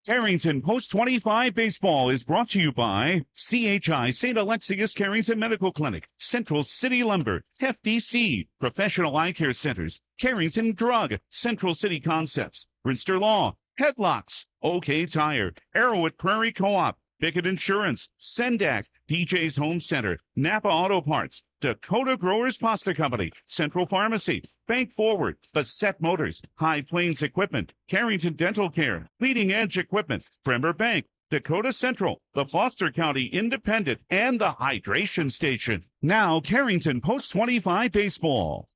Carrington Post 25 Baseball is brought to you by CHI St. Alexius Carrington Medical Clinic, Central City Lumber, FDC, Professional Eye Care Centers, Carrington Drug, Central City Concepts, Brinster Law, Headlocks, OK Tire, Arrowwood Prairie Co-op, Bickett Insurance, Sendak, DJ's Home Center, Napa Auto Parts, Dakota Growers Pasta Company, Central Pharmacy, Bank Forward, Bassett Motors, High Plains Equipment, Carrington Dental Care, Leading Edge Equipment, Bremer Bank, Dakota Central, the Foster County Independent, and the Hydration Station. Now, Carrington Post 25 Baseball.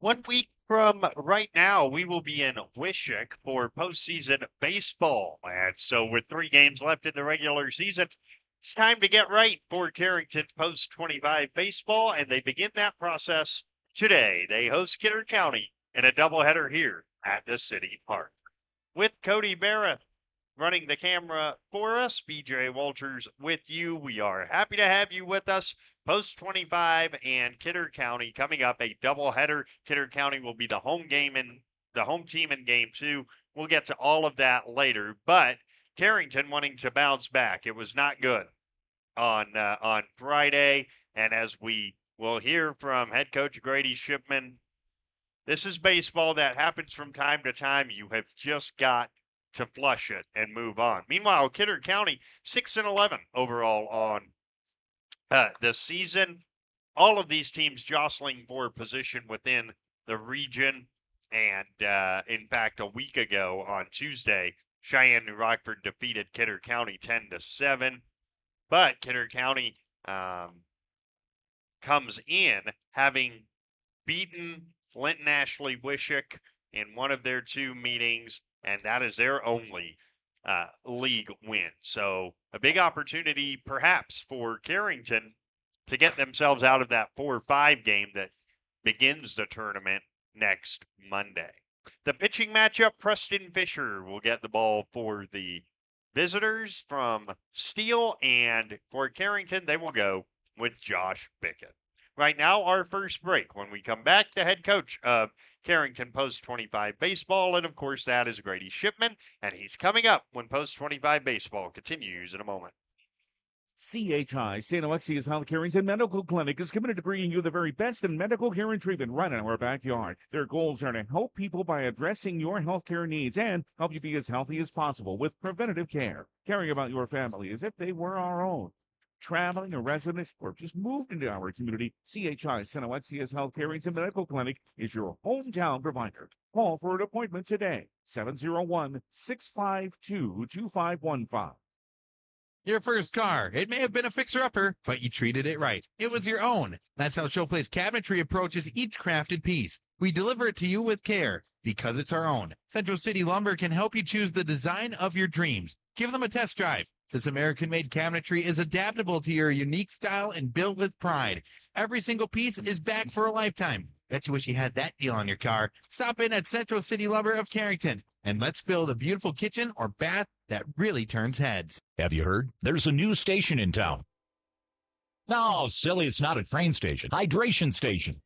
1 week from right now, we will be in Wishick for postseason baseball. And so with 3 games left in the regular season, it's time to get right for Carrington Post 25 baseball, and they begin that process today. They host Kidder County in a doubleheader here at the City Park. With Cody Barrett running the camera for us, BJ Walters with you. We are happy to have you with us. Post 25 and Kidder County coming up, a doubleheader. Kidder County will be the home team in game 2. We'll get to all of that later, but Carrington wanting to bounce back. It was not good on Friday, and as we will hear from head coach Grady Shipman, this is baseball that happens from time to time. You have just got to flush it and move on. Meanwhile, Kidder County 6-11 overall on the season. All of these teams jostling for position within the region. And in fact, a week ago on Tuesday, Cheyenne New Rockford defeated Kidder County 10-7. But Kidder County comes in having beaten Linton Ashley Wishick in one of their 2 meetings, and that is their only league win. So a big opportunity perhaps for Carrington to get themselves out of that 4-5 game that begins the tournament next Monday. The pitching matchup, Preston Fisher will get the ball for the visitors from Steele, and for Carrington, they will go with Josh Bickett. Right now, our first break. When we come back, the head coach of Carrington Post 25 Baseball, and of course, that is Grady Shipman, and he's coming up when Post 25 Baseball continues in a moment. CHI St. Alexius Health Carrington Medical Clinic is committed to bringing you the very best in medical care and treatment right in our backyard. Their goals are to help people by addressing your healthcare needs and help you be as healthy as possible with preventative care, caring about your family as if they were our own. Traveling, a resident, or just moved into our community, CHI St. Alexius Health Carrington Medical Clinic is your hometown provider. Call for an appointment today, 701-652-2515. Your first car. It may have been a fixer-upper, but you treated it right. It was your own. That's how Showplace Cabinetry approaches each crafted piece. We deliver it to you with care, because it's our own. Central City Lumber can help you choose the design of your dreams. Give them a test drive. This American-made cabinetry is adaptable to your unique style and built with pride. Every single piece is back for a lifetime. Bet you wish you had that deal on your car. Stop in at Central City Lumber of Carrington, and let's build a beautiful kitchen or bath that really turns heads. Have you heard? There's a new station in town. No, silly, it's not a train station. Hydration Station.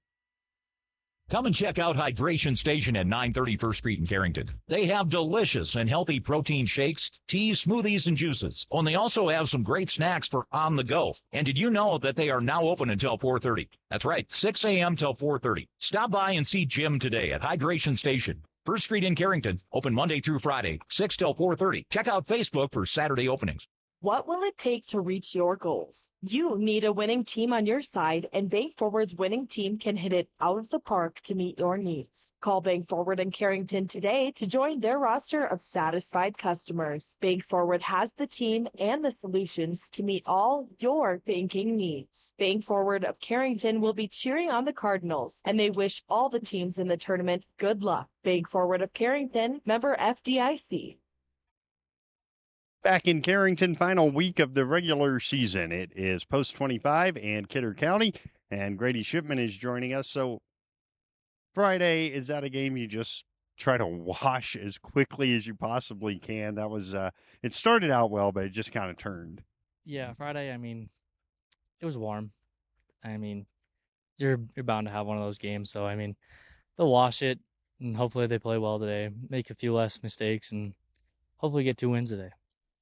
Come and check out Hydration Station at 930 First Street in Carrington. They have delicious and healthy protein shakes, teas, smoothies, and juices. Oh, and they also have some great snacks for on the go. And did you know that they are now open until 4:30? That's right, 6 a.m. till 4:30. Stop by and see Jim today at Hydration Station, First Street in Carrington. Open Monday through Friday, 6 till 4:30. Check out Facebook for Saturday openings. What will it take to reach your goals? You need a winning team on your side, and Bank Forward's winning team can hit it out of the park to meet your needs. Call Bank Forward in Carrington today to join their roster of satisfied customers. Bank Forward has the team and the solutions to meet all your banking needs. Bank Forward of Carrington will be cheering on the Cardinals, and they wish all the teams in the tournament good luck. Bank Forward of Carrington, member FDIC. Back in Carrington, final week of the regular season. It is Post 25 and Kidder County, and Grady Shipman is joining us. So Friday, is that a game you just try to wash as quickly as you possibly can? That was, it started out well, but it just kind of turned. Yeah, Friday, it was warm. You're bound to have one of those games. So, they'll wash it, and hopefully they play well today, make a few less mistakes, and hopefully get 2 wins today.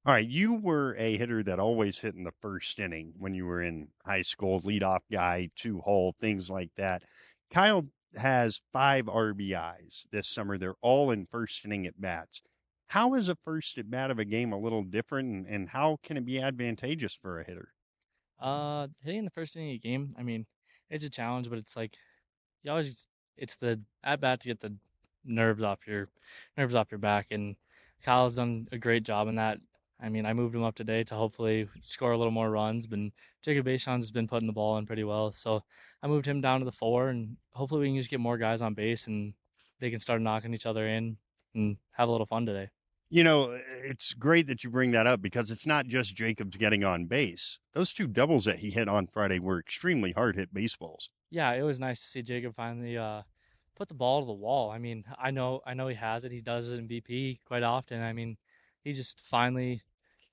All right, you were a hitter that always hit in the first inning when you were in high school, leadoff guy, 2-hole, things like that. Kyle has 5 RBIs this summer. They're all in first inning at bats. How is a first at bat of a game a little different, and how can it be advantageous for a hitter? Hitting the first inning of a game, I mean, it's a challenge, but it's like you always it's the at bat to get the nerves off your back, and Kyle's done a great job in that. I mean, I moved him up today to hopefully score a little more runs, but Jacob Bayshans has been putting the ball in pretty well, so I moved him down to the 4, and hopefully we can just get more guys on base and they can start knocking each other in and have a little fun today. You know, it's great that you bring that up because it's not just Jacobs getting on base. Those 2 doubles that he hit on Friday were extremely hard hit baseballs. Yeah, it was nice to see Jacob finally put the ball to the wall. I mean, I know he has it. He does it in BP quite often. I mean, he just finally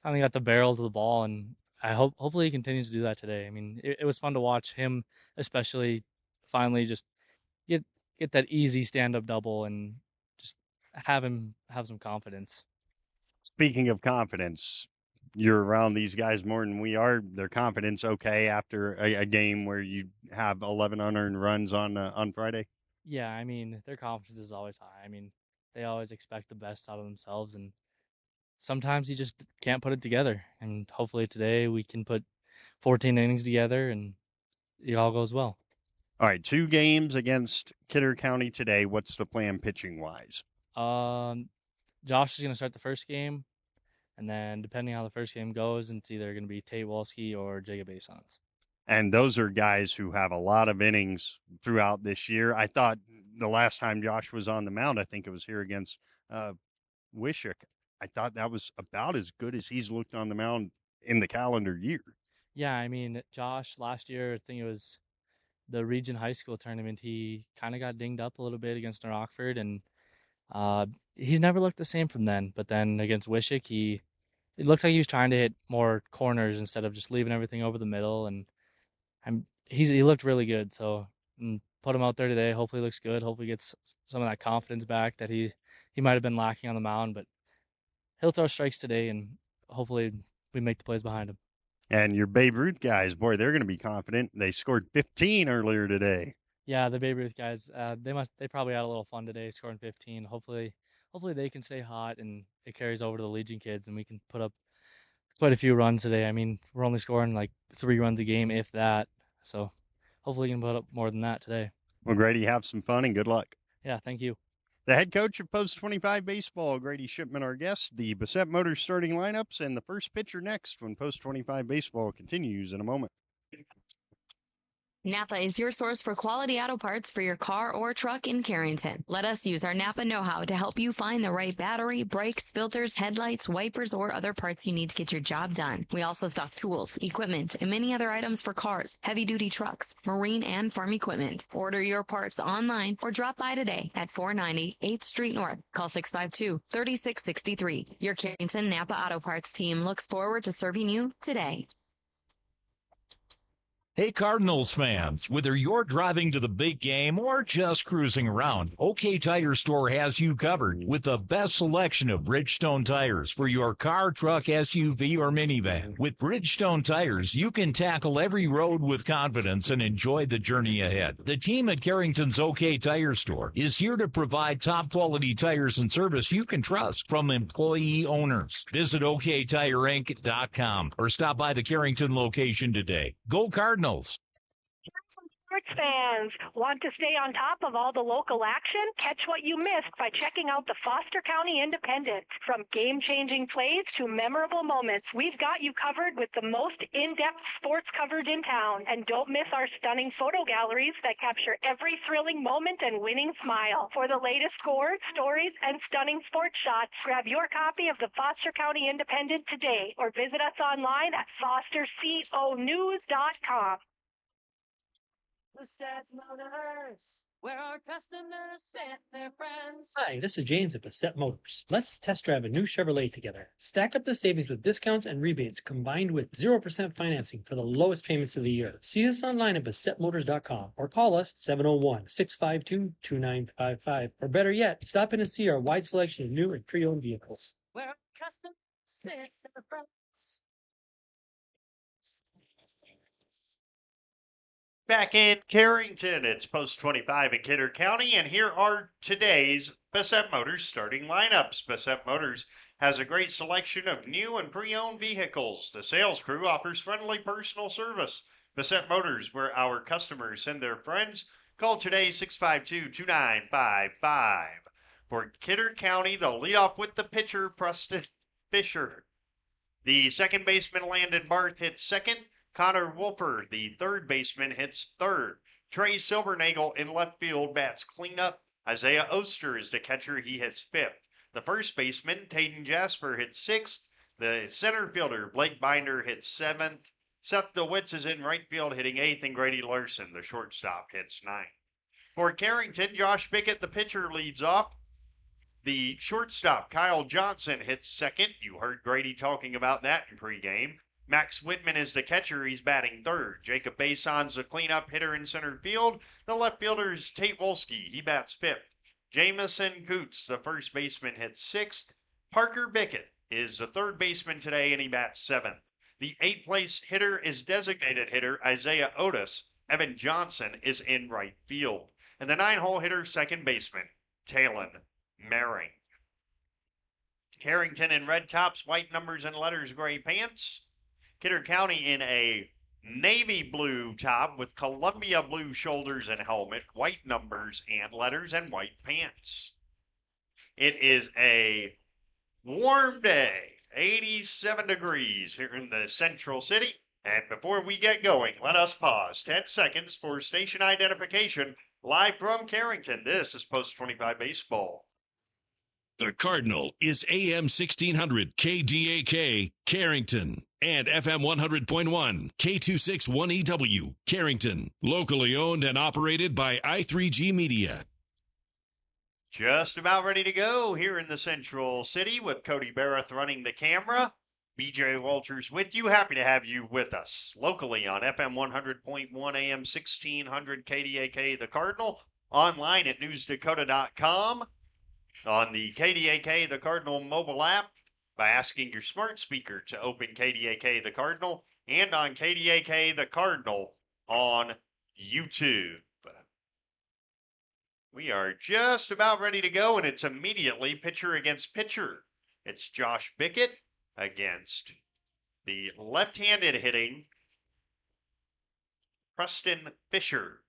got the barrels of the ball, and hopefully he continues to do that today. I mean, it was fun to watch him, especially finally just get that easy stand up double and just have him have some confidence. Speaking of confidence, you're around these guys more than we are. Their confidence okay after a game where you have 11 unearned runs on Friday? Yeah, I mean, their confidence is always high. I mean, they always expect the best out of themselves, and sometimes you just can't put it together. And hopefully today we can put 14 innings together and it all goes well. All right, 2 games against Kidder County today. What's the plan pitching wise? Josh is going to start the first game, and then depending on how the first game goes, it's either going to be Tate Wolski or Jacob Asons. And those are guys who have a lot of innings throughout this year. I thought the last time Josh was on the mound, I think it was here against Wishick. I thought that was about as good as he's looked on the mound in the calendar year. Yeah, I mean, Josh last year, I think it was the region high school tournament, he kind of got dinged up a little bit against New Rockford, and he's never looked the same from then. But then against Wishick, it looked like he was trying to hit more corners instead of just leaving everything over the middle, and he looked really good. So put him out there today. Hopefully, he looks good. Hopefully, he gets some of that confidence back that he might have been lacking on the mound. But he'll throw strikes today, and hopefully, we make the plays behind him. And your Babe Ruth guys, boy, they're going to be confident. They scored 15 earlier today. Yeah, the Babe Ruth guys, they probably had a little fun today, scoring 15. Hopefully they can stay hot and it carries over to the Legion kids, and we can put up quite a few runs today. I mean, we're only scoring like 3 runs a game, if that. So hopefully we can put up more than that today. Well, Grady, have some fun and good luck. Yeah, thank you. The head coach of Post 25 Baseball, Grady Shipman, our guest, the Bassett Motors starting lineups, and the first pitcher next when Post 25 Baseball continues in a moment. Napa is your source for quality auto parts for your car or truck in Carrington. Let us use our Napa know-how to help you find the right battery, brakes, filters, headlights, wipers, or other parts you need to get your job done. We also stock tools, equipment, and many other items for cars, heavy-duty trucks, marine, and farm equipment. Order your parts online or drop by today at 490 8th Street North. Call 652-3663. Your Carrington Napa Auto Parts team looks forward to serving you today. Hey Cardinals fans, whether you're driving to the big game or just cruising around, OK Tire Store has you covered with the best selection of Bridgestone tires for your car, truck, SUV, or minivan. With Bridgestone tires, you can tackle every road with confidence and enjoy the journey ahead. The team at Carrington's OK Tire Store is here to provide top quality tires and service you can trust from employee owners. Visit OKTireInc.com or stop by the Carrington location today. Go Cardinals! Sports fans, want to stay on top of all the local action? Catch what you missed by checking out the Foster County Independent. From game-changing plays to memorable moments, we've got you covered with the most in-depth sports coverage in town. And don't miss our stunning photo galleries that capture every thrilling moment and winning smile. For the latest scores, stories, and stunning sports shots, grab your copy of the Foster County Independent today or visit us online at fosterconews.com. Bassett Motors, where our customers set their friends. Hi, this is James at Bassett Motors. Let's test drive a new Chevrolet together. Stack up the savings with discounts and rebates combined with 0% financing for the lowest payments of the year. See us online at BassettMotors.com or call us 701-652-2955. Or better yet, stop in and see our wide selection of new and pre-owned vehicles. Where our customers and their friends. Back in Carrington, it's post 25 in Kidder County, and here are today's Bassett Motors starting lineups. Bassett Motors has a great selection of new and pre-owned vehicles. The sales crew offers friendly personal service. Bassett Motors, where our customers send their friends. Call today 652-2955. For Kidder County, they'll lead off with the pitcher, Preston Fisher. The second baseman, Landon Barth, hits second. Connor Wolfer, the third baseman, hits third. Trey Silvernagel in left field bats cleanup. Isaiah Oster is the catcher. He hits fifth. The first baseman, Tayden Jasper, hits sixth. The center fielder, Blake Binder, hits seventh. Seth DeWitz is in right field hitting eighth, and Grady Larson, the shortstop, hits ninth. For Carrington, Josh Bickett, the pitcher, leads off. The shortstop, Kyle Johnson, hits second. You heard Grady talking about that in pregame. Max Whitman is the catcher. He's batting third. Jacob Bason's the cleanup hitter in center field. The left fielder is Tate Wolski. He bats fifth. Jamison Coots, the first baseman, hits sixth. Parker Bickett is the third baseman today, and he bats seventh. The eighth place hitter is designated hitter Isaiah Otis. Evan Johnson is in right field. And the 9-hole hitter, second baseman, Talon Maring. Carrington in red tops, white numbers and letters, gray pants. Kidder County in a navy blue top with Columbia blue shoulders and helmet, white numbers and letters, and white pants. It is a warm day, 87 degrees here in the Central City. And before we get going, let us pause 10 seconds for station identification. Live from Carrington, this is Post 25 Baseball. The Cardinal is AM 1600 KDAK, Carrington, and FM 100.1 K261EW, Carrington, locally owned and operated by I3G Media. Just about ready to go here in the Central City with Cody Barrett running the camera. BJ Walters with you. Happy to have you with us locally on FM 100.1 AM 1600 KDAK, The Cardinal, online at newsdakota.com. On the KDAK The Cardinal mobile app by asking your smart speaker to open KDAK The Cardinal, and on KDAK The Cardinal on YouTube. We are just about ready to go, and it's immediately pitcher against pitcher. It's Josh Bickett against the left-handed hitting Preston Fisher.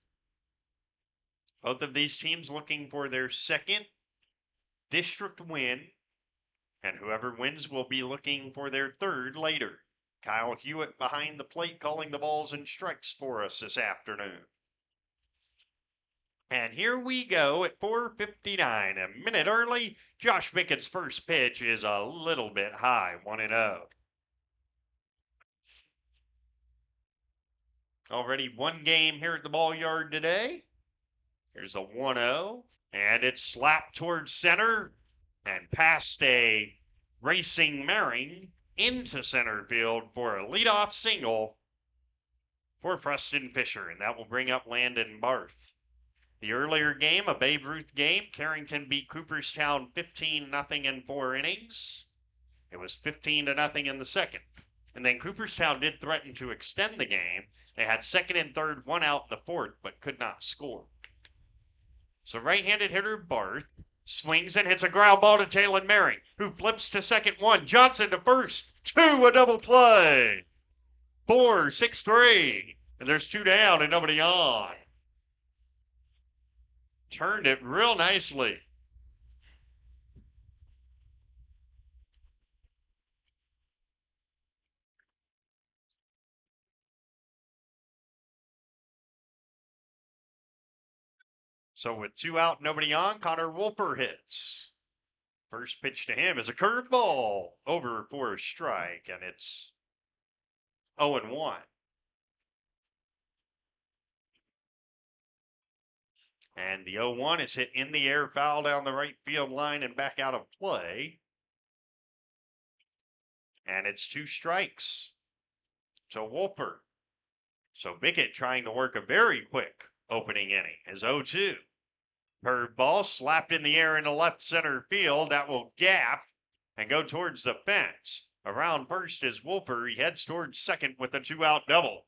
Both of these teams looking for their second district win, and whoever wins will be looking for their third later. Kyle Hewitt behind the plate calling the balls and strikes for us this afternoon. And here we go at 4:59, a minute early. Josh Bickett's first pitch is a little bit high, 1-0. Already one game here at the ball yard today. Here's a 1-0. And it's slapped towards center and past a racing Maring into center field for a leadoff single for Preston Fisher. And that will bring up Landon Barth. The earlier game, a Babe Ruth game, Carrington beat Cooperstown 15-0 in 4 innings. It was 15-0 in the second. And then Cooperstown did threaten to extend the game. They had second and third, one out in the fourth, but could not score. So right-handed hitter Barth swings and hits a ground ball to Talon Maring, who flips to second, one. Johnson to first, two, a double play. 4-6-3. And there's two down and nobody on. Turned it real nicely. So with two out, nobody on, Connor Wolfer hits. First pitch to him is a curveball over for a strike, and it's 0-1. And the 0-1 is hit in the air, foul down the right field line and back out of play. And it's 2 strikes to Wolfer. So Bickett trying to work a very quick opening inning is 0-2. Curveball slapped in the air into left center field. That will gap. and go towards the fence. Around first is Wolfer. He heads towards second with a 2-out double.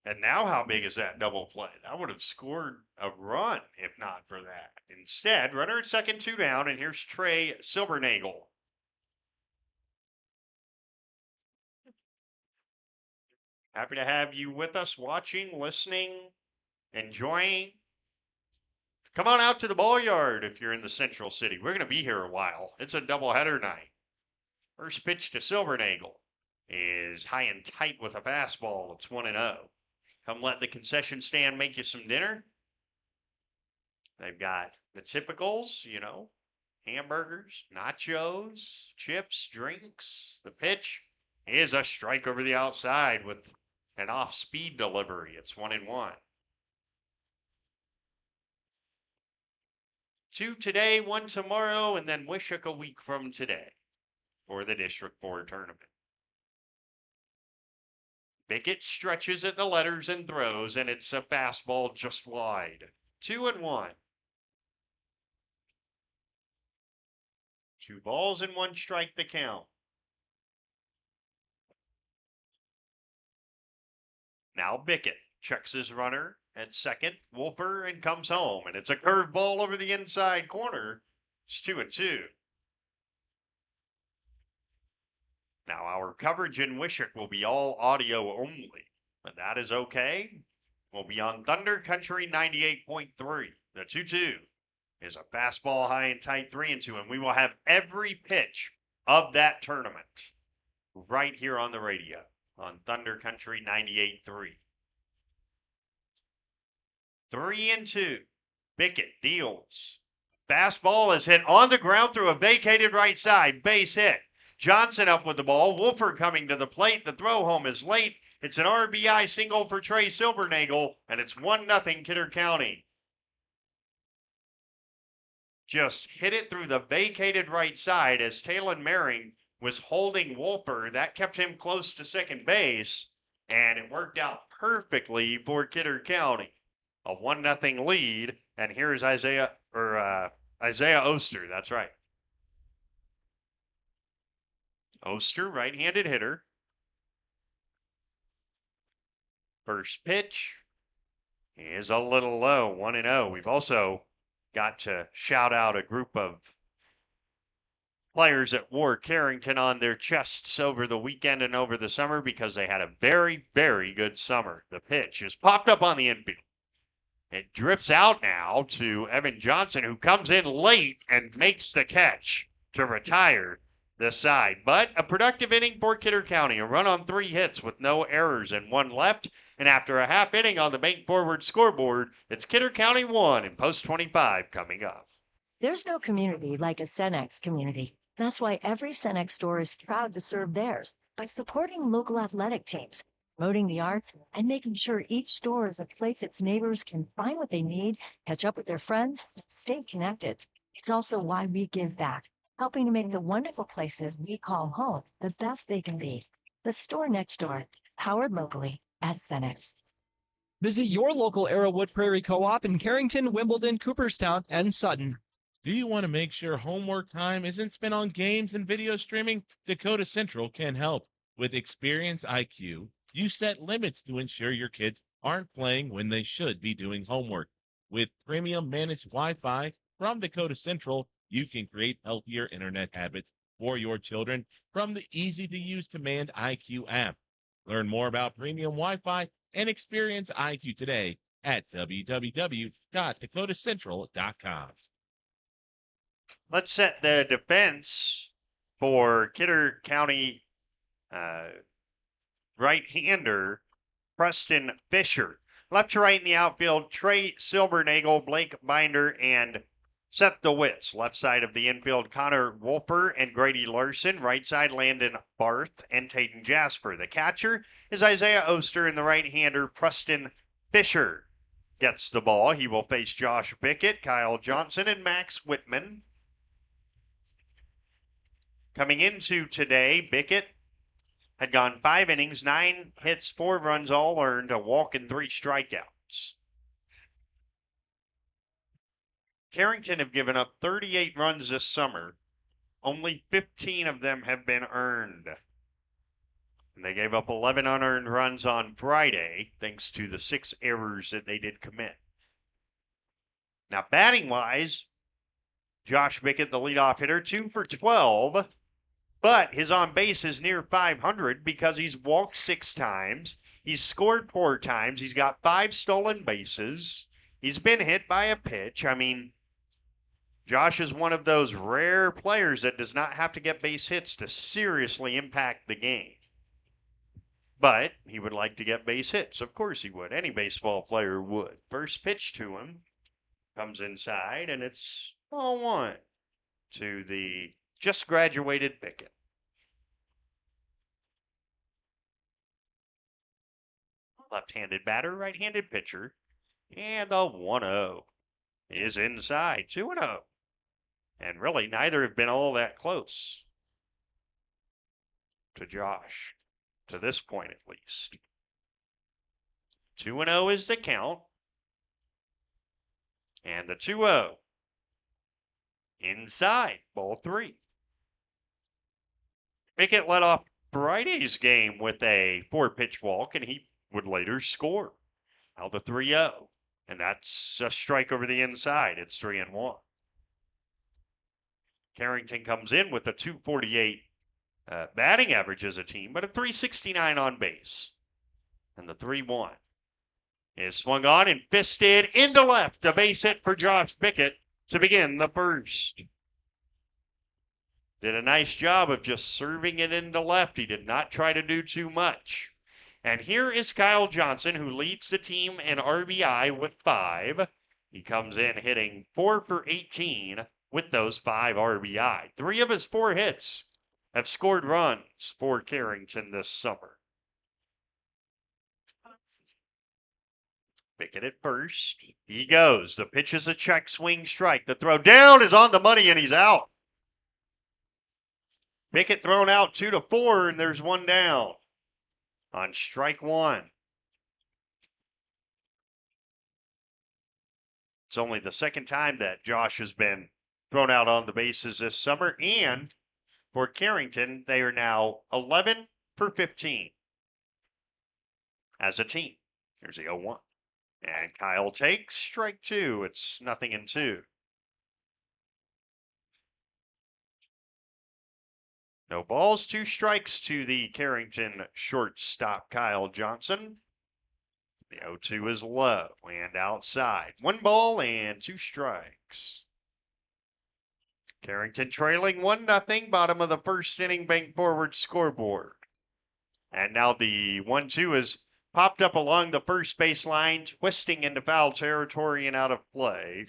And now how big is that double play? That would have scored a run if not for that. Instead, runner at second, 2 down, and here's Trey Silbernagel. Happy to have you with us, watching, listening, enjoying. Come on out to the ball yard if you're in the Central City. We're going to be here a while. It's a doubleheader night. First pitch to Silbernagel is high and tight with a fastball. It's 1-0. Come let the concession stand make you some dinner. They've got the typicals, hamburgers, nachos, chips, drinks. The pitch is a strike over the outside with an off-speed delivery. It's 1-1. 2 today, 1 tomorrow, and then Wishook a week from today for the District 4 tournament. Bickett stretches at the letters and throws, and it's a fastball just wide. 2-1. 2 balls and 1 strike the count. Now Bickett checks his runner at second, Wolfer, and comes home. And it's a curveball over the inside corner. It's 2-2. Now our coverage in Wishook will be all audio only, but that is okay. We'll be on Thunder Country 98.3. The 2-2 is a fastball high and tight 3-2, and we will have every pitch of that tournament right here on the radio on Thunder Country 98.3. 3-2. Bickett deals. Fastball is hit on the ground through a vacated right side. Base hit. Johnson up with the ball. Wolfer coming to the plate. The throw home is late. It's an RBI single for Trey Silbernagel, and it's 1-0 Kidder County. Just hit it through the vacated right side as Talon Maring was holding Wolfer. That kept him close to second base, and it worked out perfectly for Kidder County. A 1-0 lead, and here's Isaiah Oster. That's right. Oster, right-handed hitter. First pitch is a little low, 1-0. We've also got to shout out a group of players that wore Carrington on their chests over the weekend and over the summer because they had a very, very good summer. The pitch is popped up on the infield. It drifts out now to Evan Johnson, who comes in late and makes the catch to retire the side. But a productive inning for Kidder County. A run on 3 hits with no errors and 1 left. And after a half inning on the Bank Forward scoreboard, it's Kidder County 1 and Post 25 coming up. There's no community like a Cenex community. That's why every Cenex store is proud to serve theirs by supporting local athletic teams, promoting the arts, and making sure each store is a place its neighbors can find what they need, catch up with their friends, and stay connected. It's also why we give back, helping to make the wonderful places we call home the best they can be. The store next door, powered locally at Cenex. Visit your local Arrowwood Prairie Co-op in Carrington, Wimbledon, Cooperstown, and Sutton. Do you want to make sure homework time isn't spent on games and video streaming? Dakota Central can help. With Experience IQ, you set limits to ensure your kids aren't playing when they should be doing homework. With premium managed Wi-Fi from Dakota Central, you can create healthier internet habits for your children from the easy-to-use Command IQ app. Learn more about premium Wi-Fi and Experience IQ today at www.dakotacentral.com. Let's set the defense for Kidder County right-hander Preston Fisher. Left to right in the outfield, Trey Silbernagel, Blake Binder, and Seth DeWitts. Left side of the infield, Connor Wolfer and Grady Larson. Right side, Landon Barth and Tayden Jasper. The catcher is Isaiah Oster, and the right-hander, Preston Fisher, gets the ball. He will face Josh Bickett, Kyle Johnson, and Max Whitman. Coming into today, Bickett had gone 5 innings, 9 hits, 4 runs, all earned, a walk and 3 strikeouts. Carrington have given up 38 runs this summer. Only 15 of them have been earned. And they gave up 11 unearned runs on Friday, thanks to the 6 errors that they did commit. Now, batting-wise, Josh Bickett, the leadoff hitter, 2 for 12, but his on-base is near 500 because he's walked 6 times, he's scored 4 times, he's got 5 stolen bases, he's been hit by a pitch. I mean, Josh is one of those rare players that does not have to get base hits to seriously impact the game. But he would like to get base hits. Of course he would. Any baseball player would. First pitch to him comes inside, and it's 0-1 to the just graduated Bickett. Left-handed batter, right-handed pitcher, and a 1-0 is inside. 2-0. And really, neither have been all that close to Josh, to this point at least. 2-0 is the count. And the 2-0. Inside, ball 3. Bickett led off Friday's game with a 4-pitch walk, and he would later score. Now the 3-0. And that's a strike over the inside. It's 3-1. Carrington comes in with a 248 batting average as a team, but a 369 on base. And the 3-1 is swung on and fisted into left. A base hit for Josh Bickett to begin the first. Did a nice job of just serving it into left. He did not try to do too much. And here is Kyle Johnson, who leads the team in RBI with 5. He comes in hitting 4 for 18 with those 5 RBI. 3 of his 4 hits have scored runs for Carrington this summer. Bickett at first. He goes. The pitch is a check swing strike. The throw down is on the money, and he's out. Bickett thrown out 2-4, and there's 1 down on strike 1. It's only the second time that Josh has been thrown out on the bases this summer, and for Carrington, they are now 11 for 15 as a team. Here's the 0-1. And Kyle takes strike 2. It's 0-2. No balls, 2 strikes to the Carrington shortstop, Kyle Johnson. The 0-2 is low and outside. 1 ball and 2 strikes. Carrington trailing 1-0, bottom of the first inning, bank forward scoreboard. And now the 1-2 is popped up along the first base line, twisting into foul territory and out of play.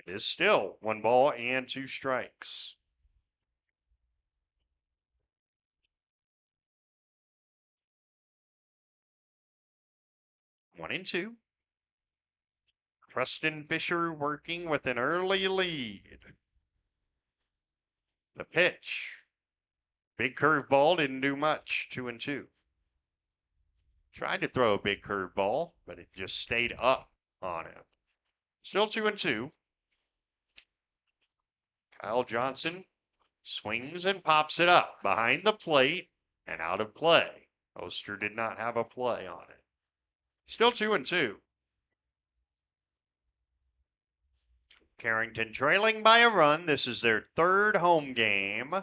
It is still 1 ball and 2 strikes. One and 2. Preston Fisher working with an early lead. The pitch. Big curveball, didn't do much. 2-2. Tried to throw a big curveball, but it just stayed up on him. Still 2-2. Kyle Johnson swings and pops it up behind the plate and out of play. Oster did not have a play on it. Still 2-2. Carrington trailing by a run. This is their 3rd home game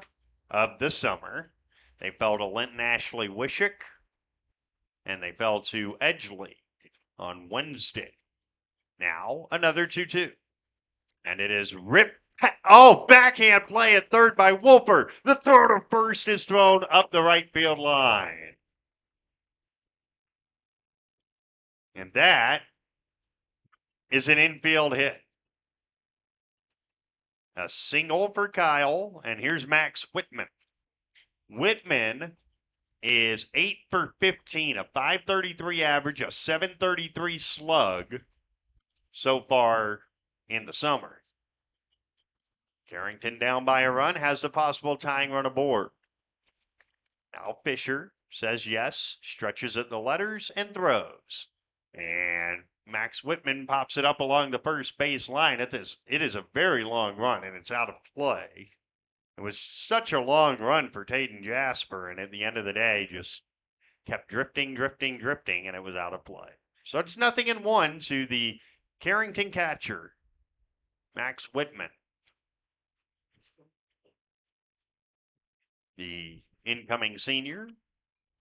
of the summer. They fell to Linton Ashley Wishick, and they fell to Edgeley on Wednesday. Now another 2-2. And it is ripped. Oh, backhand play at third by Wolfer. The throw to first is thrown up the right field line. And that is an infield hit. A single for Kyle, and here's Max Whitman. Whitman is 8 for 15, a 533 average, a 733 slug so far in the summer. Carrington down by a run, has the possible tying run aboard. Now Fisher says yes, stretches at the letters and throws. And Max Whitman pops it up along the first base line. It is a very long run, and it's out of play. It was such a long run for Taden Jasper, and at the end of the day, just kept drifting, and it was out of play. So it's 0-1 to the Carrington catcher, Max Whitman. The incoming senior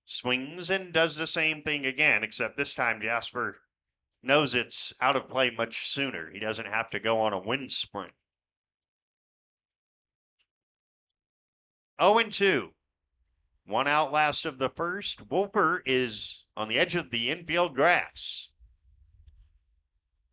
swings and does the same thing again, except this time Jasper knows it's out of play much sooner. He doesn't have to go on a wind sprint. 0-2. 1 out last of the first. Wolper is on the edge of the infield grass.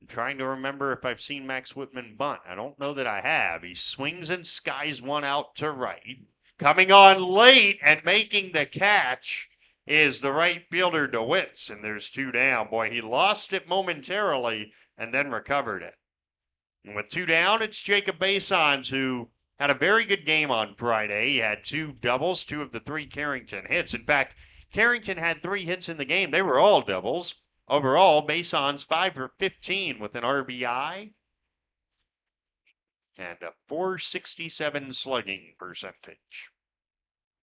I'm trying to remember if I've seen Max Whitman bunt. I don't know that I have. He swings and skies one out to right. Coming on late and making the catch is the right fielder DeWitts, and there's 2 down. Boy, he lost it momentarily and then recovered it. And with 2 down, it's Jacob Basons, who had a very good game on Friday. He had 2 doubles, 2 of the 3 Carrington hits. In fact, Carrington had 3 hits in the game. They were all doubles. Overall, Basons 5 for 15 with an RBI and a .467 slugging percentage.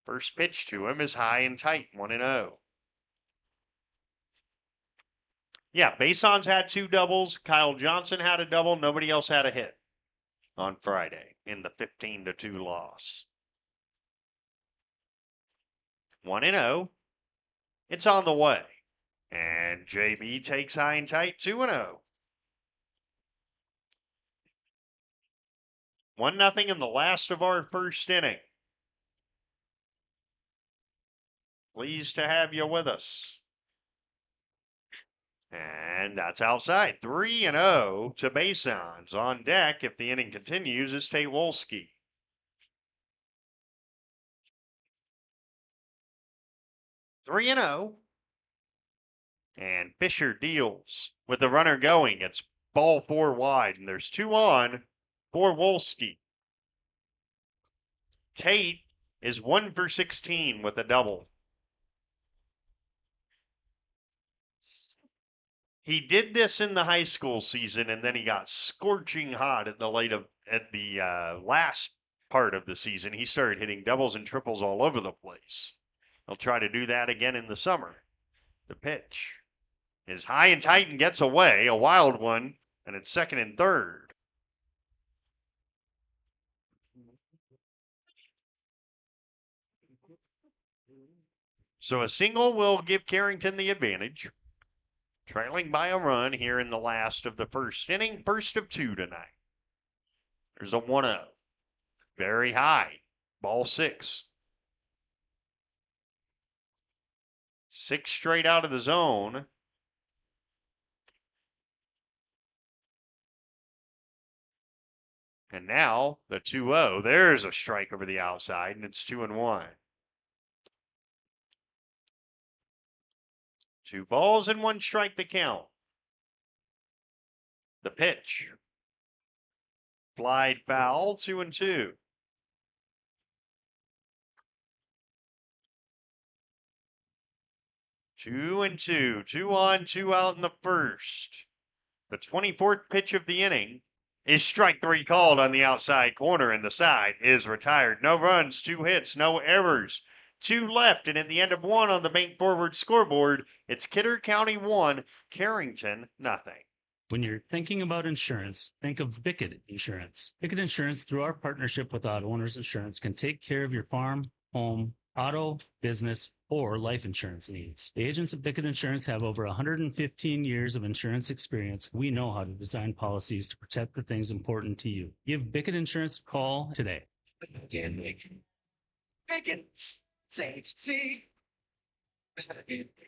First pitch to him is high and tight, 1-0. Yeah, Basons had 2 doubles. Kyle Johnson had a double. Nobody else had a hit on Friday in the 15-2 loss. 1-0. It's on the way. And JB takes high and tight, 2-0. 1-0 in the last of our first inning. Pleased to have you with us. And that's outside. 3-0 to Basons. On deck, if the inning continues, is Tate Wolski. Three and 0. And Fisher deals with the runner going. It's ball 4 wide, and there's 2 on for Wolski. Tate is 1 for 16 with a double. He did this in the high school season, and then he got scorching hot at the last part of the season. He started hitting doubles and triples all over the place. He'll try to do that again in the summer. The pitch is high and tight and gets away, a wild one, and it's 2nd and 3rd. So a single will give Carrington the advantage. Trailing by a run here in the last of the first inning. First of 2 tonight. There's a 1-0. Very high. Ball 6. 6 straight out of the zone. And now the 2-0. There's a strike over the outside, and it's 2-1. 2 balls and 1 strike to count. The pitch. Flied foul, 2-2. Two and 2. 2 on, 2 out in the first. The 24th pitch of the inning is strike 3 called on the outside corner, and the side is retired. No runs, 2 hits, no errors. 2 left, and at the end of 1 on the Bank Forward scoreboard, it's Kidder County 1, Carrington nothing. When you're thinking about insurance, think of Bickett Insurance. Bickett Insurance, through our partnership with Auto Owners Insurance, can take care of your farm, home, auto, business, or life insurance needs. The agents at Bickett Insurance have over 115 years of insurance experience. We know how to design policies to protect the things important to you. Give Bickett Insurance a call today. Bickett. Safety. Get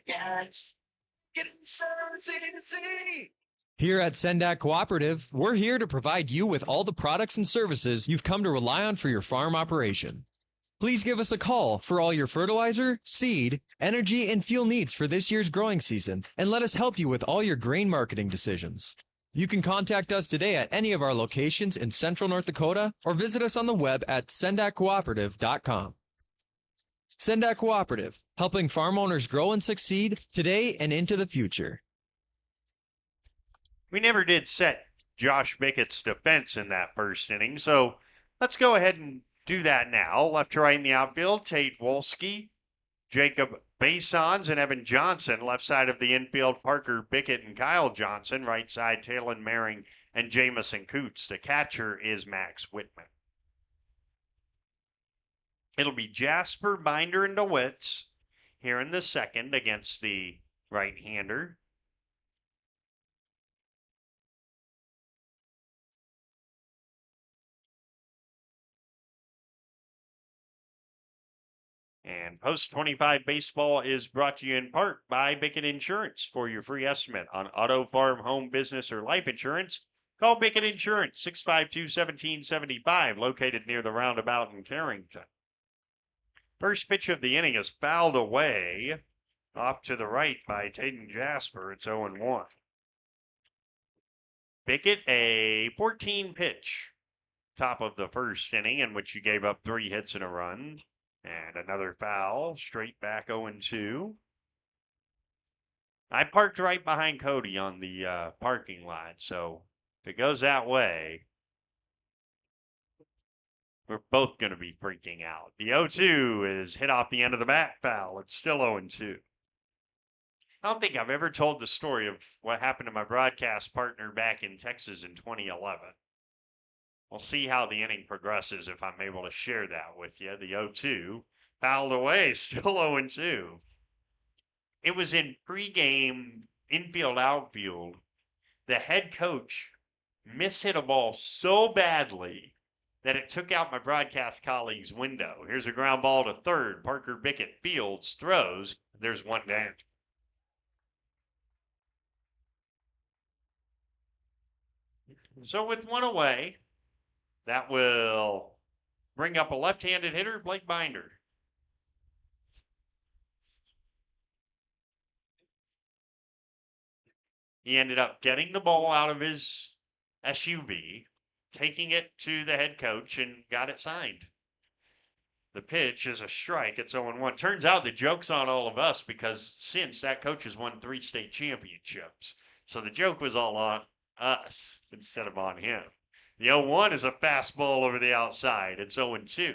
insurance agency. Here at Sendak Cooperative, we're here to provide you with all the products and services you've come to rely on for your farm operation. Please give us a call for all your fertilizer, seed, energy, and fuel needs for this year's growing season, and let us help you with all your grain marketing decisions. You can contact us today at any of our locations in Central North Dakota or visit us on the web at sendakcooperative.com. Sendak Cooperative, helping farm owners grow and succeed today and into the future. We never did set Josh Bickett's defense in that first inning, so let's go ahead and do that now. Left to right in the outfield, Tate Wolski, Jacob Basons, and Evan Johnson. Left side of the infield, Parker Bickett and Kyle Johnson. Right side, Talon Maring and Jamison Coots. The catcher is Max Whitman. It'll be Jasper, Binder, and DeWitts here in the second against the right-hander. And Post 25 Baseball is brought to you in part by Bickett Insurance. For your free estimate on auto, farm, home, business, or life insurance, call Bickett Insurance, 652-1775, located near the roundabout in Carrington. First pitch of the inning is fouled away off to the right by Taden Jasper. It's 0-1. Bickett, a 14 pitch top of the first inning in which he gave up 3 hits and a run. And another foul, straight back 0-2. I parked right behind Cody on the parking lot, so if it goes that way, we're both going to be freaking out. The 0-2 is hit off the end of the bat foul. It's still 0-2. I don't think I've ever told the story of what happened to my broadcast partner back in Texas in 2011. We'll see how the inning progresses if I'm able to share that with you. The 0-2 fouled away, still 0-2. It was in pregame infield outfield. The head coach mishit a ball so badly that it took out my broadcast colleague's window. Here's a ground ball to third. Parker Bickett fields, throws. There's one down. So with one away, that will bring up a left-handed hitter, Blake Binder. He ended up getting the ball out of his SUV, taking it to the head coach, and got it signed. The pitch is a strike. It's 0-1. Turns out the joke's on all of us because since that coach has won 3 state championships. So the joke was all on us instead of on him. The 0-1 is a fastball over the outside. It's 0-2.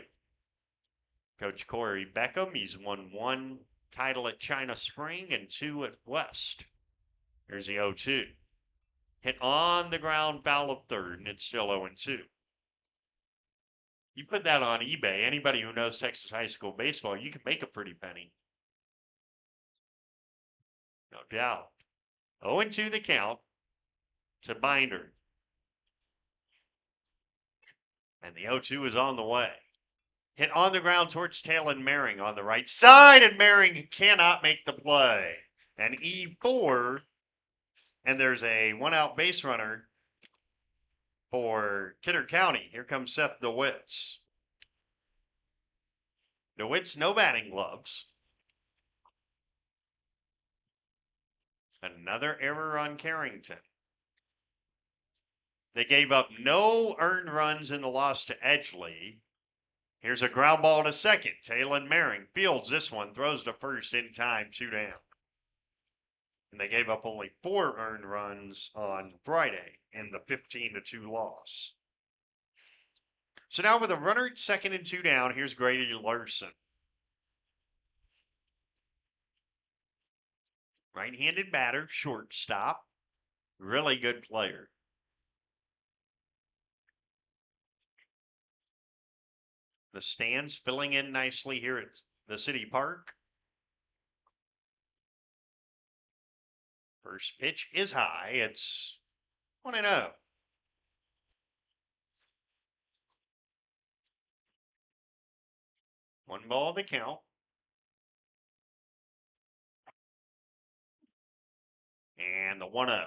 Coach Corey Beckham, he's won 1 title at China Spring and 2 at West. Here's the 0-2. Hit on the ground, foul of third, and it's still 0-2. You put that on eBay, anybody who knows Texas high school baseball, you can make a pretty penny. No doubt. 0-2 the count to Binder. And the 0-2 is on the way. Hit on the ground towards Talon Maring on the right side, and Maring cannot make the play. And E4, and there's a 1-out base runner for Kidder County. Here comes Seth DeWitts. DeWitts, no batting gloves. Another error on Carrington. They gave up no earned runs in the loss to Edgeley. Here's a ground ball to second. Talon Maring fields this one, throws to first in time, 2 down. And they gave up only 4 earned runs on Friday in the 15-2 loss. So now with a runner at second and 2 down, here's Grady Larson. Right-handed batter, shortstop. Really good player. The stands filling in nicely here at the City Park. First pitch is high. It's 1-0. One ball to count. And the 1-0.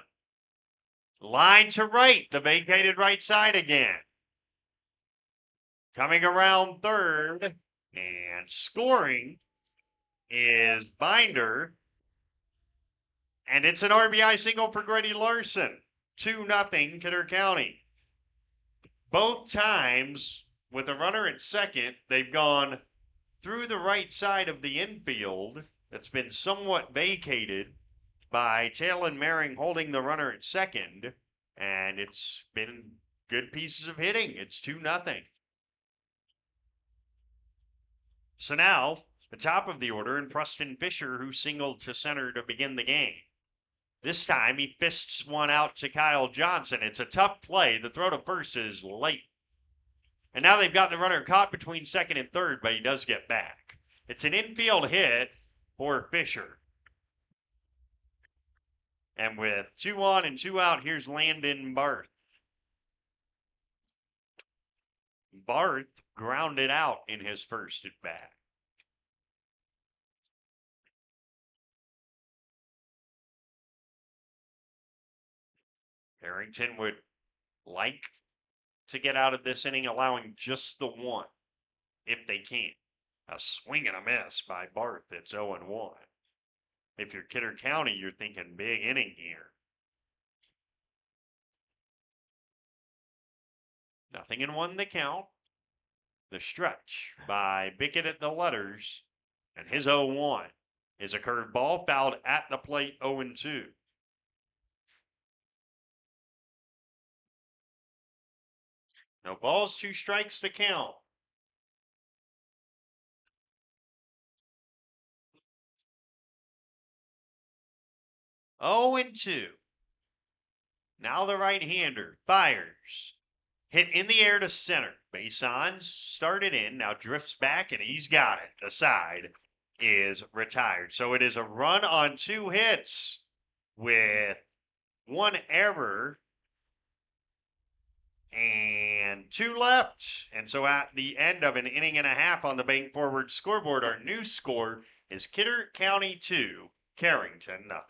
Line to right, the vacated right side again. Coming around third and scoring is Binder. And it's an RBI single for Grady Larson. 2-0 Kidder County. Both times with a runner at second, they've gone through the right side of the infield that's been somewhat vacated by Talon Maring holding the runner at second. And it's been good pieces of hitting. It's 2-0. So now, the top of the order, and Preston Fisher, who singled to center to begin the game. This time, he fists one out to Kyle Johnson. It's a tough play. The throw to first is late. And now they've got the runner caught between second and third, but he does get back. It's an infield hit for Fisher. And with 2 on and 2 out, here's Landon Barth. Barth grounded out in his first at bat. Carrington would like to get out of this inning, allowing just the one, if they can. A swing and a miss by Barth. It's 0-1. If you're Kidder County, you're thinking big inning here. 0-1 the count. The stretch by Bickett at the letters. And his 0-1 is a curveball fouled at the plate, 0-2. No balls, 2 strikes to count. Oh, and 2. Now the right-hander fires. Hit in the air to center. Base on, started in, now drifts back, and he's got it. The side is retired. So it is a run on 2 hits with 1 error and 2 left. And so at the end of an inning and a half on the Bank Forward scoreboard, our new score is Kidder County 2, Carrington 0.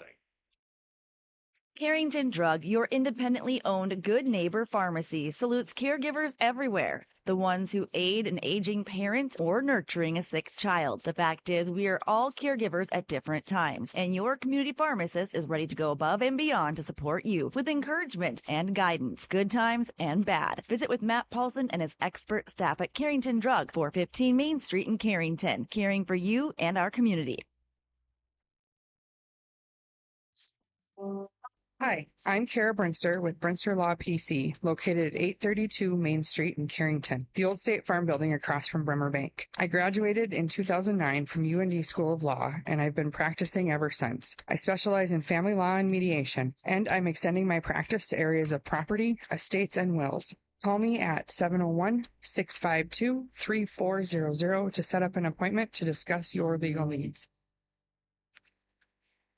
Carrington Drug, your independently owned Good Neighbor Pharmacy, salutes caregivers everywhere. The ones who aid an aging parent or nurturing a sick child. The fact is, we are all caregivers at different times, and your community pharmacist is ready to go above and beyond to support you with encouragement and guidance, good times and bad. Visit with Matt Paulson and his expert staff at Carrington Drug, 415 Main Street in Carrington, caring for you and our community. Hi, I'm Kara Brinster with Brinster Law PC, located at 832 Main Street in Carrington, the old State Farm building across from Bremer Bank. I graduated in 2009 from UND School of Law, and I've been practicing ever since. I specialize in family law and mediation, and I'm extending my practice to areas of property, estates, and wills. Call me at 701-652-3400 to set up an appointment to discuss your legal needs.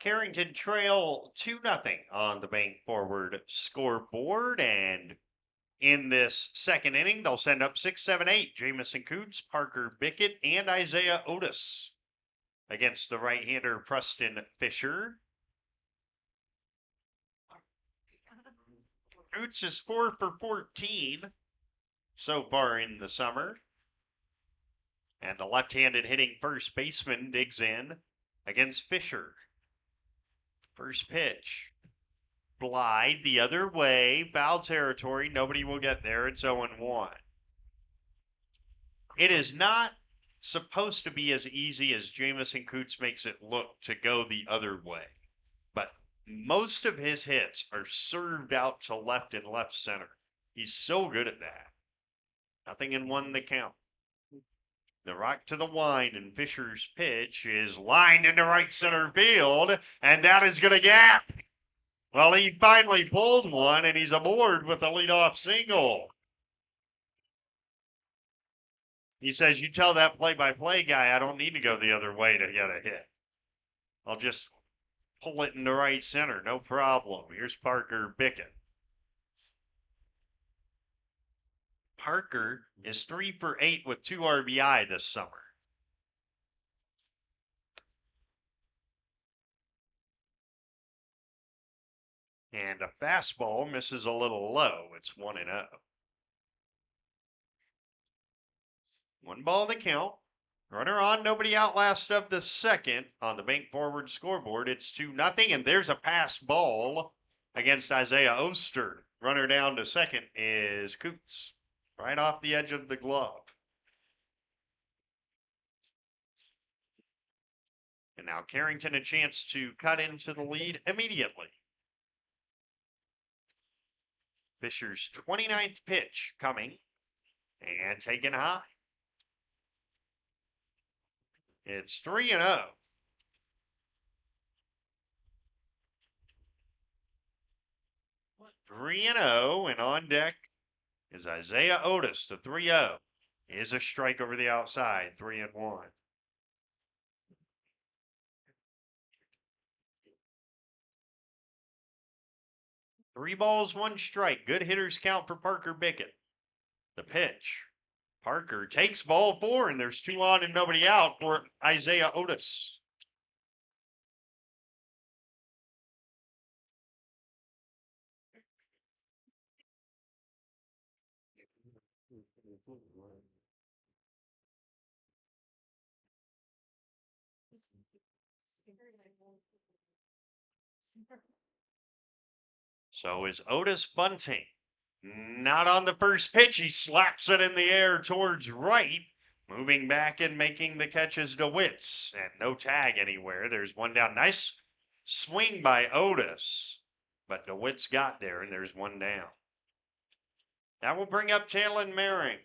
Carrington trail 2-0 on the Bank Forward scoreboard. And in this second inning, they'll send up 6, 7, 8. Jamison Coots, Parker Bickett, and Isaiah Otis against the right-hander Preston Fisher. Coots is 4 for 14 so far in the summer. And the left-handed hitting first baseman digs in against Fisher. First pitch. Glide the other way. Foul territory. Nobody will get there. It's 0-1. It is not supposed to be as easy as Jamison Coots makes it look to go the other way. But most of his hits are served out to left and left center. He's so good at that. 0-1 the count. The rock to the wind, and Fisher's pitch is lined into right center field, and that is going to gap. Well, he finally pulled one, and he's aboard with a leadoff single. He says, you tell that play-by-play guy I don't need to go the other way to get a hit. I'll just pull it into right center, no problem. Here's Parker Bickett. Parker is 3 for 8 with 2 RBI this summer. And a fastball misses a little low. It's 1-0. 1 ball to count. Runner on, nobody out last of the second on the Bank Forward scoreboard. It's 2-0, and there's a pass ball against Isaiah Oster. Runner down to second is Coots. Right off the edge of the glove. And now Carrington a chance to cut into the lead immediately. Fisher's 29th pitch coming and taken high. It's 3-0. Three and on deck is Isaiah Otis. The 3-0 is a strike over the outside. 3-1. Three balls, one strike. Good hitters count for Parker Bickett. The pitch. Parker takes ball 4, and there's 2 on and nobody out for Isaiah Otis. So is Otis bunting. Not on the first pitch. He slaps it in the air towards right. Moving back and making the catches to Witz. And no tag anywhere. There's one down. Nice swing by Otis. But DeWitt's got there, and there's one down. That will bring up Talon Maring.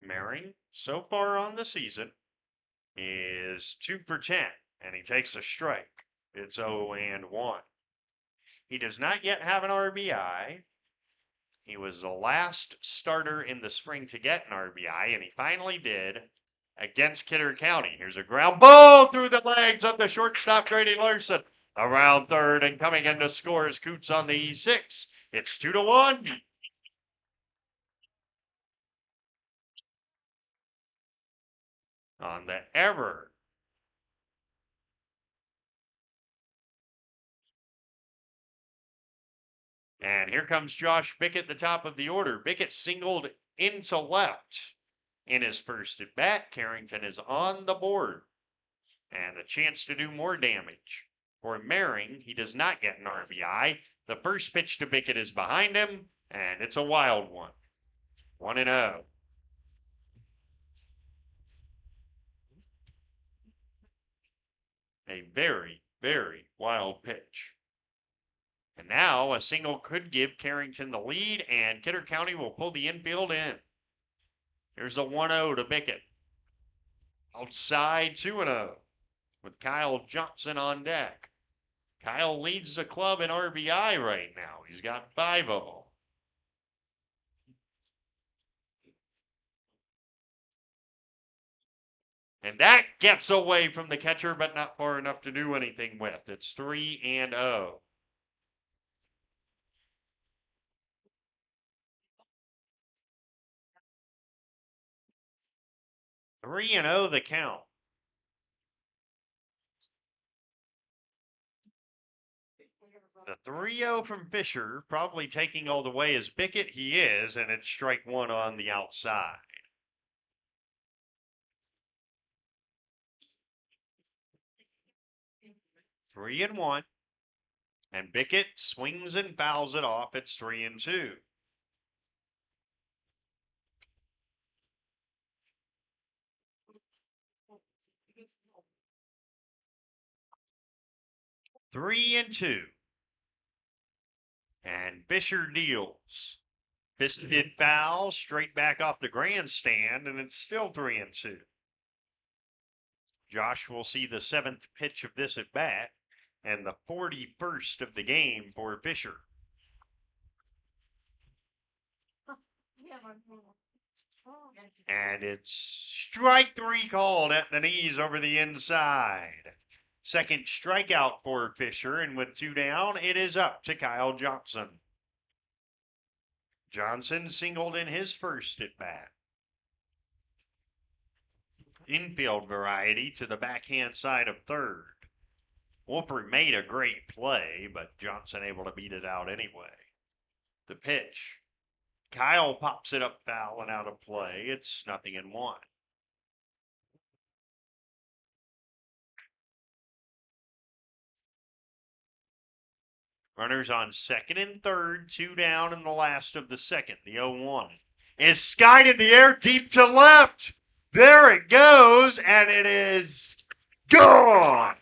Maring, so far on the season, is 2 for 10, and he takes a strike. It's 0-1. He does not yet have an RBI. He was the last starter in the spring to get an RBI, and he finally did against Kidder County. Here's a ground ball through the legs of the shortstop, Grady Larson. Around third and coming in to score is Coots on the E6. It's 2-1. On the error. And here comes Josh Bickett, the top of the order. Bickett singled into left in his first at bat. Carrington is on the board. And a chance to do more damage. For Maring, he does not get an RBI. The first pitch to Bickett is behind him, and it's a wild one. 1-0. A very, very wild pitch. And now a single could give Carrington the lead, and Kidder County will pull the infield in. Here's the 1-0 to Bickett. Outside 2-0 with Kyle Johnson on deck. Kyle leads the club in RBI right now. He's got 5 of them. And that gets away from the catcher, but not far enough to do anything with. It's 3-0. 3-0 the count. The 3-0 from Fisher, probably taking all the way as Bickett. He is, and it's strike 1 on the outside. Three and 1. And Bickett swings and fouls it off. It's 3-2. Three and 2. And Fisher deals. Fisted foul straight back off the grandstand, and it's still 3-2. Josh will see the 7th pitch of this at bat and the 41st of the game for Fisher. And it's strike 3 called at the knees over the inside. Second strikeout for Fisher, and with 2 down, it is up to Kyle Johnson. Johnson singled in his first at bat. Infield variety to the backhand side of third. Wolford made a great play, but Johnson able to beat it out anyway. The pitch. Kyle pops it up foul and out of play. It's 0-1. Runners on second and third, 2 down in the last of the second. The 0-1 is skied in the air deep to left. There it goes, and it is gone.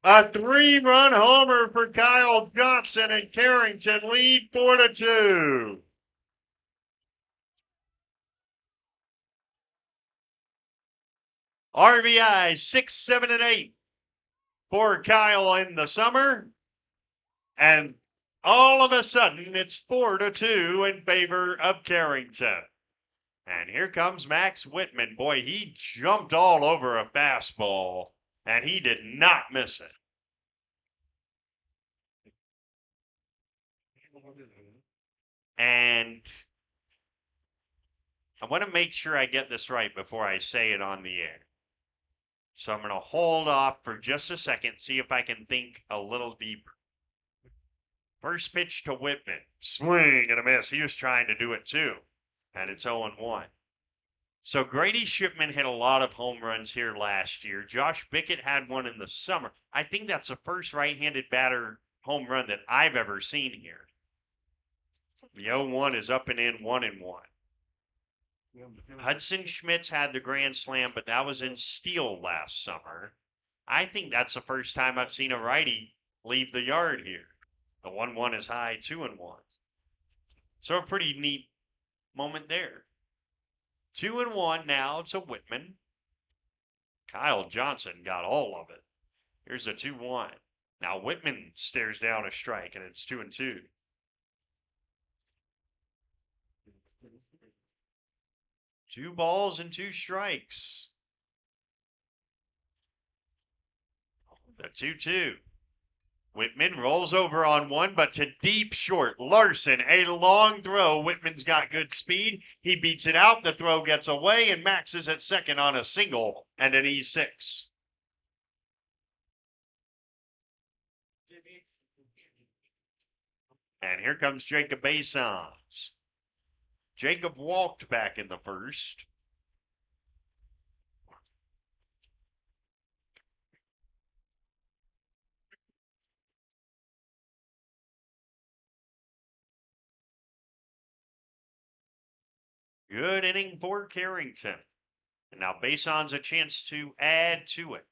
A 3-run homer for Kyle Johnson, and Carrington lead 4-2. RBI 6, 7, and 8 for Kyle in the summer. And all of a sudden, it's 4-2 in favor of Carrington. And here comes Max Whitman. Boy, he jumped all over a fastball, and he did not miss it. And I want to make sure I get this right before I say it on the air. So I'm going to hold off for just a second, see if I can think a little deeper. First pitch to Whitman. Swing and a miss. He was trying to do it too. And it's 0-1. So Grady Shipman hit a lot of home runs here last year. Josh Bickett had one in the summer. I think that's the first right-handed batter home run that I've ever seen here. The 0-1 is up and in, 1-1. Hudson Schmitz had the grand slam, but that was in Steel last summer. I think that's the first time I've seen a righty leave the yard here. The 1-1 is high, 2-1. So a pretty neat moment there. 2-1 now to Whitman. Kyle Johnson got all of it. Here's a 2-1. Now Whitman stares down a strike, and it's 2-2. Two balls and 2 strikes. The 2-2. Whitman rolls over on one, but to deep short. Larson, a long throw. Whitman's got good speed. He beats it out. The throw gets away, and Max is at second on a single and an E6. And here comes Jacob Basons. Jacob walked back in the first. Good inning for Carrington. And now Bason's a chance to add to it.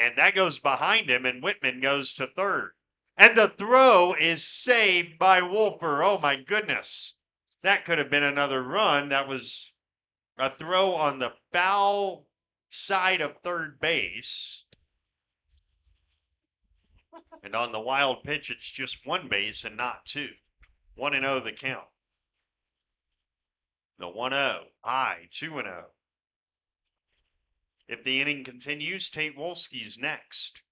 And that goes behind him, and Whitman goes to third. And the throw is saved by Wolfer. Oh, my goodness. That could have been another run. That was a throw on the foul side of third base. And on the wild pitch, it's just 1 base and not 2. 1-0 the count. The 1-0. High, 2-0. If the inning continues, Tate Wolski's next.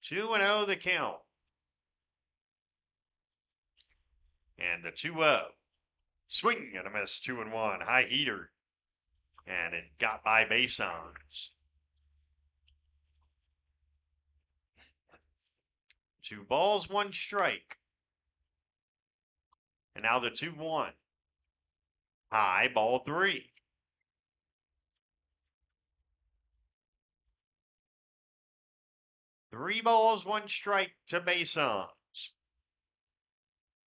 2-0 the count. And the 2-0. Swing and a miss, 2-1. High heater. And it got by Basons. 2 balls, 1 strike. And now the 2-1. High, ball 3. Three balls, 1 strike to Basons.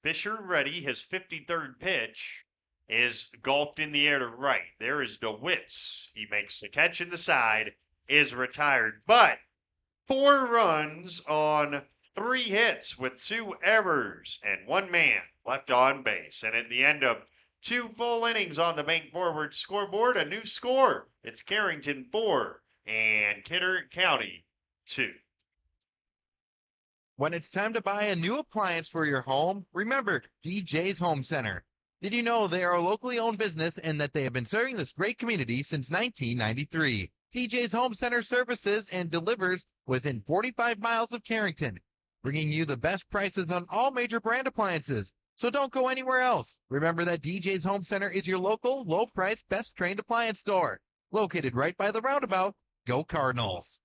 Fisher ready. His 53rd pitch is gulped in the air to right. There is DeWitts. He makes the catch in the side, is retired. But 4 runs on 3 hits with 2 errors and 1 man left on base. And at the end of 2 full innings on the Bank Forward scoreboard, a new score. It's Carrington 4 and Kidder County 2. When it's time to buy a new appliance for your home, remember DJ's Home Center. Did you know they are a locally owned business and that they have been serving this great community since 1993? DJ's Home Center services and delivers within 45 miles of Carrington, bringing you the best prices on all major brand appliances. So don't go anywhere else. Remember that DJ's Home Center is your local, low-priced, best-trained appliance store. Located right by the roundabout. Go Cardinals.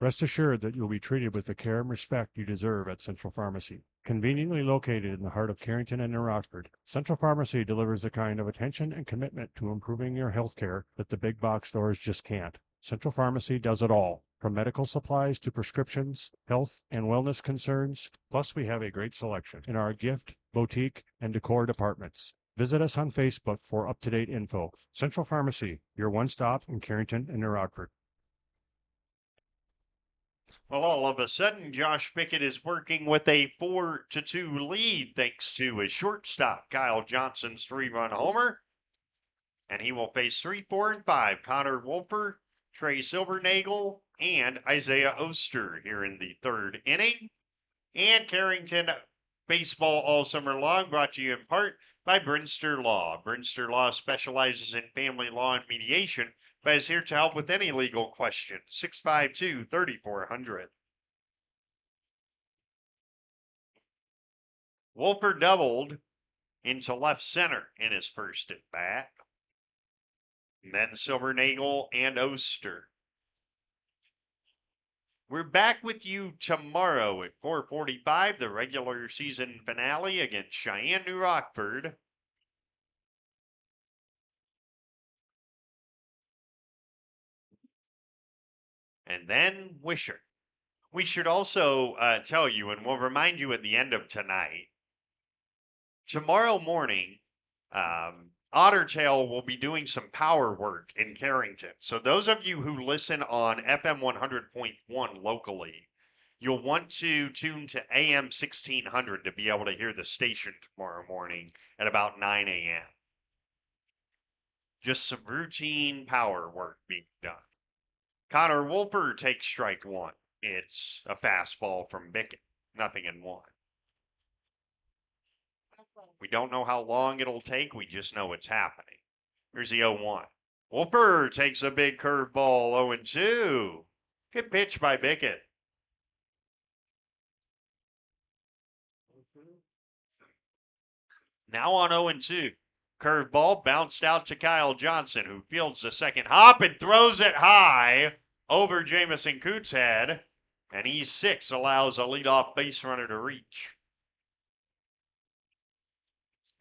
Rest assured that you'll be treated with the care and respect you deserve at Central Pharmacy. Conveniently located in the heart of Carrington and New Rockford, Central Pharmacy delivers the kind of attention and commitment to improving your health care that the big box stores just can't. Central Pharmacy does it all, from medical supplies to prescriptions, health and wellness concerns. Plus, we have a great selection in our gift, boutique, and decor departments. Visit us on Facebook for up-to-date info. Central Pharmacy, your one-stop in Carrington and New Rockford. Well, all of a sudden, Josh Pickett is working with a 4-2 lead thanks to his shortstop, Kyle Johnson's 3-run homer. And he will face 3, 4, and 5. Connor Wolfer, Trey Silvernagel, and Isaiah Oster here in the third inning. And Carrington baseball all summer long brought to you in part by Brinster Law. Brinster Law specializes in family law and mediation, but is here to help with any legal question. 652-3400. Wolfer doubled into left center in his first at bat. And then Silvernagel and Oster. We're back with you tomorrow at 4:45, the regular season finale against Cheyenne New Rockford. And then Wisher. We should also tell you, and we'll remind you at the end of tonight, tomorrow morning, Ottertail will be doing some power work in Carrington. So those of you who listen on FM 100.1 locally, you'll want to tune to AM 1600 to be able to hear the station tomorrow morning at about 9 a.m. Just some routine power work being done. Connor Wolfer takes strike one. It's a fastball from Bickett. Nothing in one. We don't know how long it'll take. We just know it's happening. Here's the 0-1. Wolfer takes a big curveball, 0-2. Good pitch by Bickett. Now on 0-2. Curveball bounced out to Kyle Johnson, who fields the second hop and throws it high over Jamison Coote's head. And E6 allows a leadoff base runner to reach.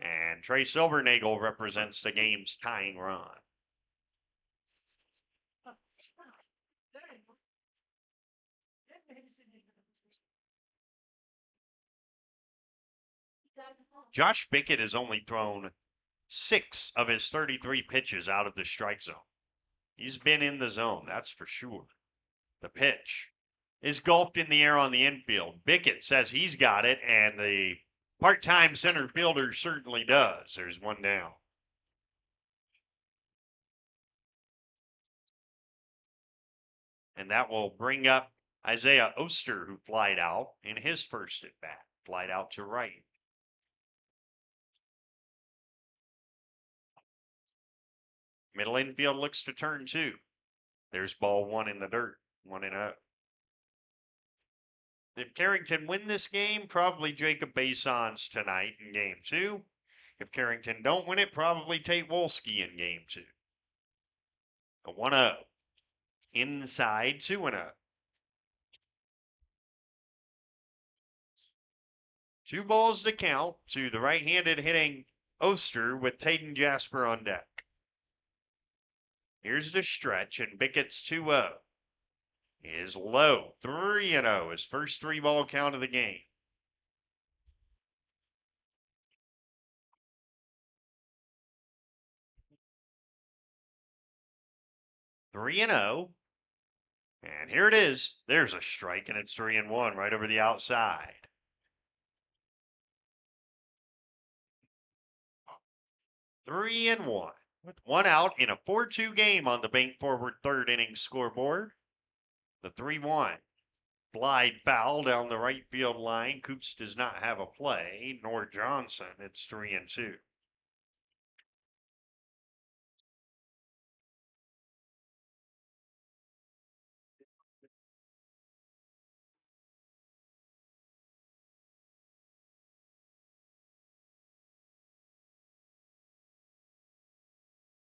And Trey Silvernagel represents the game's tying run. Josh Bickett has only thrown 6 of his 33 pitches out of the strike zone. He's been in the zone, that's for sure. The pitch is gulped in the air on the infield. Bickett says he's got it, and the part-time center fielder certainly does. There's one down. And that will bring up Isaiah Oster, who flied out in his first at-bat. Flied out to right. Middle infield looks to turn 2. There's ball 1 in the dirt. 1-0. If Carrington win this game, probably Jacob Basons tonight in game 2. If Carrington don't win it, probably Tate Wolski in game 2. A 1-0. Inside 2-0. 2 balls to count to the right-handed hitting Oster with Taden Jasper on deck. Here's the stretch, and Bickett's 2-0. Is low. 3-0. His first 3-ball count of the game. Three and 0. And here it is. There's a strike, and it's 3-1 right over the outside. Three and 1. With 1 out in a 4-2 game on the Bank Forward third inning scoreboard. The 3-1. Glide foul down the right field line. Coots does not have a play, nor Johnson. It's 3-2.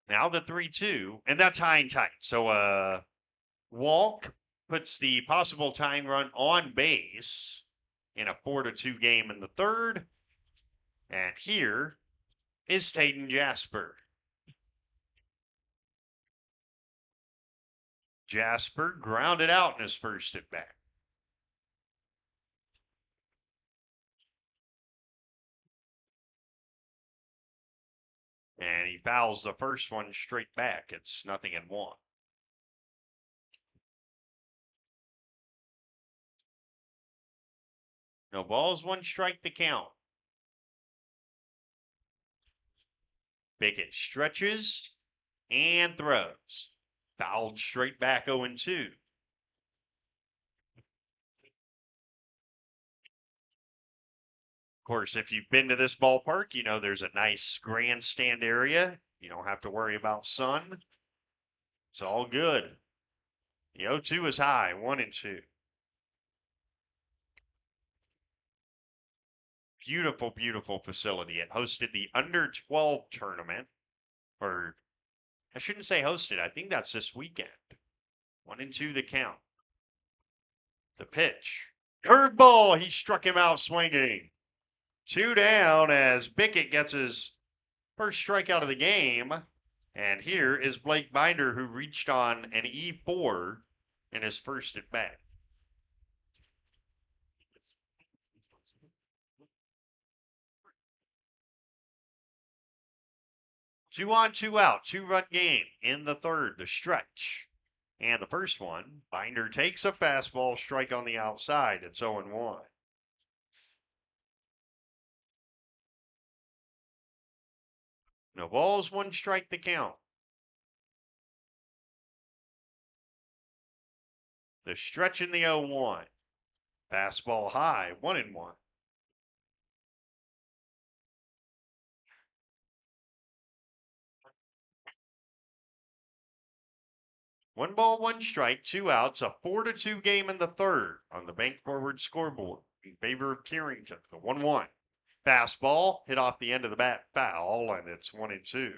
Now the 3-2, and that's high and tight. So walk puts the possible tying run on base in a 4-2 game in the third. And here is Taden Jasper. Jasper grounded out in his first at bat. And he fouls the first one straight back. It's 0-1. No balls, 1 strike to count. Bickett stretches and throws. Fouled straight back 0-2. Of course, if you've been to this ballpark, you know there's a nice grandstand area. You don't have to worry about sun. It's all good. The 0-2 is high, 1-2. Beautiful, beautiful facility. It hosted the under 12 tournament, or I shouldn't say hosted. I think that's this weekend. 1-2 the count. The pitch. Curveball. He struck him out swinging. 2 down as Bickett gets his first strikeout of the game. And here is Blake Binder, who reached on an E4 in his first at bat. Two on, 2 out, 2-run game in the third, the stretch. And the first one, Binder takes a fastball strike on the outside. It's 0-1. No balls, 1 strike to count. The stretch in the 0-1. Fastball high, 1-1. 1 ball, 1 strike, 2 outs, a 4-2 game in the third on the Bank Forward scoreboard in favor of Carrington. The 1-1. Fastball hit off the end of the bat foul, and it's 1-2.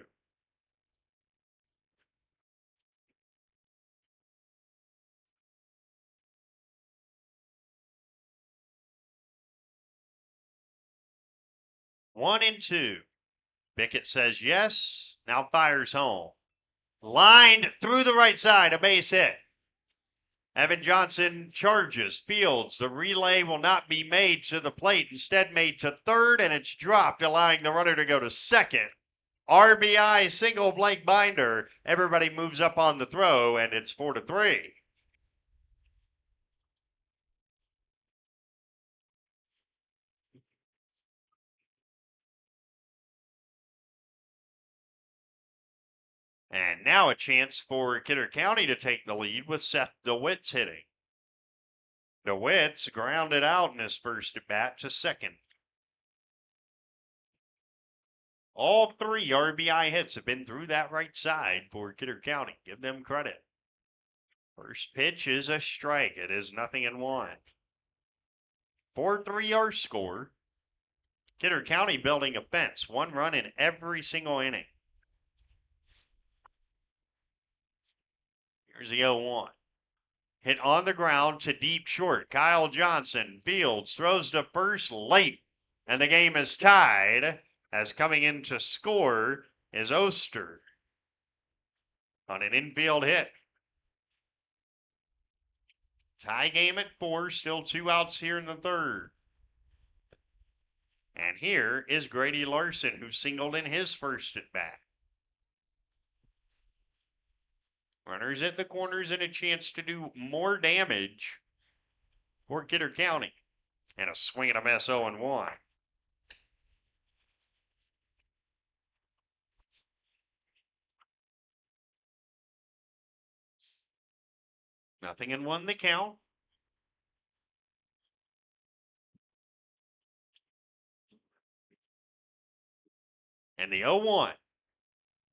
One and 2. Bickett says yes, now fires home. Lined through the right side, a base hit. Evan Johnson charges, fields. The relay will not be made to the plate, instead made to third, and it's dropped, allowing the runner to go to second. RBI single Blake Binder. Everybody moves up on the throw, and it's 4-3. And now a chance for Kidder County to take the lead with Seth DeWitt's hitting. DeWitt's grounded out in his first at bat to second. All 3 RBI hits have been through that right side for Kidder County. Give them credit. First pitch is a strike. It is 0-1. 4-3 our score. Kidder County building a fence. 1 run in every single inning. Here's the 0-1. Hit on the ground to deep short. Kyle Johnson fields, throws to first late, and the game is tied as coming in to score is Oster on an infield hit. Tie game at 4, still 2 outs here in the third. And here is Grady Larson, who singled in his first at bat. Runners at the corners and a chance to do more damage for Kidder County. And a swing and a miss, 0-1. Nothing in 1 the count. And the 0-1.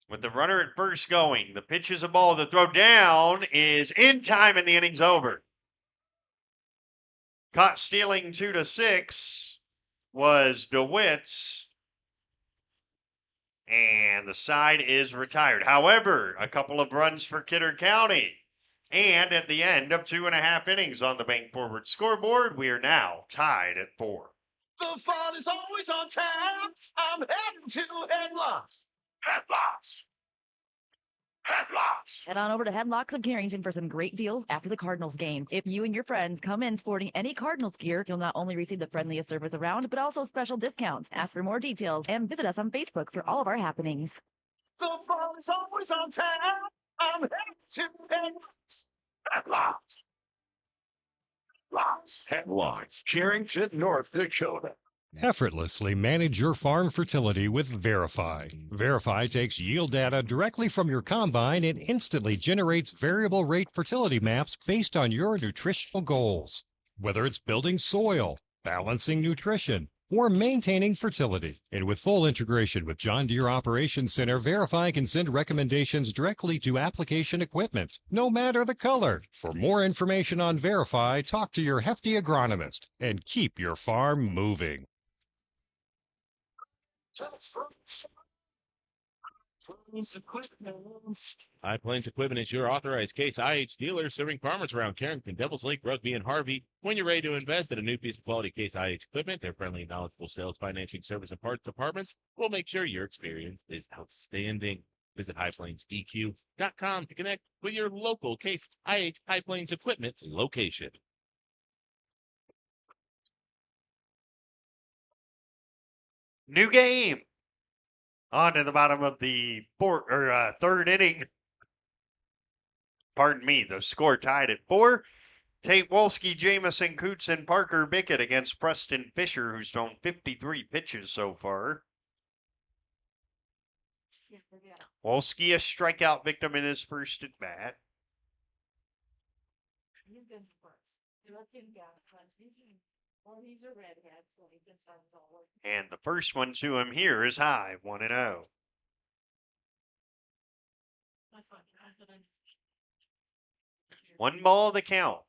With the runner at first going, the pitch is a ball. The throw down is in time, and the inning's over. Caught stealing 2-6 was DeWitt's, and the side is retired. However, a couple of runs for Kidder County. And at the end of 2.5 innings on the Bank Forward scoreboard, we are now tied at 4. The fun is always on tap. I'm heading to Headlocks. Headlocks. Headlocks. Head on over to Headlocks of Carrington for some great deals after the Cardinals game. If you and your friends come in sporting any Cardinals gear, you'll not only receive the friendliest service around, but also special discounts. Ask for more details and visit us on Facebook for all of our happenings. The fun is always on tap. I'm heading to Headlocks. Headlocks. Headlocks, Carrington, North Dakota. Effortlessly manage your farm fertility with Verify. Verify takes yield data directly from your combine and instantly generates variable rate fertility maps based on your nutritional goals. Whether it's building soil, balancing nutrition, or maintaining fertility. And with full integration with John Deere Operations Center, Verify can send recommendations directly to application equipment, no matter the color. For more information on Verify, talk to your hefty agronomist and keep your farm moving. High Plains Equipment is your authorized Case IH dealer serving farmers around Carrington, Devils Lake, Rugby, and Harvey. When you're ready to invest in a new piece of quality Case IH equipment, their friendly and knowledgeable sales, financing, service, and parts departments will make sure your experience is outstanding. Visit highplainseq.com to connect with your local Case IH High Plains Equipment location. New game. On to the bottom of the third inning. Pardon me, the score tied at 4. Tate Wolski, Jamison Coots, and Parker Bickett against Preston Fisher, who's thrown 53 pitches so far. Wolski, a strikeout victim in his first at bat. And the first one to him here is high, 1-0. One ball the count.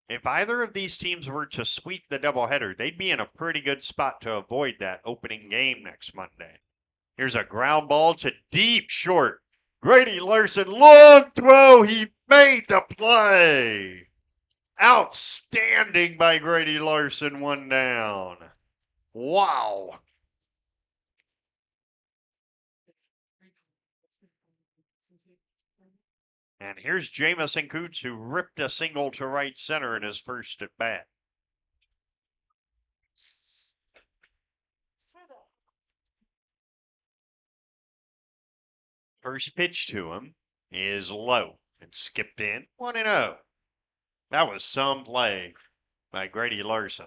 If either of these teams were to sweep the doubleheader, they'd be in a pretty good spot to avoid that opening game next Monday. Here's a ground ball to deep short. Grady Larson, long throw. He made the play. Outstanding by Grady Larson, 1 down. Wow. And here's Jamison Coots, who ripped a single to right center in his first at bat. First pitch to him is low and skipped in, 1-0. That was some play by Grady Larson.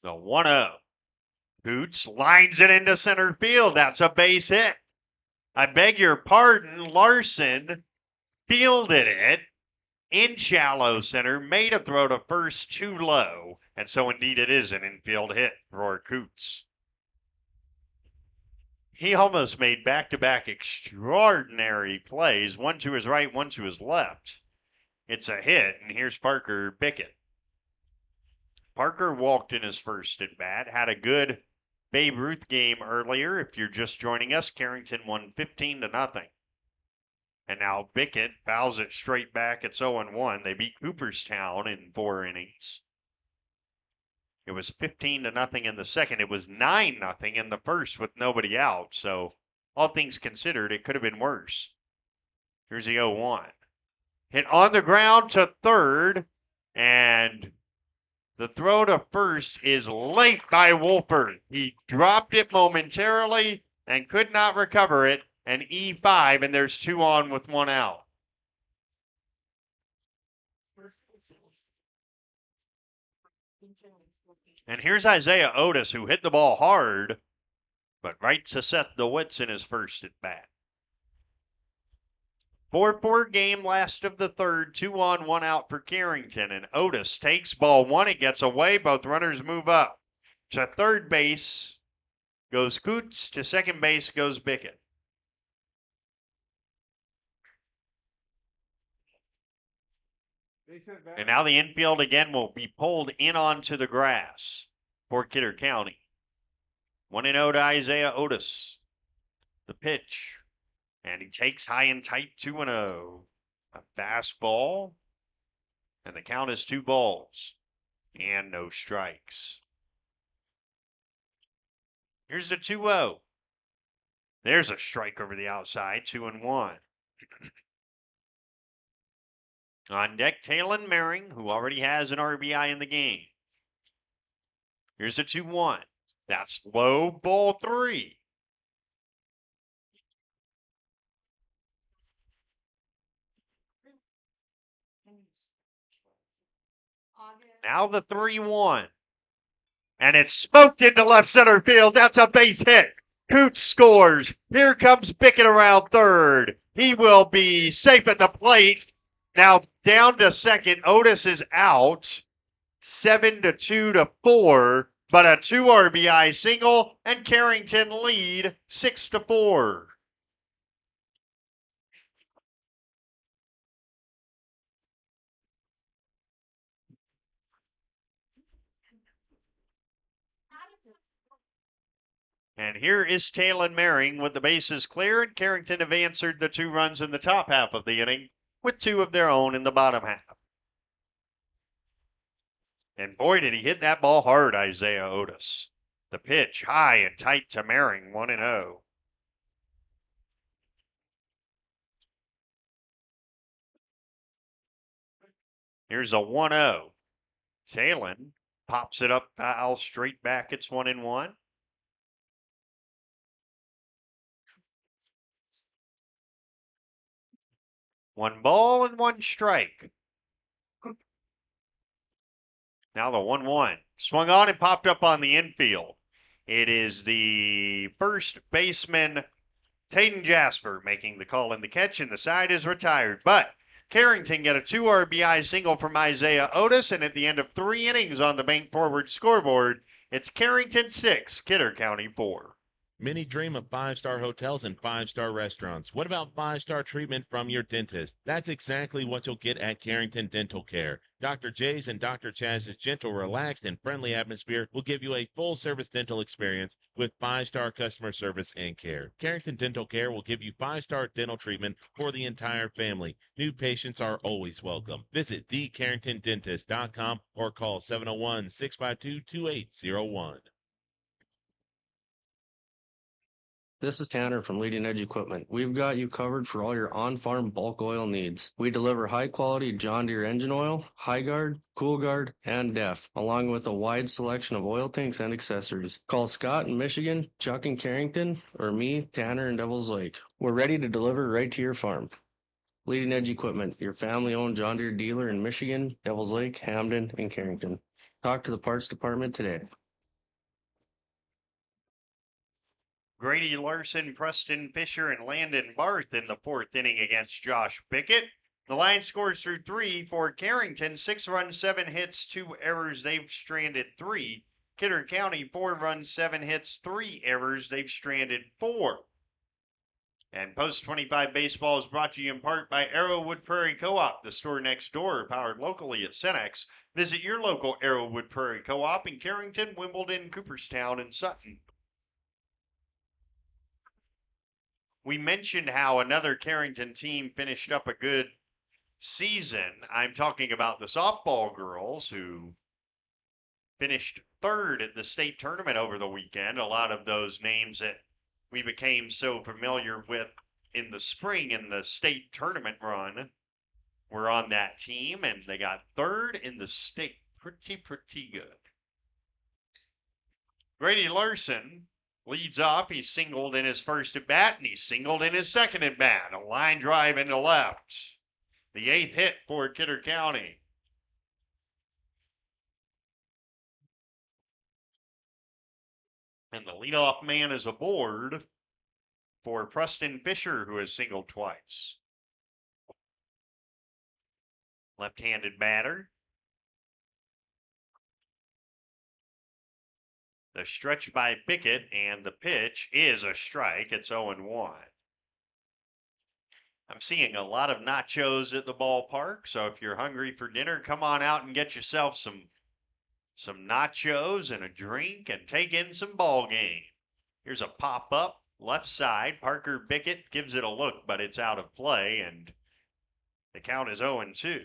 The 1-0. Coots lines it into center field. That's a base hit. I beg your pardon. Larson fielded it in shallow center, made a throw to first too low, and so indeed it is an infield hit for Coots. He almost made back-to-back extraordinary plays, one to his right, one to his left. It's a hit, and here's Parker Bickett. Parker walked in his first at bat, had a good Babe Ruth game earlier. If you're just joining us, Carrington won 15-0. And now Bickett fouls it straight back. It's 0-1. They beat Cooperstown in 4 innings. It was 15-0 in the second. It was 9-0 in the first with nobody out. So all things considered, it could have been worse. Here's the 0-1. Hit on the ground to third, and the throw to first is late by Wolford. He dropped it momentarily and could not recover it. And E5, and there's 2 on with 1 out. And here's Isaiah Otis, who hit the ball hard, but right to Seth DeWitt's in his first at bat. 4-4 game, last of the third, 2 on, 1 out for Carrington. And Otis takes ball 1. It gets away. Both runners move up. To third base goes Coots. To second base goes Bickett. And now the infield again will be pulled in onto the grass for Kidder County. 1-0 to Isaiah Otis. The pitch. And he takes high and tight 2-0. A fastball. And the count is 2 balls. And no strikes. Here's the 2-0. There's a strike over the outside, 2-1. On deck, Talon Merring, who already has an RBI in the game. Here's a 2-1. That's low, ball 3. Now the 3-1. And it's smoked into left center field. That's a base hit. Cooch scores. Here comes Bickett around third. He will be safe at the plate. Now down to second. Otis is out. 7-2 to 4. But a 2 RBI single, and Carrington lead 6-4. And here is Talon Merring with the bases clear, and Carrington have answered the 2 runs in the top half of the inning with 2 of their own in the bottom half. And boy, did he hit that ball hard, Isaiah Otis. The pitch high and tight to Merring, 1-0. Here's a 1-0. Talon pops it up, foul straight back. It's 1-1. One ball and 1 strike. Now the 1-1. Swung on and popped up on the infield. It is the first baseman, Taden Jasper, making the call and the catch, and the side is retired. But Carrington got a 2 RBI single from Isaiah Otis, and at the end of 3 innings on the Bank Forward scoreboard, it's Carrington 6, Kidder County 4. Many dream of 5-star hotels and 5-star restaurants. What about 5-star treatment from your dentist? That's exactly what you'll get at Carrington Dental Care. Dr. J's and Dr. Chaz's gentle, relaxed, and friendly atmosphere will give you a full-service dental experience with 5-star customer service and care. Carrington Dental Care will give you 5-star dental treatment for the entire family. New patients are always welcome. Visit thecarringtondentist.com or call 701-652-2801. This is Tanner from Leading Edge Equipment. We've got you covered for all your on-farm bulk oil needs. We deliver high-quality John Deere engine oil, High-Guard, Cool-Guard, and DEF, along with a wide selection of oil tanks and accessories. Call Scott in Michigan, Chuck in Carrington, or me, Tanner in Devils Lake. We're ready to deliver right to your farm. Leading Edge Equipment, your family-owned John Deere dealer in Michigan, Devils Lake, Hamden, and Carrington. Talk to the parts department today. Grady Larson, Preston Fisher, and Landon Barth in the 4th inning against Josh Bickett. The line scores through 3 for Carrington. 6 runs, 7 hits, 2 errors. They've stranded 3. Kidder County, 4 runs, 7 hits, 3 errors. They've stranded 4. And Post 25 Baseball is brought to you in part by Arrowwood Prairie Co-op, the store next door, powered locally at Cenex. Visit your local Arrowwood Prairie Co-op in Carrington, Wimbledon, Cooperstown, and Sutton. We mentioned how another Carrington team finished up a good season. I'm talking about the softball girls who finished 3rd at the state tournament over the weekend. A lot of those names that we became so familiar with in the spring in the state tournament run were on that team, and they got 3rd in the state. Pretty good. Grady Larson leads off. He's singled in his first at bat, and he's singled in his second at bat. A line drive into left. The 8th hit for Kidder County. And the leadoff man is aboard for Preston Fisher, who has singled twice. Left-handed batter. The stretch by Bickett, and the pitch is a strike. It's 0-1. I'm seeing a lot of nachos at the ballpark, so if you're hungry for dinner, come on out and get yourself some nachos and a drink and take in some ball game. Here's a pop up left side. Parker Bickett gives it a look, but it's out of play, and the count is 0-2.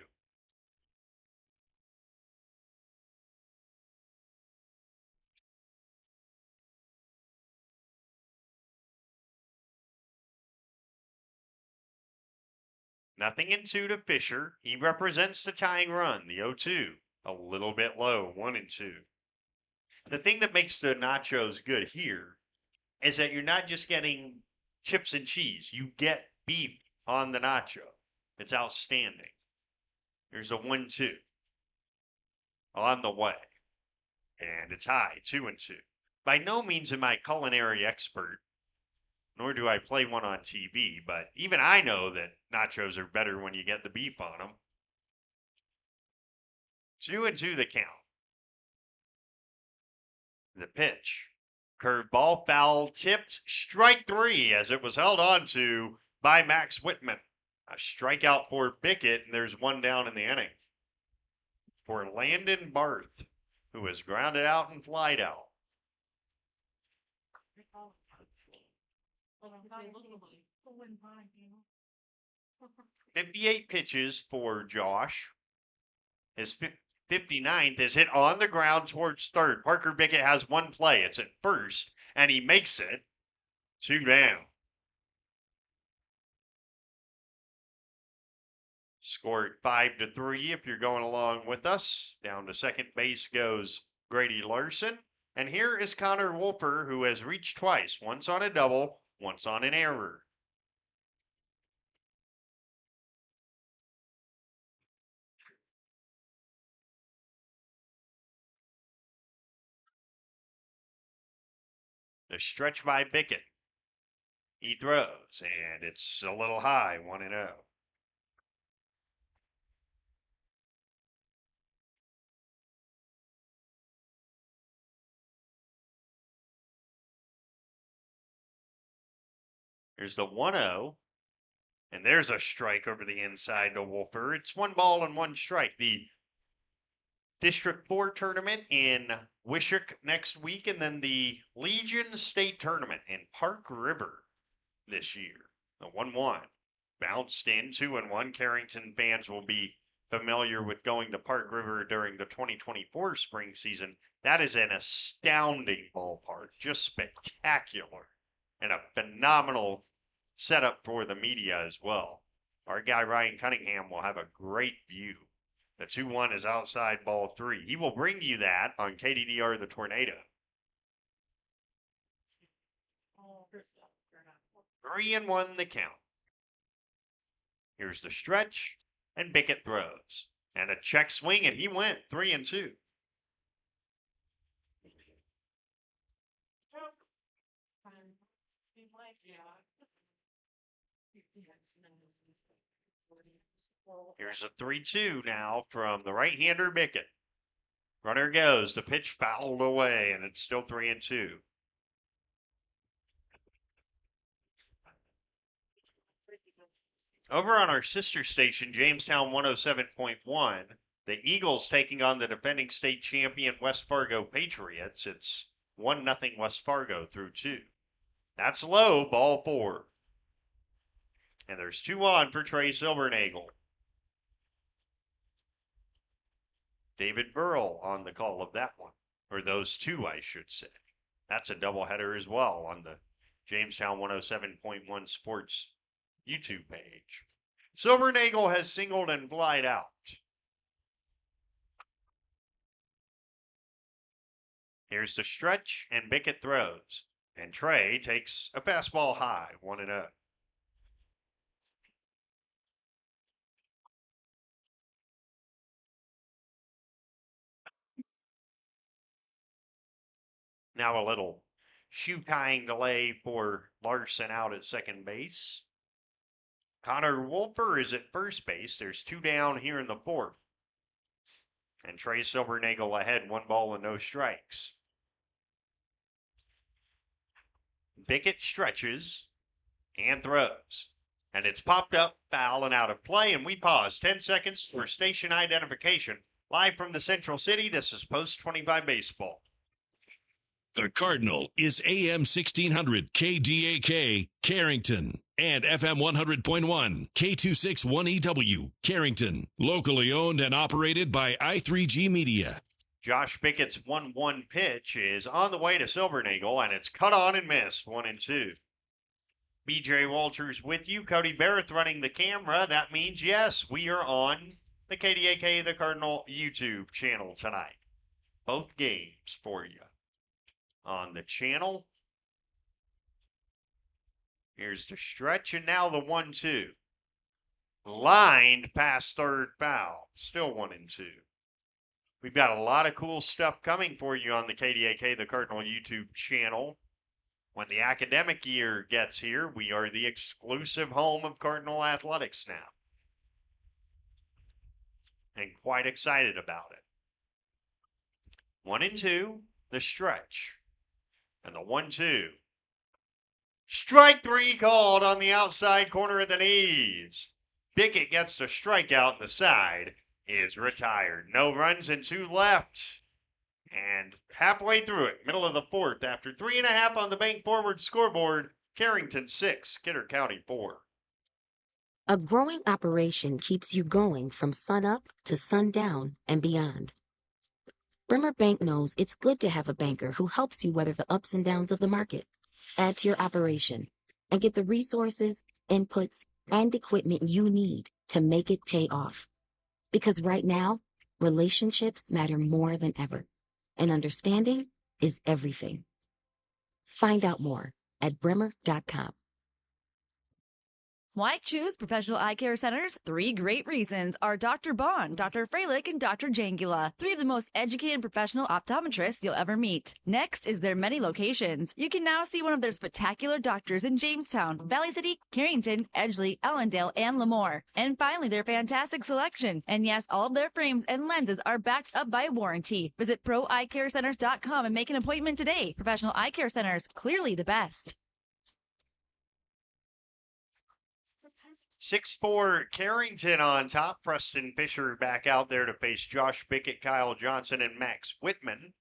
Nothing in 2 to Fisher. He represents the tying run, the 0-2. A little bit low, 1-2. The thing that makes the nachos good here is that you're not just getting chips and cheese. You get beef on the nacho. It's outstanding. Here's the 1-2 on the way. And it's high, 2-2. By no means am I a culinary expert, nor do I play one on TV, but even I know that nachos are better when you get the beef on them. 2-2 the count. The pitch. Curveball, foul, tipped, strike 3 as it was held on to by Max Whitman. A strikeout for Bickett, and there's one down in the inning. For Landon Barth, who was grounded out and flied out. 58 pitches for Josh. His 59th is hit on the ground towards third. Parker Bickett has one play. It's at first, and he makes it 2 down. Scored 5-3 if you're going along with us. Down to second base goes Grady Larson. And here is Connor Wolfer, who has reached twice, once on a double, once on an error. The stretch by Bickett. He throws, and it's a little high, 1-0. Here's the 1-0. And there's a strike over the inside to Wolfer. It's 1 ball and 1 strike. The District 4 tournament in Wishook next week, and then the Legion State tournament in Park River this year. The 1-1 bounced in 2-1. Carrington fans will be familiar with going to Park River during the 2024 spring season. That is an astounding ballpark, just spectacular, and a phenomenal setup for the media as well. Our guy Ryan Cunningham will have a great view. The 2-1 is outside ball 3. He will bring you that on KDDR The Tornado. 3-1 the count. Here's the stretch, and Bickett throws. And a check swing, and he went 3-2. Here's a 3-2 now from the right-hander Bickett. Runner goes, the pitch fouled away, and it's still 3-2. Over on our sister station, Jamestown 107.1, the Eagles taking on the defending state champion West Fargo Patriots. It's 1-0 West Fargo through 2. That's low, ball 4. And there's 2 on for Trey Silbernagel. David Burrell on the call of that one, or those 2, I should say. That's a doubleheader as well on the Jamestown 107.1 Sports YouTube page. Silbernagel has singled and flied out. Here's the stretch, and Bickett throws. And Trey takes a fastball high, 1-0. Now a little shoe tying delay for Larson out at second base. Connor Wolfer is at first base. There's 2 down here in the 4th. And Trey Silbernagel ahead, 1 ball and no strikes. Bickett stretches and throws. And it's popped up, foul and out of play. And we pause 10 seconds for station identification. Live from the Central City, this is Post 25 Baseball. The Cardinal is AM 1600 KDAK, Carrington, and FM 100.1 K261EW, Carrington. Locally owned and operated by I3G Media. Josh Pickett's 1-1 pitch is on the way to Silvernagle, and it's cut on and missed, 1-2. BJ Walters with you. Cody Barrett running the camera. That means, yes, we are on the KDAK, the Cardinal YouTube channel tonight. Both games for you on the channel. Here's the stretch, and now the 1-2. Lined past third foul. Still 1-2. We've got a lot of cool stuff coming for you on the KDAK, the Cardinal YouTube channel. When the academic year gets here, we are the exclusive home of Cardinal Athletics now. And quite excited about it. 1-2, the stretch. And the 1-2. Strike three called on the outside corner of the knees. Bickett gets the strikeout, and the side is retired. No runs and 2 left. And halfway through it, middle of the 4th, after 3.5 on the bank forward scoreboard, Carrington 6, Kidder County 4. A growing operation keeps you going from sunup to sundown and beyond. Bremer Bank knows it's good to have a banker who helps you weather the ups and downs of the market. Add to your operation and get the resources, inputs, and equipment you need to make it pay off. Because right now, relationships matter more than ever, and understanding is everything. Find out more at bremer.com. Why choose Professional Eye Care Centers? 3 great reasons are Dr. Bond, Dr. Freilich, and Dr. Jangula, 3 of the most educated professional optometrists you'll ever meet. Next is their many locations. You can now see one of their spectacular doctors in Jamestown, Valley City, Carrington, Edgeley, Ellendale, and Lemoore. And finally, their fantastic selection. And yes, all of their frames and lenses are backed up by warranty. Visit proeyecarecenters.com and make an appointment today. Professional Eye Care Centers, clearly the best. 6-4 Carrington on top. Preston Fisher back out there to face Josh Bickett, Kyle Johnson, and Max Whitman.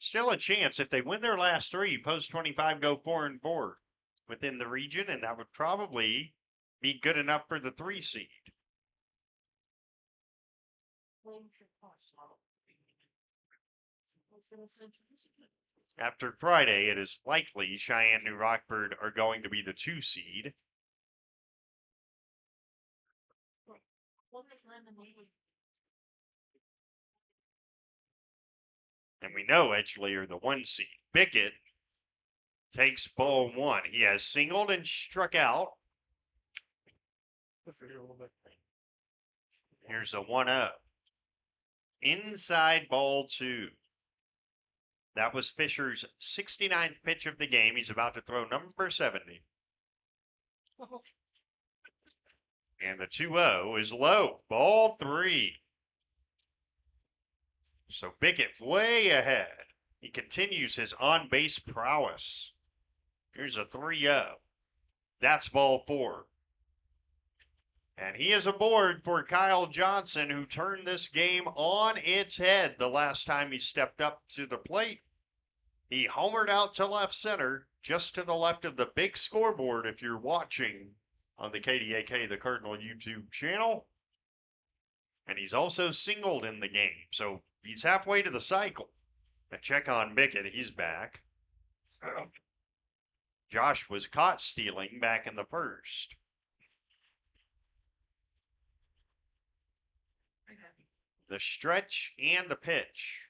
Still a chance if they win their last 3, post 25 go 4-4 within the region, and that would probably be good enough for the 3 seed. After Friday, it is likely Cheyenne New Rockford are going to be the 2 seed. And we know Edgeley are the 1 seed. Bickett takes ball 1. He has singled and struck out. Here's a 1-0. Inside ball 2. That was Fisher's 69th pitch of the game. He's about to throw number 70. And the 2-0 is low. Ball 3. So Bickett way ahead. He continues his on-base prowess. Here's a 3-0. That's ball 4. And he is aboard for Kyle Johnson, who turned this game on its head the last time he stepped up to the plate. He homered out to left center, just to the left of the big scoreboard if you're watching on the KDAK, the Cardinal YouTube channel. And he's also singled in the game, so he's halfway to the cycle. And check on Bickett, he's back. Josh was caught stealing back in the first. The stretch and the pitch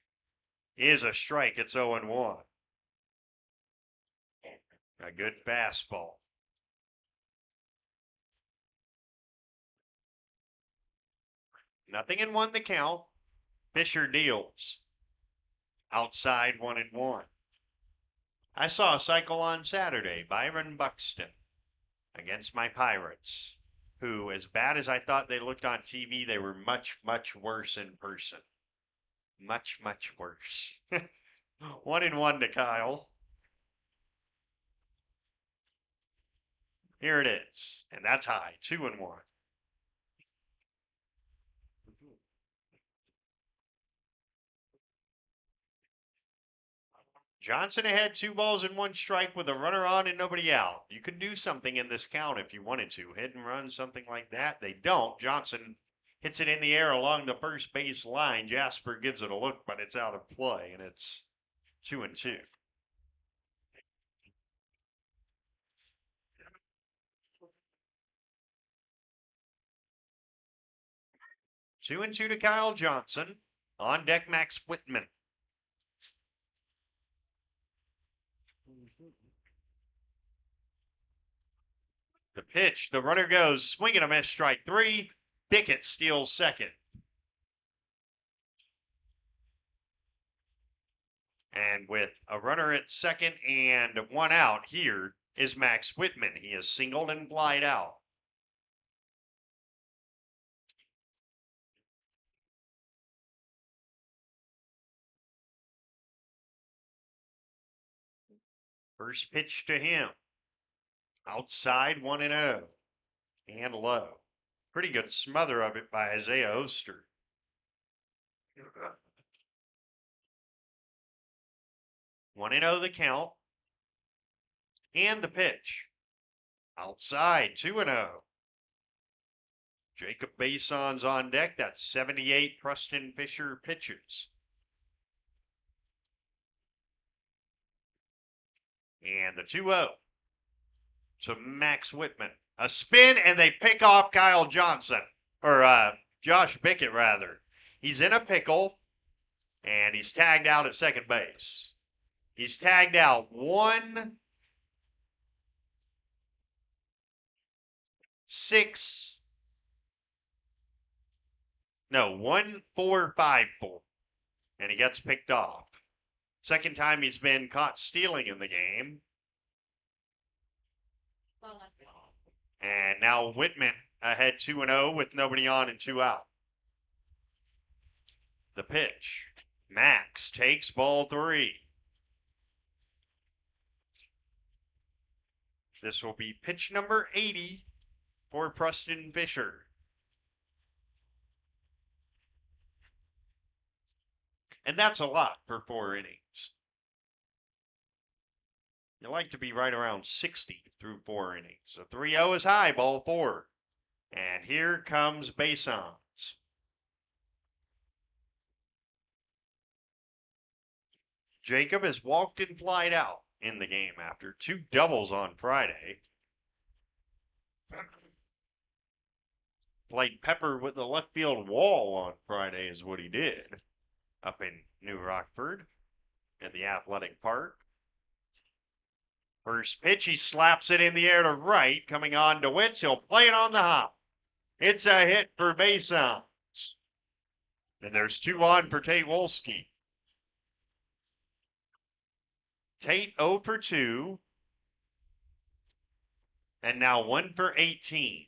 is a strike. It's 0-1. A good fastball. Nothing in 1 the count. Fisher deals. Outside 1-1. I saw a cycle on Saturday. Byron Buxton against my Pirates, who, as bad as I thought they looked on TV, they were much, much worse in person. Much, much worse. 1-1 to Kyle. Here it is. And that's high. 2-1. Johnson ahead, 2 balls and 1 strike with a runner on and nobody out. You could do something in this count if you wanted to. Hit and run, something like that. They don't. Johnson hits it in the air along the first base line. Jasper gives it a look, but it's out of play, and it's 2-2. 2-2 to Kyle Johnson. On deck, Max Whitman. The pitch, the runner goes, swing and a miss, strike 3. Bickett steals second. And with a runner at second and 1 out, here is Max Whitman. He is singled and flied out. First pitch to him. Outside 1-0 and low. Pretty good smother of it by Isaiah Oster. One and 0 the count. And the pitch. Outside 2-0. Jacob Bason's on deck. That's 78 Preston Fisher pitches. And the 2-0 to Max Whitman. A spin, and they pick off Kyle Johnson. Or Josh Bickett, rather. He's in a pickle, and he's tagged out at second base. He's tagged out 1, 6, no, 1, 4, 5, 4. And he gets picked off. Second time he's been caught stealing in the game. And now Whitman ahead 2-0 with nobody on and 2 out. The pitch. Max takes ball 3. This will be pitch number 80 for Preston Fisher. And that's a lot for 4 innings. You like to be right around 60 through 4 innings. So 3-0 is high, ball 4. And here comes Basons. Jacob has walked and flied out in the game after 2 doubles on Friday. Played pepper with the left field wall on Friday is what he did up in New Rockford at the Athletic Park. First pitch, he slaps it in the air to right, coming on to Witz. He'll play it on the hop. It's a hit for Basons. And there's 2 on for Tate Wolski. Tate 0 for 2. And now 1 for 18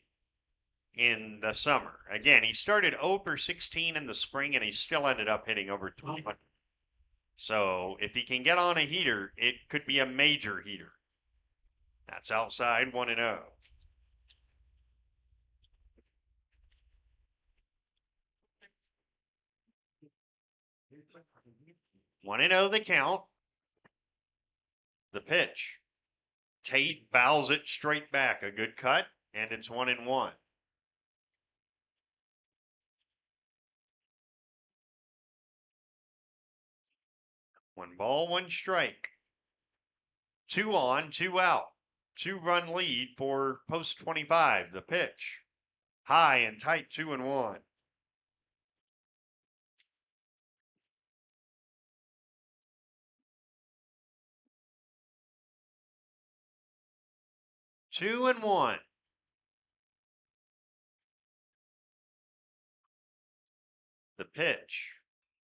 in the summer. Again, he started 0 for 16 in the spring, and he still ended up hitting over 200. So if he can get on a heater, it could be a major heater. That's outside 1-0. 1-0 the count. The pitch. Tate fouls it straight back. A good cut, and it's 1-1. One ball, 1 strike. 2 on, 2 out. 2-run lead for post 25. The pitch. High and tight, 2-1. Two and 1. The pitch.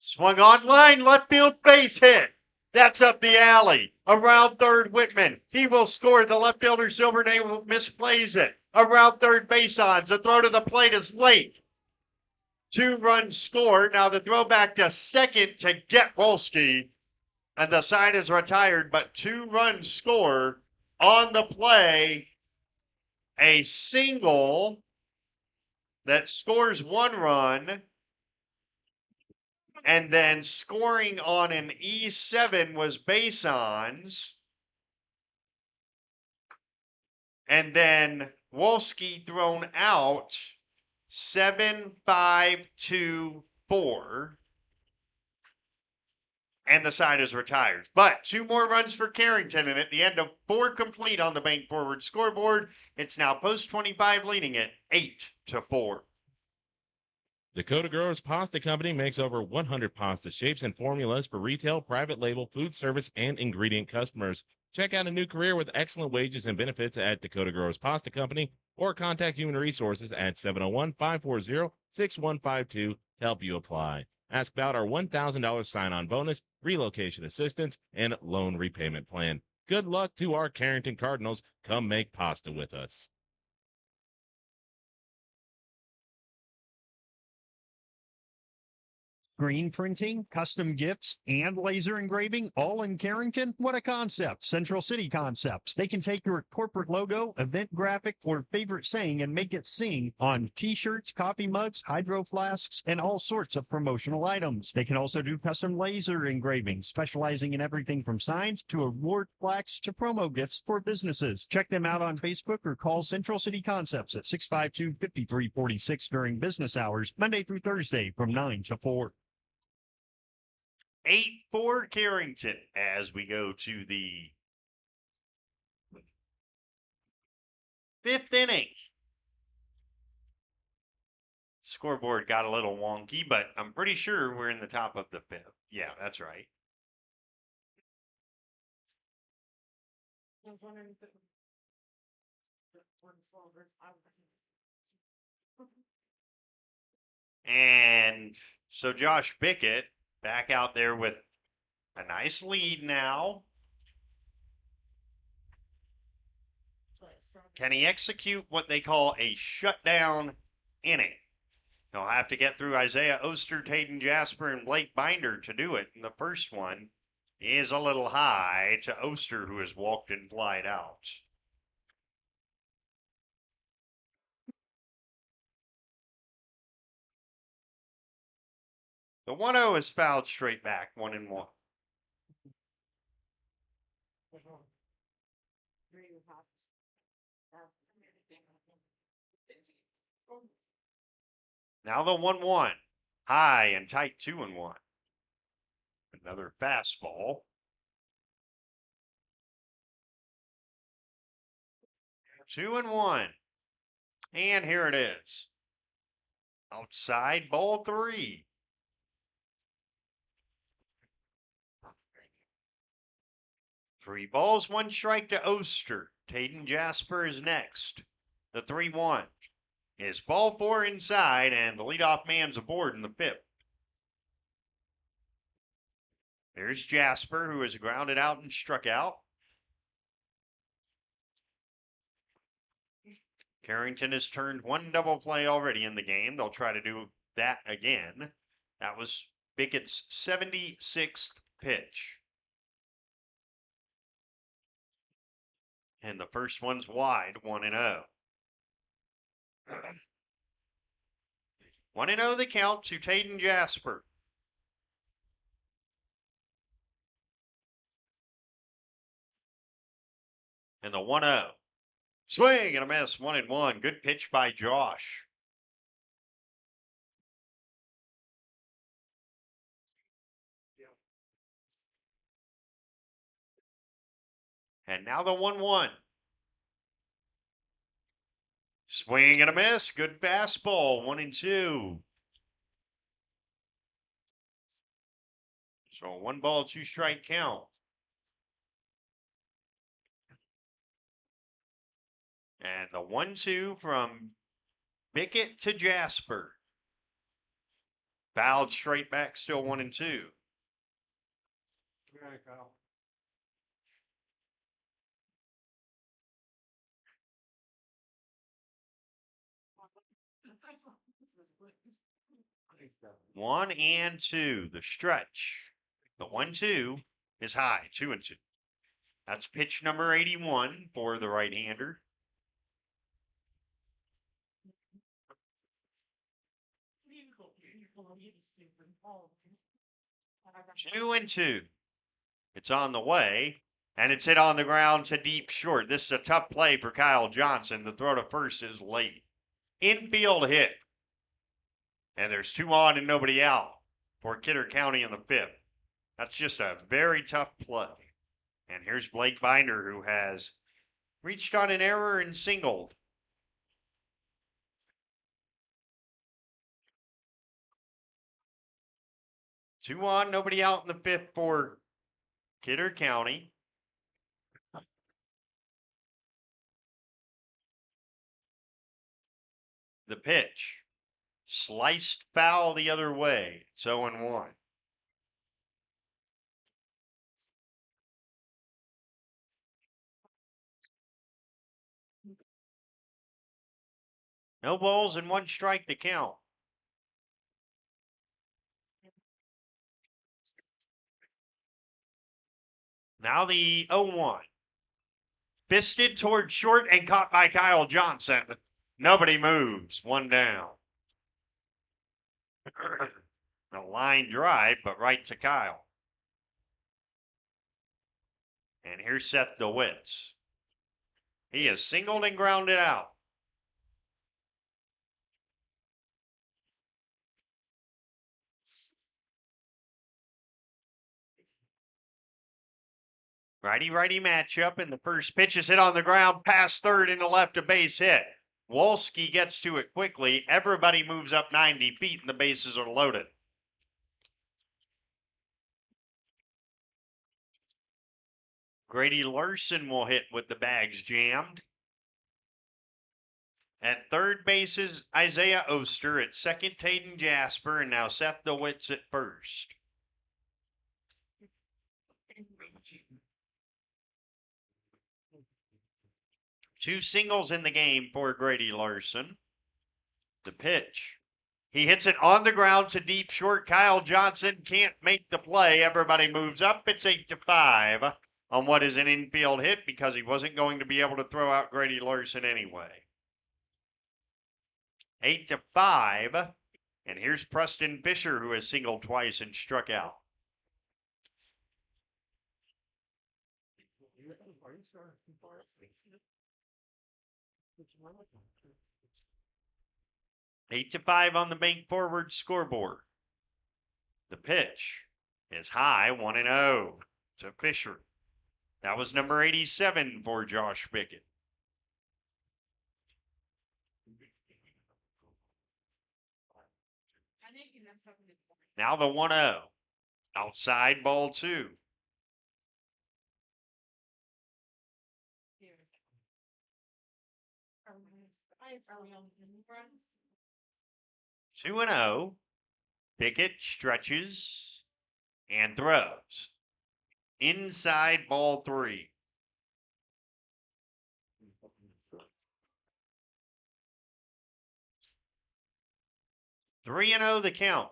Swung on line, left field base hit. That's up the alley. Around third, Whitman. He will score. The left fielder, Silverday, misplays it. Around third, Basons. The throw to the plate is late. 2-run score. Now the throw back to second to get Wolski. And the side is retired, but 2-run score on the play. A single that scores 1 run. And then scoring on an E7 was Basons. And then Wolski thrown out 7-5-2-4. And the side is retired. But 2 more runs for Carrington, and at the end of 4 complete on the bank forward scoreboard, it's now post 25 leading it 8-4. Dakota Growers Pasta Company makes over 100 pasta shapes and formulas for retail, private label, food service, and ingredient customers. Check out a new career with excellent wages and benefits at Dakota Growers Pasta Company or contact Human Resources at 701-540-6152 to help you apply. Ask about our $1,000 sign-on bonus, relocation assistance, and loan repayment plan. Good luck to our Carrington Cardinals. Come make pasta with us. Screen printing, custom gifts, and laser engraving, all in Carrington? What a concept. Central City Concepts. They can take your corporate logo, event graphic, or favorite saying and make it sing on t-shirts, coffee mugs, hydro flasks, and all sorts of promotional items. They can also do custom laser engraving, specializing in everything from signs to award plaques to promo gifts for businesses. Check them out on Facebook or call Central City Concepts at 652-5346 during business hours, Monday through Thursday from 9 to 4. 8-4 Carrington as we go to the 5th inning. Scoreboard got a little wonky, but I'm pretty sure we're in the top of the 5th. Yeah, that's right. And so Josh Bickett back out there with a nice lead now. Can he execute what they call a shutdown inning? He'll have to get through Isaiah Oster, Taden Jasper, and Blake Binder to do it. And the first one is a little high to Oster, who has walked and flied out. The 1-0 is fouled straight back, 1-1. Now the 1-1, high and tight, 2-1. Another fastball. Two and one. And here it is. Outside, ball 3. Three balls, 1 strike to Oster. Taden Jasper is next. The 3-1 is ball 4 inside, and the leadoff man's aboard in the 5th. There's Jasper, who is grounded out and struck out. Carrington has turned 1 double play already in the game. They'll try to do that again. That was Bickett's 76th pitch. And the first one's wide, 1-0. 1-0 the count to Taden Jasper. And the 1-0. Swing and a miss, 1-1. Good pitch by Josh. And now the 1-1. Swing and a miss. Good fastball. 1-2. So 1 ball, 2 strike count. And the 1-2 from Bickett to Jasper. Fouled straight back, still 1-2. One and 2, the stretch. The 1-2 is high, 2-2. That's pitch number 81 for the right-hander. 2-2. It's on the way, and it's hit on the ground to deep short. This is a tough play for Kyle Johnson. The throw to first is late. Infield hit. And there's 2 on and nobody out for Kidder County in the 5th. That's just a very tough play. And here's Blake Binder, who has reached on an error and singled. Two on, nobody out in the 5th for Kidder County. The pitch. Sliced foul the other way. It's 0-1. No balls and 1 strike to count. Now the 0-1. Fisted toward short and caught by Kyle Johnson. Nobody moves. 1 down. A line drive, but right to Kyle. And here's Seth DeWitts. He is singled and grounded out. Righty-righty matchup, and the first pitch is hit on the ground, past third into left, a base hit. Wolski gets to it quickly. Everybody moves up 90 feet, and the bases are loaded. Grady Larson will hit with the bags jammed. At third base is Isaiah Oster. At second, Tayden Jasper, and now Seth DeWitts at first. Two singles in the game for Grady Larson. The pitch. He hits it on the ground to deep short. Kyle Johnson can't make the play. Everybody moves up. It's 8-5 on what is an infield hit because he wasn't going to be able to throw out Grady Larson anyway. 8-5. And here's Preston Fisher, who has singled twice and struck out. Eight to 5 on the bank forward scoreboard. The pitch is high, 1-0 to Fisher. That was number 87 for Josh Bickett. Now the 1-0. Outside ball 2. Two and 0. Bickett stretches and throws. Inside ball 3. Three and 0 the count.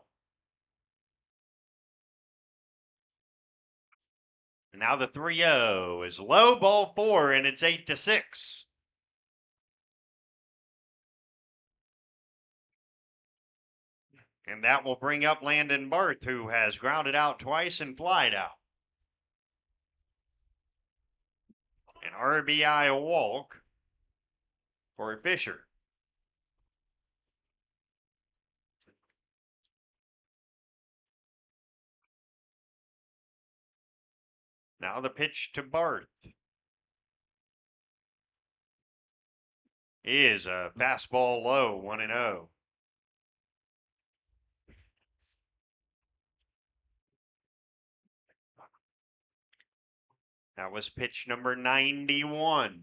And now the 3-0 is low, ball 4, and it's 8-6. And that will bring up Landon Barth, who has grounded out twice and flied out. An RBI walk for Fisher. Now the pitch to Barth is a fastball low, 1-0. That was pitch number 91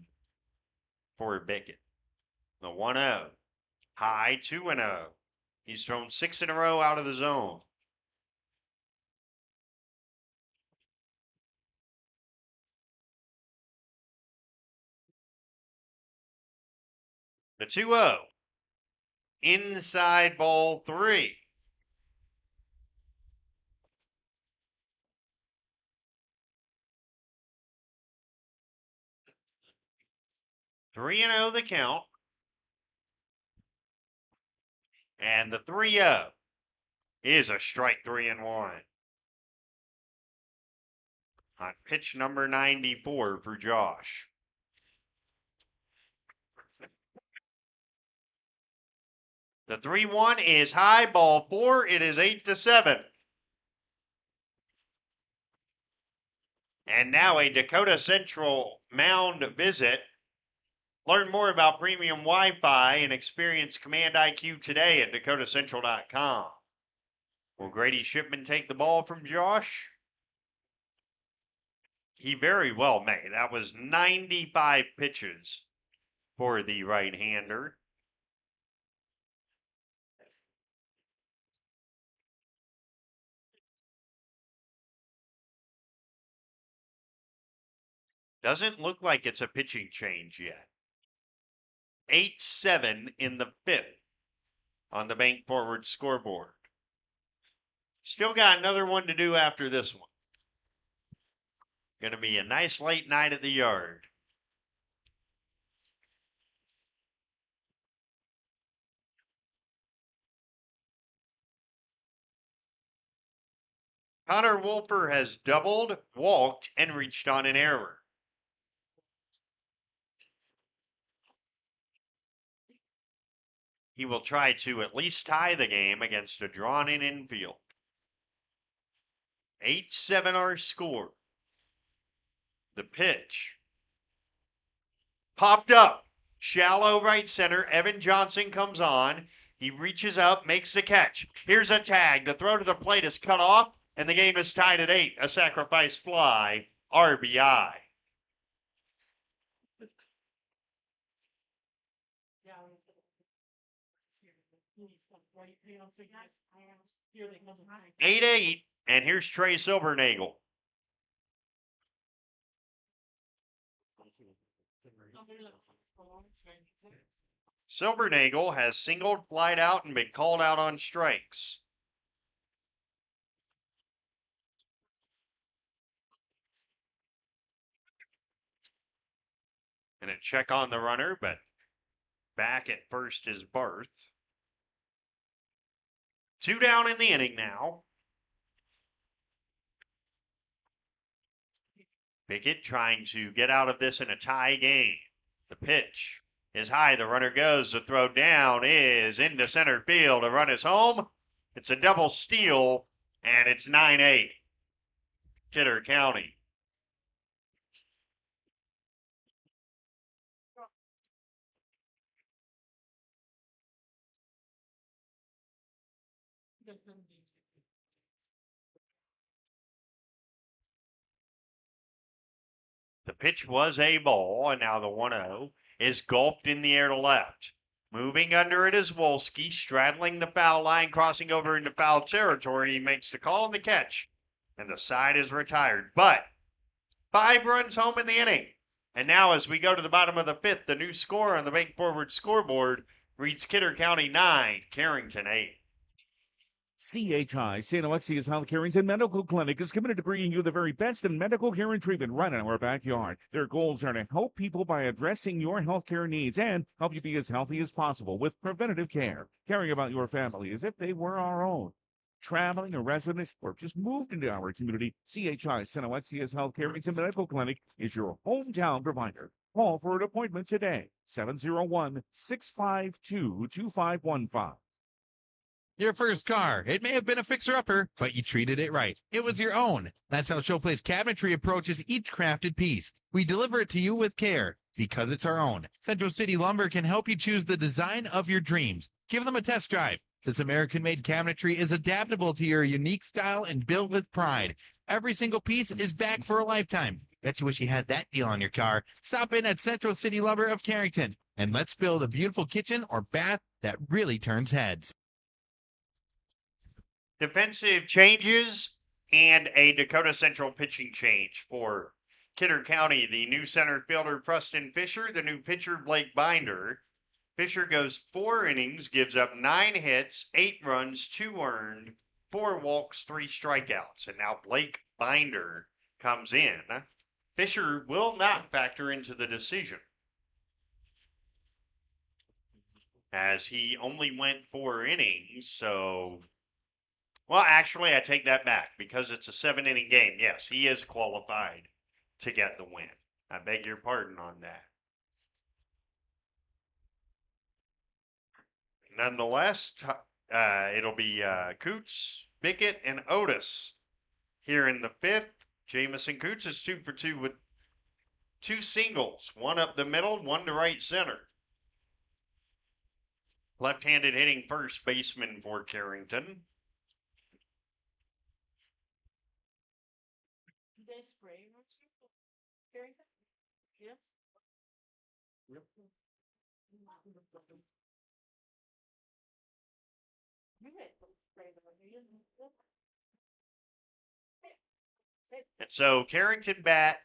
for Bickett. The 1-0. High, 2-0. He's thrown 6 in a row out of the zone. The 2-0. Inside ball 3. Three and 0 the count. And the 3-0 is a strike 3-1. on pitch number 94 for Josh. The 3-1 is high, ball 4. It is 8-7. And now a Dakota Central mound visit. Learn more about premium Wi-Fi and experience Command IQ today at dakotacentral.com. Will Grady Shipman take the ball from Josh? He very well may. That was 95 pitches for the right-hander. Doesn't look like it's a pitching change yet. 8-7 in the 5th on the Bank Forward scoreboard. Still got another one to do after this one. Going to be a nice late night at the yard. Connor Wolfer has doubled, walked, and reached on an error. He will try to at least tie the game against a drawn-in infield. 8-7 our score. The pitch. Popped up. Shallow right center. Evan Johnson comes on. He reaches up, makes the catch. Here's a tag. The throw to the plate is cut off, and the game is tied at 8. A sacrifice fly. RBI. Eight, 8, and here's Trey Silvernagel. Silvernagel has singled, flied out, and been called out on strikes. And a check on the runner, but back at first is Barth. 2 down in the inning now. Pickett trying to get out of this in a tie game. The pitch is high. The runner goes. The throw down is into center field. The run is home. It's a double steal, and it's 9-8. Kidder County. The pitch was a ball, and now the 1-0 is gulped in the air to left. Moving under it is Wolski, straddling the foul line, crossing over into foul territory. He makes the call and the catch, and the side is retired. But 5 runs home in the inning. And now as we go to the bottom of the 5th, the new score on the Bank Forward scoreboard reads Kidder County 9, Carrington 8. CHI, St. Alexius Health Carrington Medical Clinic, is committed to bringing you the very best in medical care and treatment right in our backyard. Their goals are to help people by addressing your healthcare needs and help you be as healthy as possible with preventative care, caring about your family as if they were our own. Traveling, a resident, or just moved into our community, CHI, St. Alexius Health Carrington Medical Clinic is your hometown provider. Call for an appointment today, 701-652-2515. Your first car. It may have been a fixer-upper, but you treated it right. It was your own. That's how Showplace Cabinetry approaches each crafted piece. We deliver it to you with care, because it's our own. Central City Lumber can help you choose the design of your dreams. Give them a test drive. This American-made cabinetry is adaptable to your unique style and built with pride. Every single piece is back for a lifetime. Bet you wish you had that deal on your car. Stop in at Central City Lumber of Carrington, and let's build a beautiful kitchen or bath that really turns heads. Defensive changes and a Dakota Central pitching change for Kidder County. The new center fielder, Preston Fisher, the new pitcher, Blake Binder. Fisher goes 4 innings, gives up 9 hits, 8 runs, 2 earned, 4 walks, 3 strikeouts. And now Blake Binder comes in. Fisher will not factor into the decision, as he only went 4 innings, so Well, actually, I take that back because it's a 7-inning game. Yes, he is qualified to get the win. I beg your pardon on that. Nonetheless, it'll be Coots, Bickett, and Otis here in the 5th. Jamison Coots is 2 for 2 with 2 singles, one up the middle, one to right center. Left-handed hitting first baseman for Carrington. Do they spray Carrington? Yes. Yep. And so Carrington bat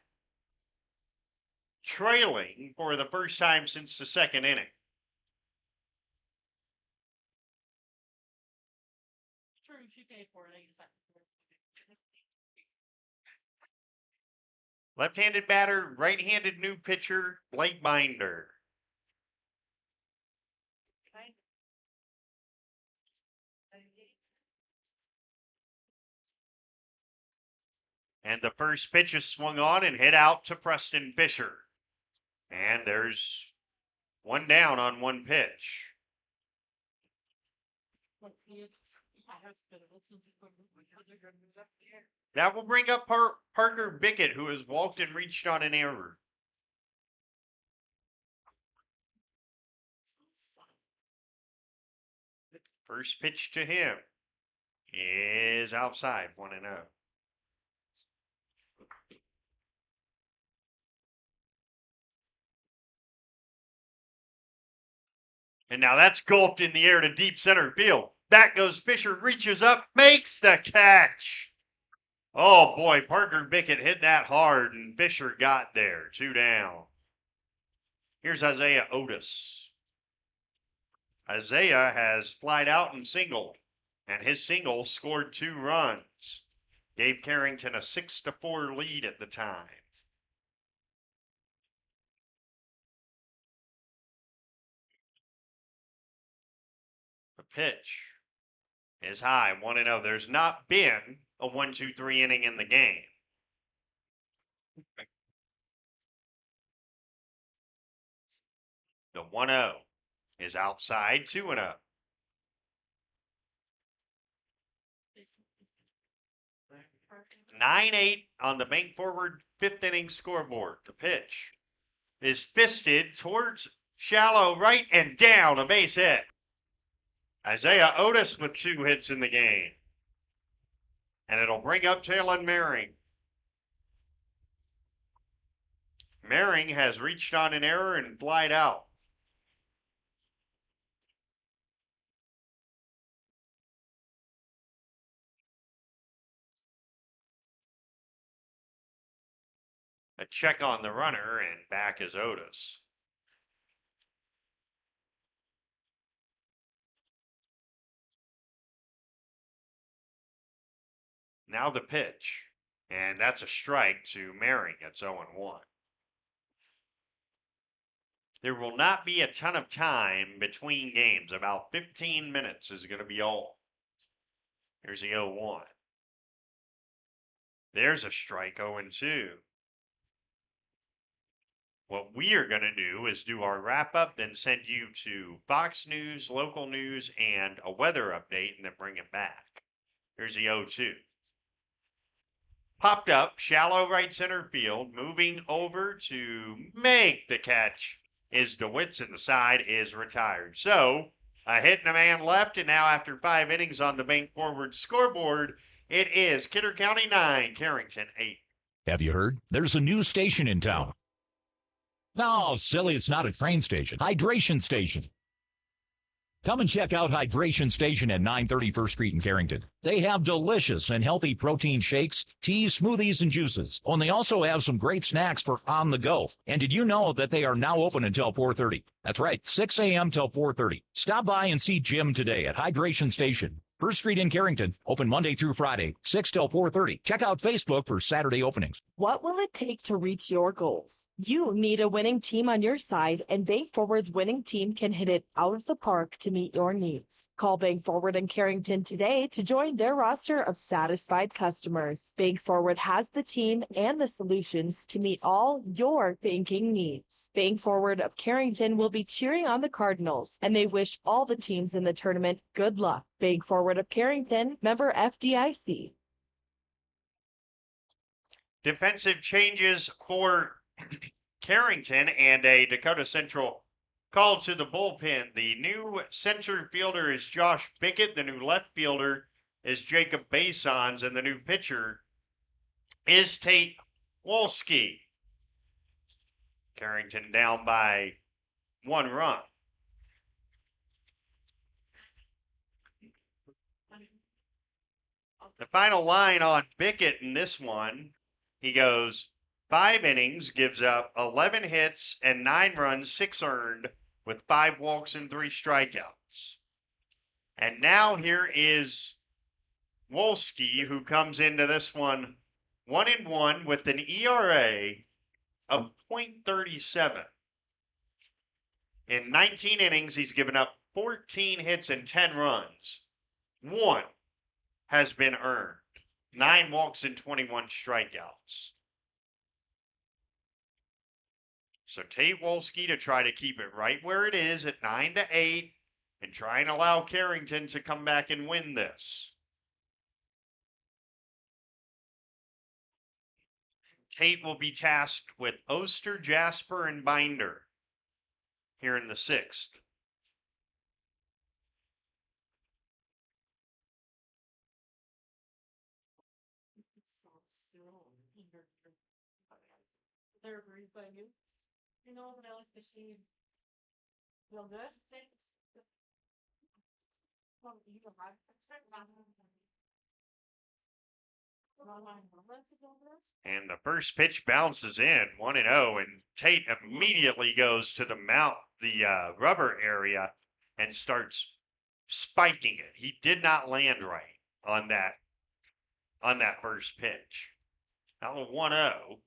trailing for the first time since the 2nd inning. True, she paid for it. Left-handed batter, right-handed new pitcher, Blake Binder. And the first pitch is swung on and hit out to Preston Fisher. And there's one down on one pitch. That will bring up Parker Bickett, who has walked and reached on an error. First pitch to him is outside, 1-0. And now that's gulped in the air to deep center field. Back goes Fisher, reaches up, makes the catch. Oh boy, Parker Bickett hit that hard and Fisher got there. 2 down. Here's Isaiah Otis. Isaiah has flied out and singled, and his single scored 2 runs. Gave Carrington a 6-4 lead at the time. The pitch is high, 1-0. There's not been a 1-2-3 inning in the game. The 1-0 is outside, 2-0. (9-8) on the bank forward 5th inning scoreboard. The pitch is fisted towards shallow right and down, a base hit. Isaiah Otis with 2 hits in the game. And it'll bring up Talon Merring. Merring has reached on an error and flied out. A check on the runner, and back is Otis. Now the pitch, and that's a strike to Merring. It's 0-1. There will not be a ton of time between games. About 15 minutes is going to be all. Here's the 0-1. There's a strike, 0-2. What we are going to do is do our wrap-up, then send you to Fox News, local news, and a weather update, and then bring it back. Here's the 0-2. Popped up, shallow right center field, moving over to make the catch is DeWitt's, and the side is retired. So, a hit and a man left, and now after 5 innings on the bank forward scoreboard, it is Kidder County 9, Carrington 8. Have you heard? There's a new station in town. No, silly, it's not a train station. Hydration Station. Come and check out Hydration Station at 930 First Street in Carrington. They have delicious and healthy protein shakes, teas, smoothies, and juices. Oh, and they also have some great snacks for on the go. And did you know that they are now open until 4:30? That's right, 6 a.m. till 4:30. Stop by and see Jim today at Hydration Station. First Street in Carrington, open Monday through Friday, 6 till 4:30. Check out Facebook for Saturday openings. What will it take to reach your goals? You need a winning team on your side, and Bank Forward's winning team can hit it out of the park to meet your needs. Call Bank Forward in Carrington today to join their roster of satisfied customers. Bank Forward has the team and the solutions to meet all your banking needs. Bank Forward of Carrington will be cheering on the Cardinals, and they wish all the teams in the tournament good luck. Bank Forward of Carrington, member FDIC. Defensive changes for Carrington and a Dakota Central call to the bullpen. The new center fielder is Josh Bickett. The new left fielder is Jacob Basons. And the new pitcher is Tate Wolski. Carrington down by 1 run. The final line on Bickett in this one, he goes 5 innings, gives up 11 hits and 9 runs, 6 earned, with 5 walks and 3 strikeouts. And now here is Wolski, who comes into this one 1-1 with an ERA of .37. In 19 innings, he's given up 14 hits and 10 runs. 1 has been earned. 9 walks and 21 strikeouts. So Tate Wolski to try to keep it right where it is at 9-8 and try and allow Carrington to come back and win this. Tate will be tasked with Oster, Jasper, and Binder here in the 6th. They're agreed by you. You know, when I like the shade. Feel good? Thanks. Well, you don't have And the first pitch bounces in 1-0, and Tate immediately goes to the rubber area and starts spiking it. He did not land right on that first pitch. Now a 1-0.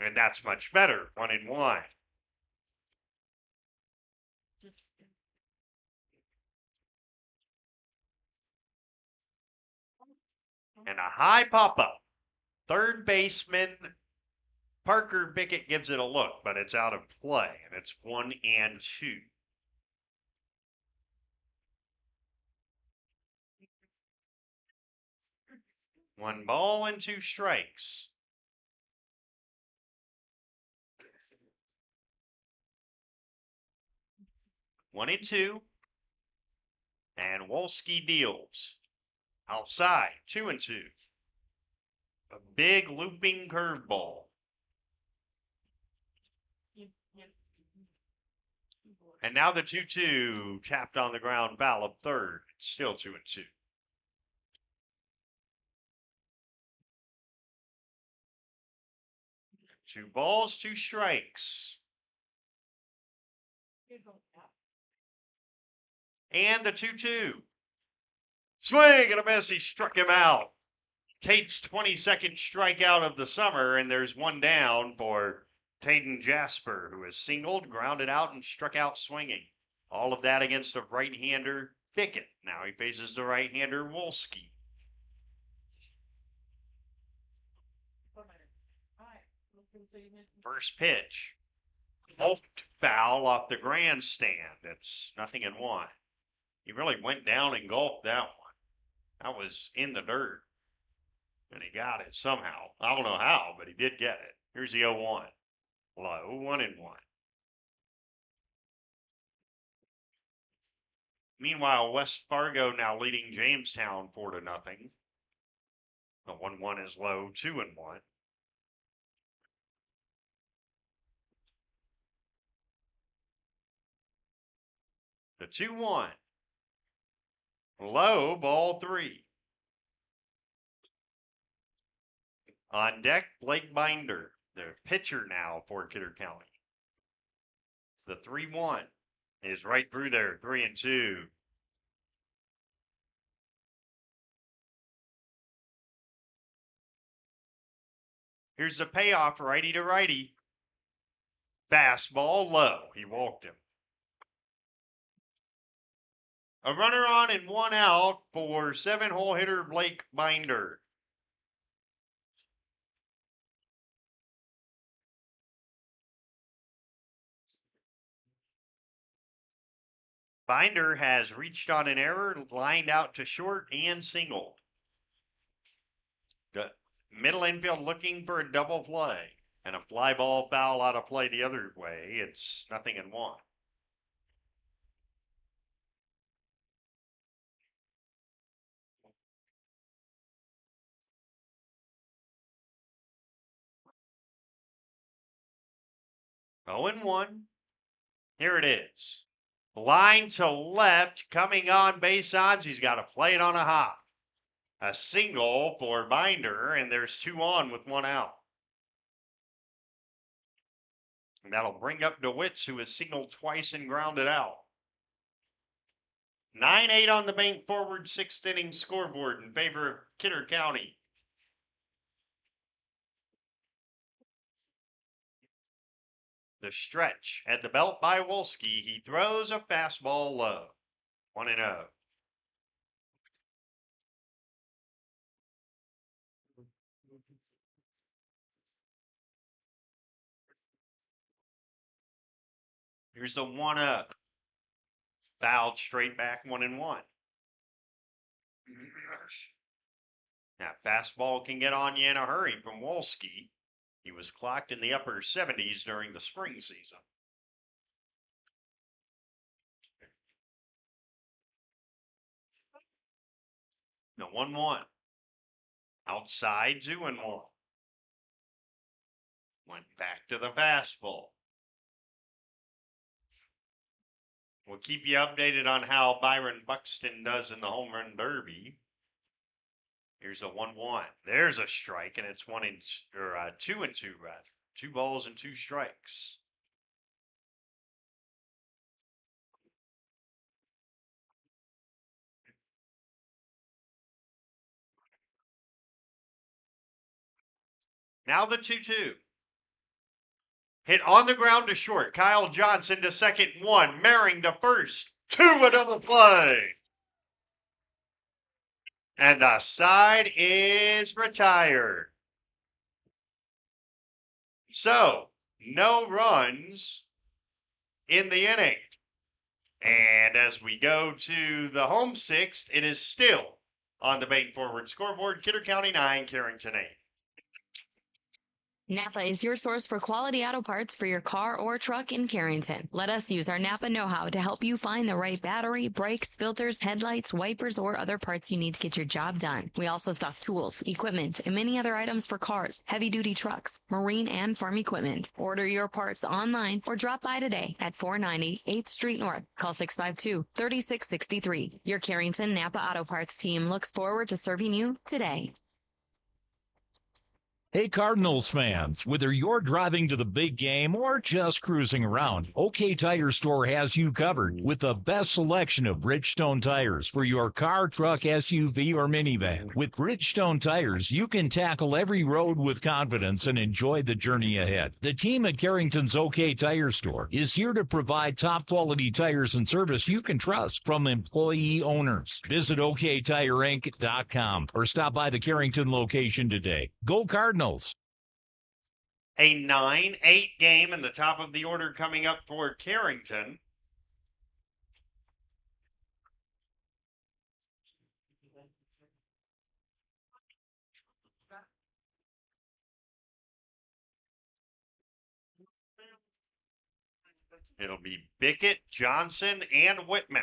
And that's much better, 1-1. And a high pop-up. Third baseman Parker Bickett gives it a look, but it's out of play, and it's 1-2. One ball and 2 strikes. One and 2. And Wolski deals. Outside, 2-2. A big looping curveball. And now the 2-2 tapped on the ground, foul of third. It's still 2-2. Two balls, 2 strikes. And the 2-2. Swing and a miss. He struck him out. Tate's 22nd strikeout of the summer, and there's one down for Taden Jasper, who has singled, grounded out, and struck out swinging. All of that against a right-hander, Bickett. Now he faces the right-hander, Wolski. First pitch. Poked foul off the grandstand. It's 0-1. He really went down and gulped that one. That was in the dirt. And he got it somehow. I don't know how, but he did get it. Here's the 0-1. Low, 1-1. Meanwhile, West Fargo now leading Jamestown 4-0. The 1-1 is low, 2-1. The 2-1. Low, ball 3. On deck, Blake Binder, the pitcher now for Kidder County. The 3-1 is right through there, 3-2. Here's the payoff, righty to righty. Fastball low. He walked him. A runner on and one out for 7-hole hitter Blake Binder. Binder has reached on an error, lined out to short, and singled. The middle infield looking for a double play. And a fly ball foul out of play the other way. It's 0-1. Oh and 1. Here it is. Line to left, coming on base odds. He's got to play it on a hop. A single for Binder, and there's 2 on with 1 out. And that'll bring up DeWitts, who has singled twice and grounded out. 9-8 on the bank forward 6th inning scoreboard in favor of Kidder County. The stretch at the belt by Wolski. He throws a fastball low. 1-0. Here's the 1-0. Fouled straight back 1-1. Now, fastball can get on you in a hurry from Wolski. He was clocked in the upper 70s during the spring season. Now 1-1. Outside 2-1. Went back to the fastball. We'll keep you updated on how Byron Buxton does in the home run derby. Here's a 1-1. There's a strike, and it's 2-2 rather. 2 balls and 2 strikes. Now the 2-2. Hit on the ground to short. Kyle Johnson to second, 1. Merring to first. 2, a double play. And the side is retired. So, no runs in the inning. And as we go to the home 6th, it is still on the bank forward scoreboard. Kidder County 9, Carrington 8. Napa is your source for quality auto parts for your car or truck in Carrington. Let us use our Napa know-how to help you find the right battery, brakes, filters, headlights, wipers, or other parts you need to get your job done. We also stock tools, equipment, and many other items for cars, heavy-duty trucks, marine, and farm equipment. Order your parts online or drop by today at 490 8th Street North. Call 652-3663. Your Carrington Napa Auto Parts team looks forward to serving you today. Hey Cardinals fans, whether you're driving to the big game or just cruising around, OK Tire Store has you covered with the best selection of Bridgestone tires for your car, truck, SUV, or minivan. With Bridgestone tires, you can tackle every road with confidence and enjoy the journey ahead. The team at Carrington's OK Tire Store is here to provide top quality tires and service you can trust from employee owners. Visit OKTireInc.com or stop by the Carrington location today. Go Cardinals! A 9-8 game in the top of the order coming up for Carrington. It'll be Bickett, Johnson, and Whitman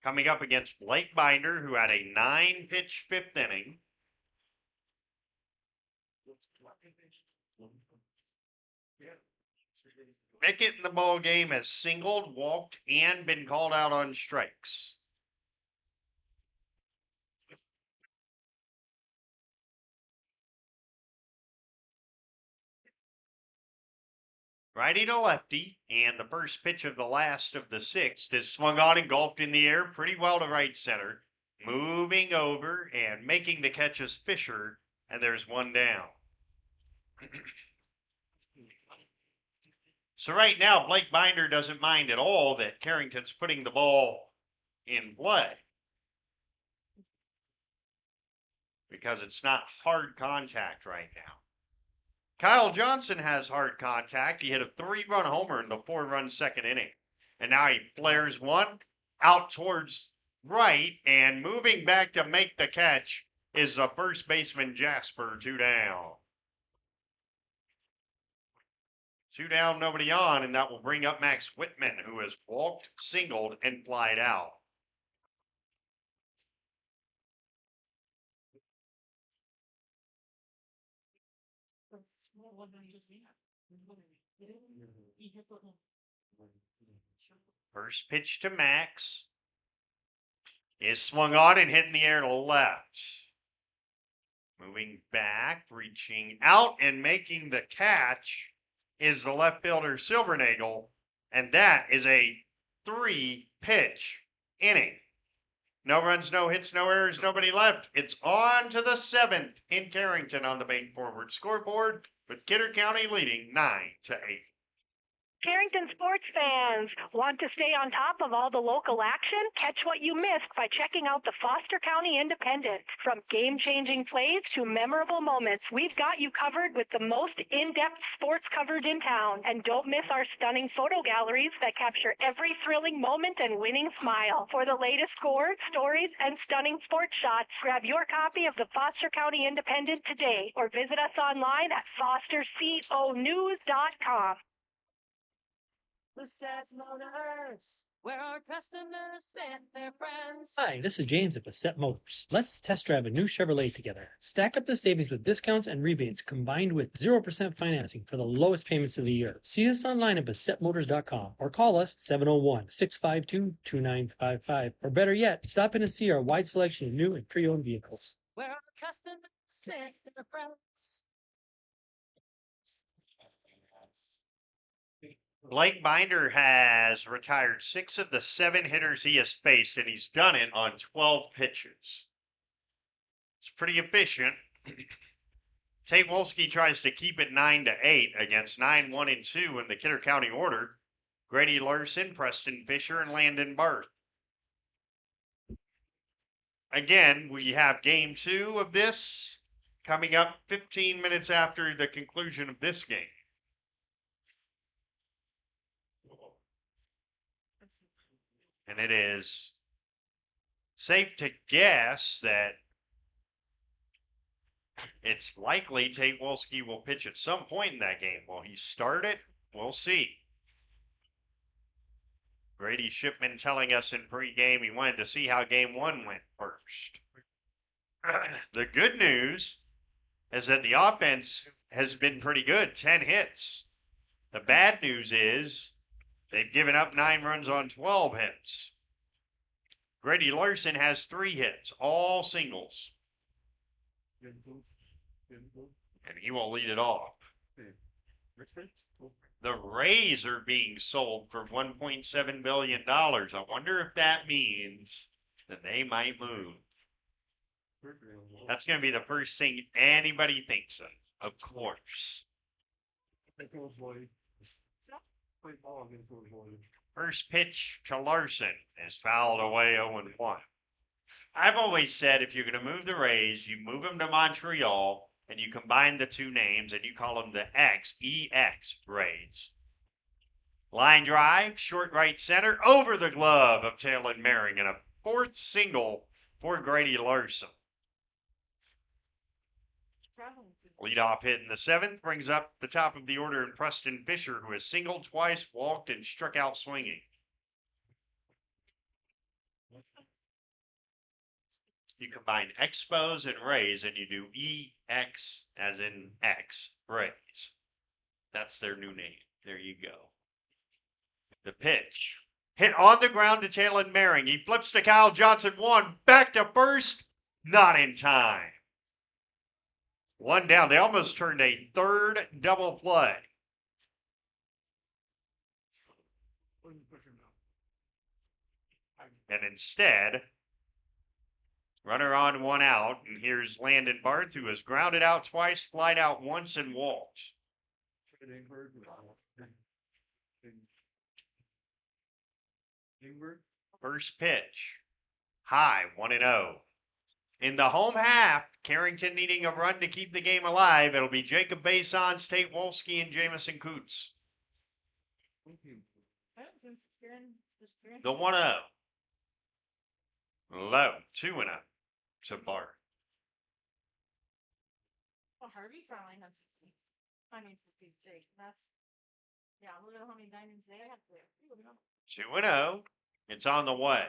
coming up against Blake Binder, who had a 9-pitch 5th inning. Bickett in the ball game has singled, walked, and been called out on strikes. Righty to lefty, and the first pitch of the last of the 6th is swung on and golfed in the air pretty well to right center. Moving over and making the catch is Fisher, and there's 1 down. So right now, Blake Binder doesn't mind at all that Carrington's putting the ball in play because it's not hard contact right now. Kyle Johnson has hard contact. He hit a 3-run homer in the 4-run second inning. And now he flares one out towards right, and moving back to make the catch is the first baseman Jasper. 2 down. 2 down, nobody on, and that will bring up Max Whitman, who has walked, singled, and flied out. First pitch to Max is swung on and hit in the air to left. Moving back, reaching out, and making the catch is the left fielder Silvernagel, and that is a 3-pitch inning. No runs, no hits, no errors, nobody left. It's on to the 7th in Carrington on the Bank Forward scoreboard, with Kidder County leading 9-8. Carrington sports fans, want to stay on top of all the local action? Catch what you missed by checking out the Foster County Independent. From game-changing plays to memorable moments, we've got you covered with the most in-depth sports coverage in town. And don't miss our stunning photo galleries that capture every thrilling moment and winning smile. For the latest scores, stories, and stunning sports shots, grab your copy of the Foster County Independent today or visit us online at fosterconews.com. Bassett Motors, where our customers send their friends. Hi, this is James at Bassett Motors. Let's test drive a new Chevrolet together. Stack up the savings with discounts and rebates combined with 0% financing for the lowest payments of the year. See us online at BassettMotors.com or call us 701-652-2955. Or better yet, stop in and see our wide selection of new and pre-owned vehicles. Where our customers send their friends. Blake Binder has retired 6 of the 7 hitters he has faced, and he's done it on 12 pitches. It's pretty efficient. Tate Wolski tries to keep it 9-8 against 9-1-2 in the Kidder County order. Grady Larson, Preston Fisher, and Landon Barth. Again, we have game 2 of this coming up 15 minutes after the conclusion of this game. And it is safe to guess that it's likely Tate Wolski will pitch at some point in that game. Will he start it? We'll see. Grady Shipman telling us in pregame he wanted to see how game 1 went first. The good news is that the offense has been pretty good, 10 hits. The bad news is they've given up 9 runs on 12 hits. Grady Larson has 3 hits, all singles. And he will lead it off. The Rays are being sold for $1.7 billion. I wonder if that means that they might move. That's going to be the first thing anybody thinks of course. First pitch to Larson is fouled away 0-1. I've always said if you're going to move the Rays, you move them to Montreal and you combine the 2 names and you call them the EX Rays. Line drive, short right center, over the glove of Talon Merring, and a 4th single for Grady Larson. Leadoff hit in the 7th brings up the top of the order in Preston Fisher, who has singled twice, walked, and struck out swinging. You combine Expos and Rays, and you do EX as in X, Rays. That's their new name. There you go. The pitch. Hit on the ground to Talon Merring. He flips to Kyle Johnson. 1, back to first. Not in time. 1 down. They almost turned a 3rd double play. And instead, Runner on, one out. And here's Landon Barth, who has grounded out twice, flied out once, and walked. First pitch. High, 1-0. In the home half, Carrington needing a run to keep the game alive. It'll be Jacob Basons, Tate Wolski, and Jamison Coots. The 1-0. Low, 2-0 to Bart. Well, Harvey finally has 60s. I mean, 60s, Jake. That's, yeah, look at how many diamonds they have there. 2-0. It's on the way.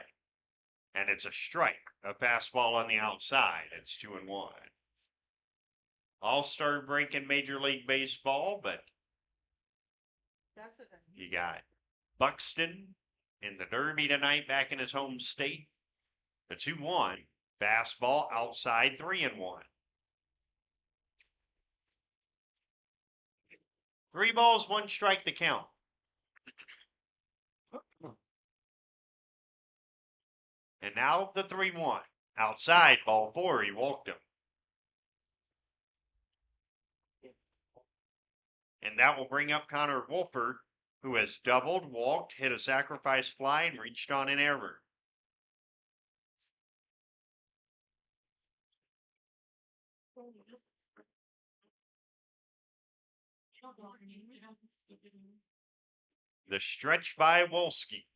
And it's a strike. A fastball on the outside. It's 2-1. All-star break in Major League Baseball, but That's it. you got Buxton in the Derby tonight back in his home state. The 2-1. Fastball outside, 3-1. 3 balls, 1 strike to count. And now the 3-1. Outside, ball 4. He walked him. And that will bring up Connor Wolford, who has doubled, walked, hit a sacrifice fly, and reached on an error. The stretch by Wolski.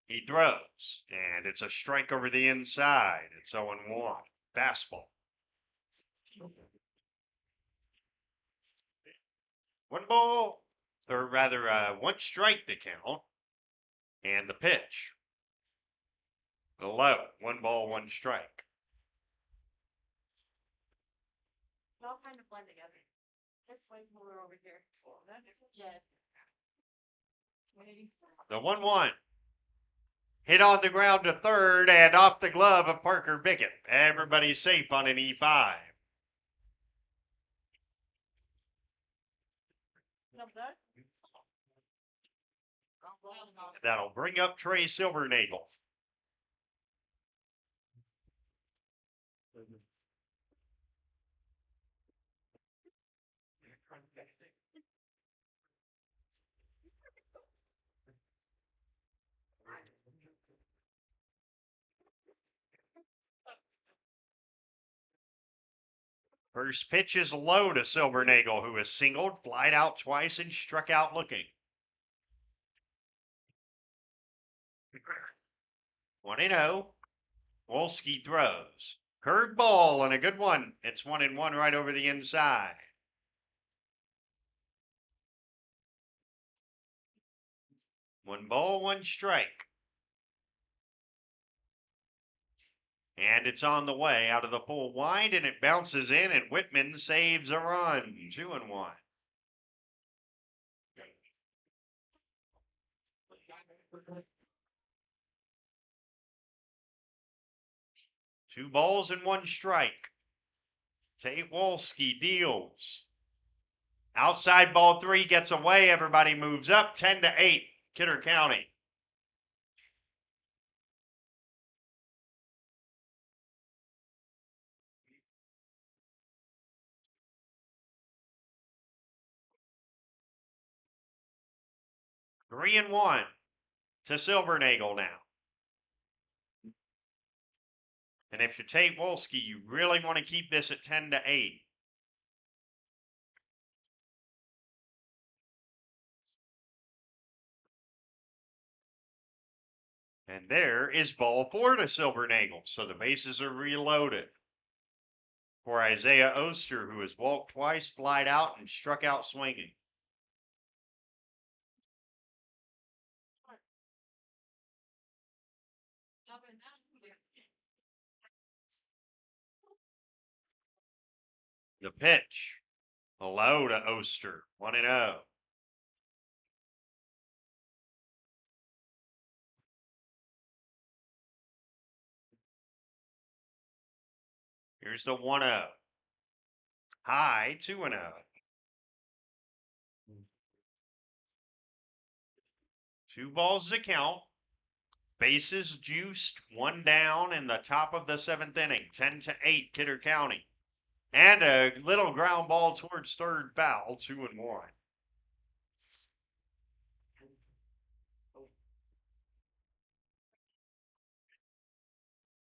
He throws, and it's a strike over the inside. It's 0-1. Fastball. 1 ball, or rather 1 strike to count. And the pitch. The low. 1 ball, 1 strike. They all kind of blend together. This slice more over here. Yes. The 1-1. Hit on the ground to third and off the glove of Parker Bickett. Everybody's safe on an E5. That'll bring up Trey Silvernagle. First pitch is low to Silvernagle, who has singled, flied out twice, and struck out looking. 1-0. Wolski throws. Curved ball and a good one. It's 1-1 right over the inside. One ball, 1 strike. And it's on the way out of the full wind, and it bounces in, and Whitman saves a run. 2-1. Two balls and 1 strike. Tate Wolski deals. Outside ball 3 gets away. Everybody moves up. 10-8. Kidder County. Three and 1 to Silvernagle now. And if you're Tate Wolski, you really want to keep this at 10-8. And there is ball 4 to Silvernagle. So the bases are reloaded for Isaiah Oster, who has walked twice, flied out, and struck out swinging. The pitch. Hello to Oster. 1-0. Here's the 1-0. High, 2-0. Two balls to count. Bases juiced, one down in the top of the 7th inning, 10-8 Kidder County. And a little ground ball towards third foul, 2-1.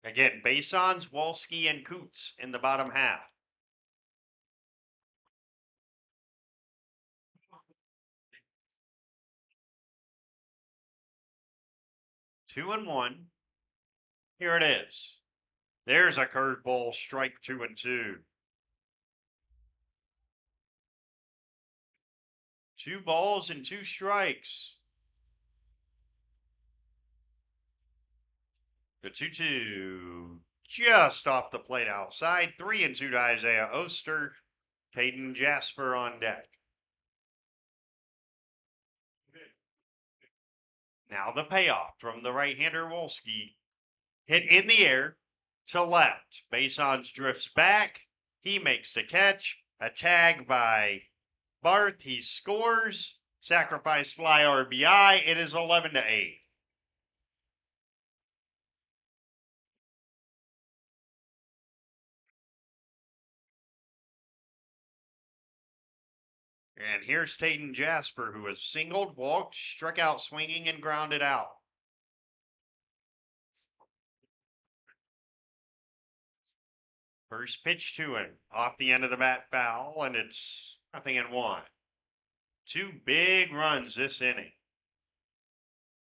Again, Basons, Wolski, and Coots in the bottom half. Two and one. Here it is. There's a curveball, strike 2-2. 2 balls and 2 strikes. The 2-2 just off the plate outside. 3-2 to Isaiah Oster. Peyton Jasper on deck. Now the payoff from the right-hander Wolski. Hit in the air to left. Basons drifts back. He makes the catch. A tag by Barth. He scores. Sacrifice fly RBI. It is 11-8. And here's Peyton Jasper, who has singled, walked, struck out swinging, and grounded out. First pitch to him, off the end of the bat foul, and it's 0-1. 2 big runs this inning.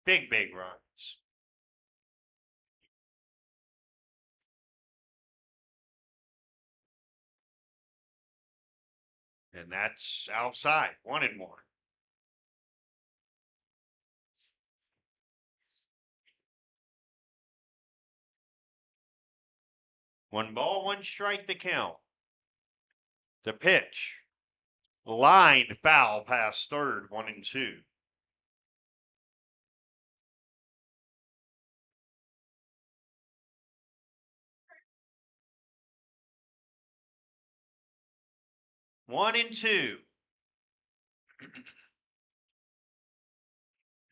Big runs. And that's outside, 1-1. One ball, one strike the count. The pitch. Lined foul past third, 1-2. One and two.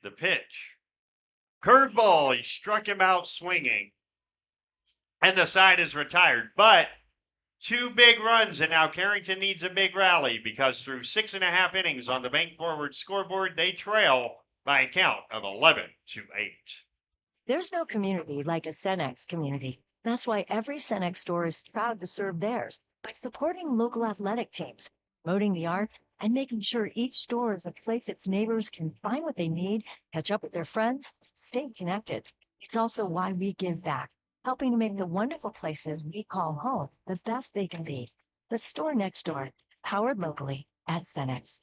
The pitch. Curveball. He struck him out swinging. And the side is retired. But 2 big runs, and now Carrington needs a big rally because through 6.5 innings on the Bank Forward scoreboard, they trail by a count of 11-8. There's no community like a Cenex community. That's why every Cenex store is proud to serve theirs by supporting local athletic teams, promoting the arts, and making sure each store is a place its neighbors can find what they need, catch up with their friends, stay connected. It's also why we give back, helping to make the wonderful places we call home the best they can be. The store next door, powered locally at Cenex.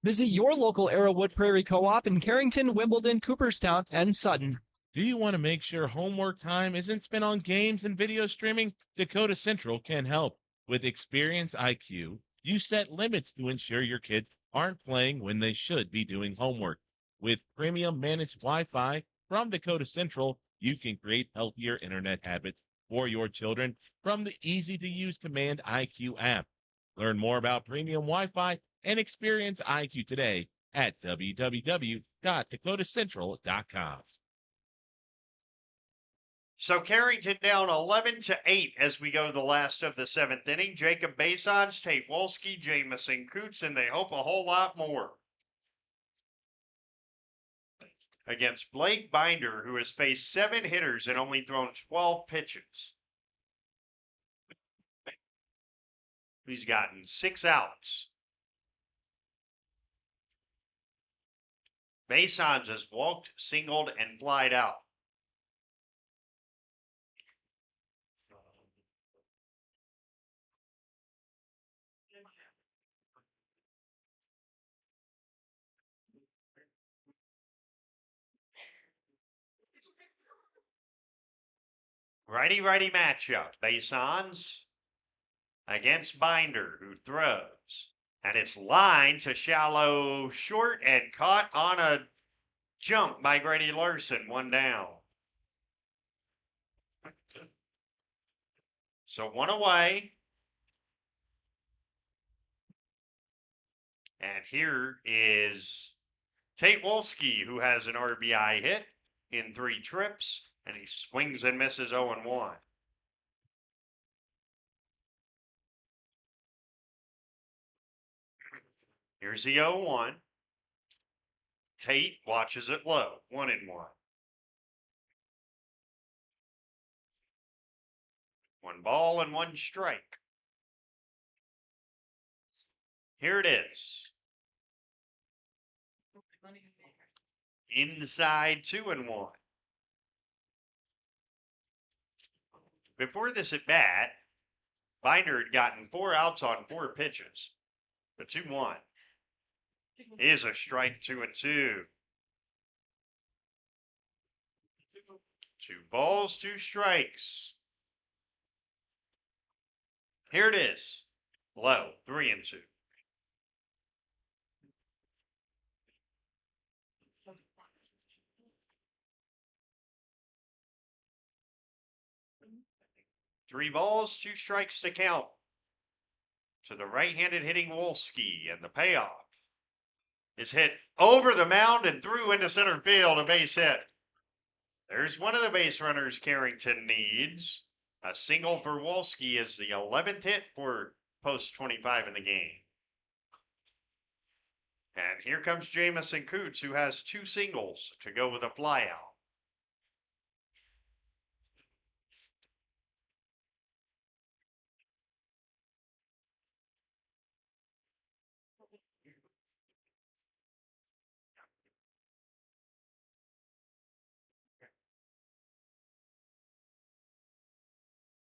Visit your local Arrowwood Prairie Co-op in Carrington, Wimbledon, Cooperstown, and Sutton. Do you want to make sure homework time isn't spent on games and video streaming? Dakota Central can help. With Experience IQ, you set limits to ensure your kids aren't playing when they should be doing homework. With premium managed Wi-Fi from Dakota Central, you can create healthier internet habits for your children from the easy-to-use Command IQ app. Learn more about premium Wi-Fi and Experience IQ today at www.dakotacentral.com. So Carrington down 11-8 as we go to the last of the 7th inning. Jacob Basons, Tate Wolski, Jamison Coots, and they hope a whole lot more. Against Blake Binder, who has faced 7 hitters and only thrown 12 pitches. He's gotten 6 outs. Basons has walked, singled, and flied out. Righty-righty matchup. Basons against Binder, who throws. And it's lined to shallow short and caught on a jump by Grady Larson. 1 down. So 1 away. And here is Tate Wolski, who has an RBI hit. in 3 trips, and he swings and misses 0-1. Here's the 0-1. Tate watches it low, 1-1. 1 ball and 1 strike. Here it is. Inside 2-1. Before this at bat, Binder had gotten 4 outs on 4 pitches. The 2-1 is a strike, 2-2. 2 balls, 2 strikes. Here it is. Low, 3-2. Three balls, 2 strikes to count to the right-handed hitting Wolski, and the payoff is hit over the mound and through into center field, a base hit. There's one of the base runners Carrington needs. A single for Wolski is the 11th hit for post 25 in the game. And here comes Jamison Coots, who has 2 singles to go with a flyout.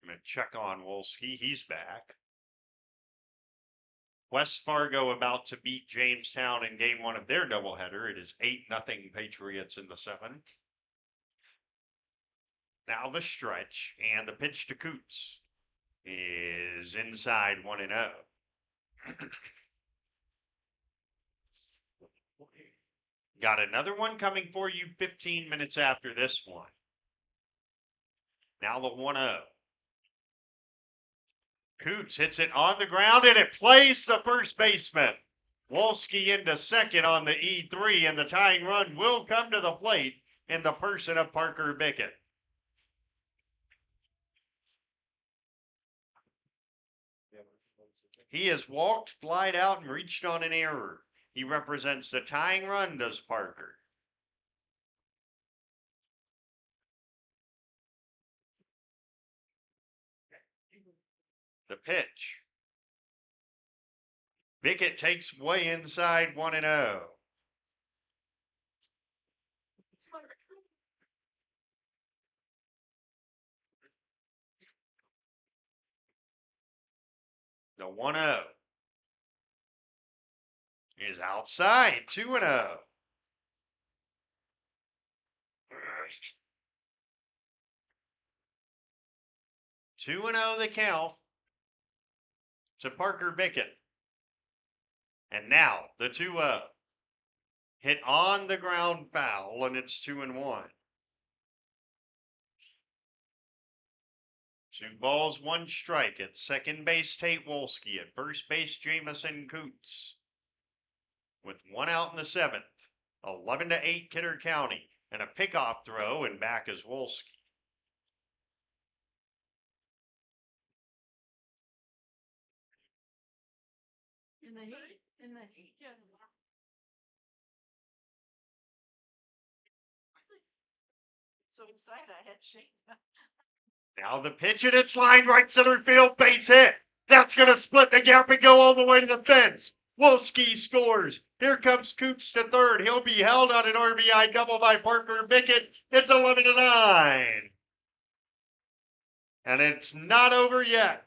I'm going to check on Wolski. He's back. West Fargo about to beat Jamestown in game 1 of their doubleheader. It is 8-0 Patriots in the 7th. Now the stretch, and the pitch to Coots is inside 1-0. Got another one coming for you 15 minutes after this one. Now the 1-0. Coots hits it on the ground, and it plays the first baseman. Wolski into second on the E3, and the tying run will come to the plate in the person of Parker Bickett. He has walked, flied out, and reached on an error. He represents the tying run, does Parker. The pitch. Bickett takes way inside 1-0. The 1-0 is outside, 2-0. Two and 0 the count to Parker Bickett. And now the 2-0. Hit on the ground foul, and it's 2-1. 2 balls, 1 strike. At second base, Tate Wolski. At first base, Jamison Coots. With 1 out in the 7th. 11-8 Kidder County. And a pickoff throw, and back is Wolski. In the heat. Yeah. So excited, I had shake. Now the pitch, and it's lined right center field, base hit. That's going to split the gap and go all the way to the fence. Wolski scores. Here comes Coots to third. He'll be held on an RBI double by Parker Bickett. It's 11-9. And it's not over yet.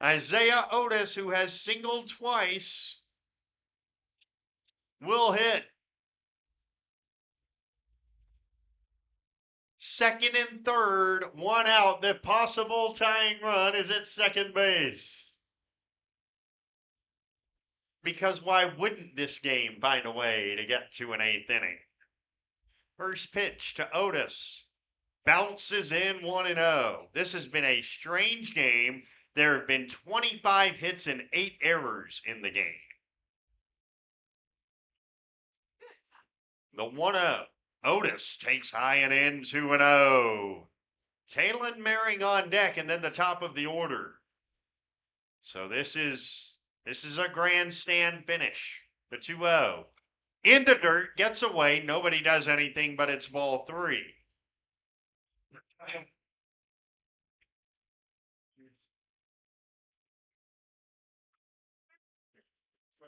Isaiah Otis, who has singled twice, will hit. Second and third, 1 out. The possible tying run is at second base. Because why wouldn't this game find a way to get to an 8th inning? First pitch to Otis. Bounces in 1-0. This has been a strange game. There have been 25 hits and 8 errors in the game. The 1-0. Otis takes high and in 2-0. Talon Merring on deck, and then the top of the order. So this is a grandstand finish. The 2-0. In the dirt, gets away. Nobody does anything, but it's ball 3.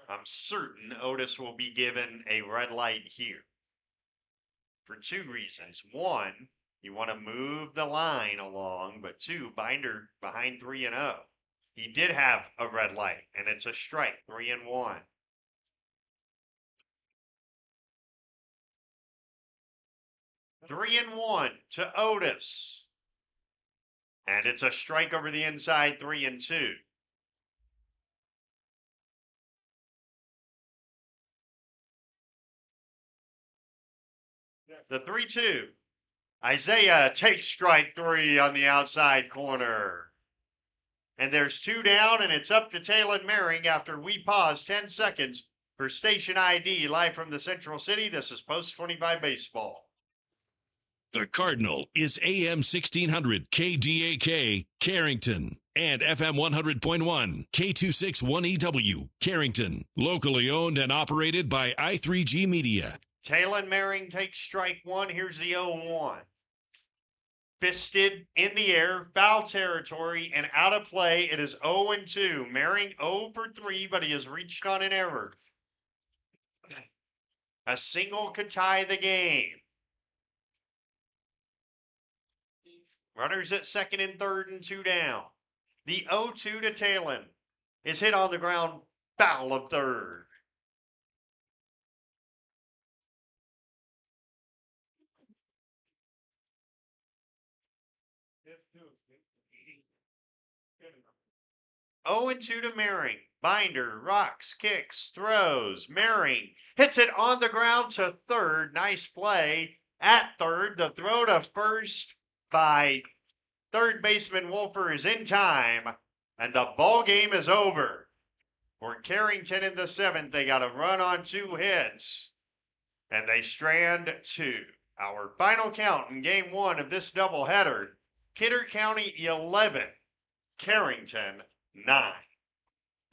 I'm certain Otis will be given a red light here for 2 reasons. 1, you want to move the line along, but 2, Binder behind 3-0. He did have a red light, and it's a strike, 3-1. Three and 1 to Otis. And it's a strike over the inside, 3-2. The 3-2. Isaiah takes strike 3 on the outside corner. And there's 2 down, and it's up to Talon Merring after we pause 10 seconds for Station ID live from the Central City. This is Post 25 Baseball. The Cardinal is AM 1600 KDAK, Carrington, and FM 100.1 K261EW, Carrington, locally owned and operated by I3G Media. Talon Merring takes strike 1. Here's the 0-1. Fisted in the air, foul territory, and out of play. It is 0-2. Merring 0 for 3, but he has reached on an error. A single could tie the game. Runners at second and third and 2 down. The 0-2 to Talon is hit on the ground, foul of third. Oh, and 2 to Merring. Binder, rocks, kicks, throws. Merring hits it on the ground to third. Nice play at third. The throw to first by third baseman Wolfer is in time, and the ball game is over. For Carrington in the 7th, they got a run on 2 hits, and they strand 2. Our final count in game 1 of this doubleheader: Kidder County 11, Carrington 9.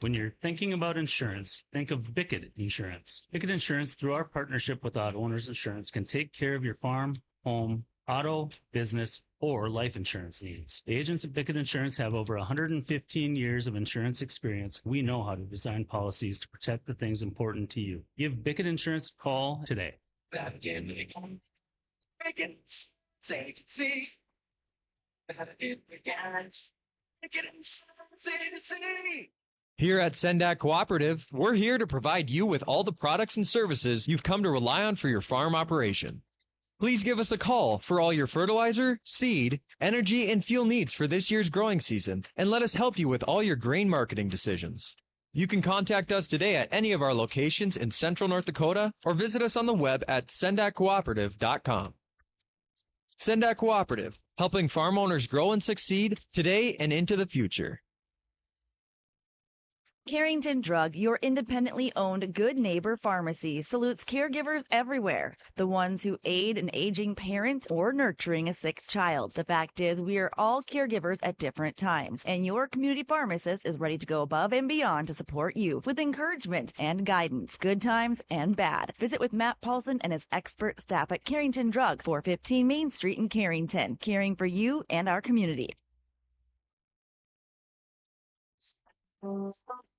When you're thinking about insurance, think of Bickett Insurance. Bickett Insurance, through our partnership with Auto Owners Insurance, can take care of your farm, home, auto, business, or life insurance needs. The agents at Bickett Insurance have over 115 years of insurance experience. We know how to design policies to protect the things important to you. Give Bickett Insurance a call today. Here at Sendak Cooperative, we're here to provide you with all the products and services you've come to rely on for your farm operation. Please give us a call for all your fertilizer, seed, energy, and fuel needs for this year's growing season, and let us help you with all your grain marketing decisions. You can contact us today at any of our locations in Central North Dakota or visit us on the web at sendakcooperative.com. Sendak Cooperative, helping farm owners grow and succeed today and into the future. Carrington Drug, your independently owned Good Neighbor Pharmacy, salutes caregivers everywhere, the ones who aid an aging parent or nurturing a sick child. The fact is, we are all caregivers at different times, and your community pharmacist is ready to go above and beyond to support you with encouragement and guidance, good times and bad. Visit with Matt Paulson and his expert staff at Carrington Drug, 415 Main Street in Carrington, caring for you and our community.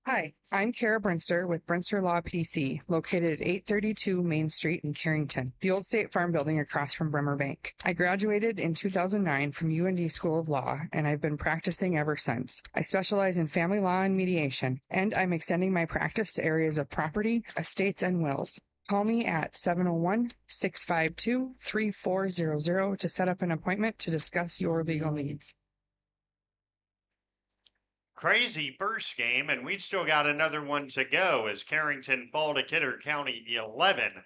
Hi, I'm Kara Brinster with Brinster Law PC, located at 832 Main Street in Carrington, the old State Farm building across from Bremer Bank. I graduated in 2009 from UND School of Law, and I've been practicing ever since. I specialize in family law and mediation, and I'm extending my practice to areas of property, estates, and wills. Call me at 701-652-3400 to set up an appointment to discuss your legal needs. Crazy first game, and we've still got another one to go as Carrington fall to Kidder County 11-9.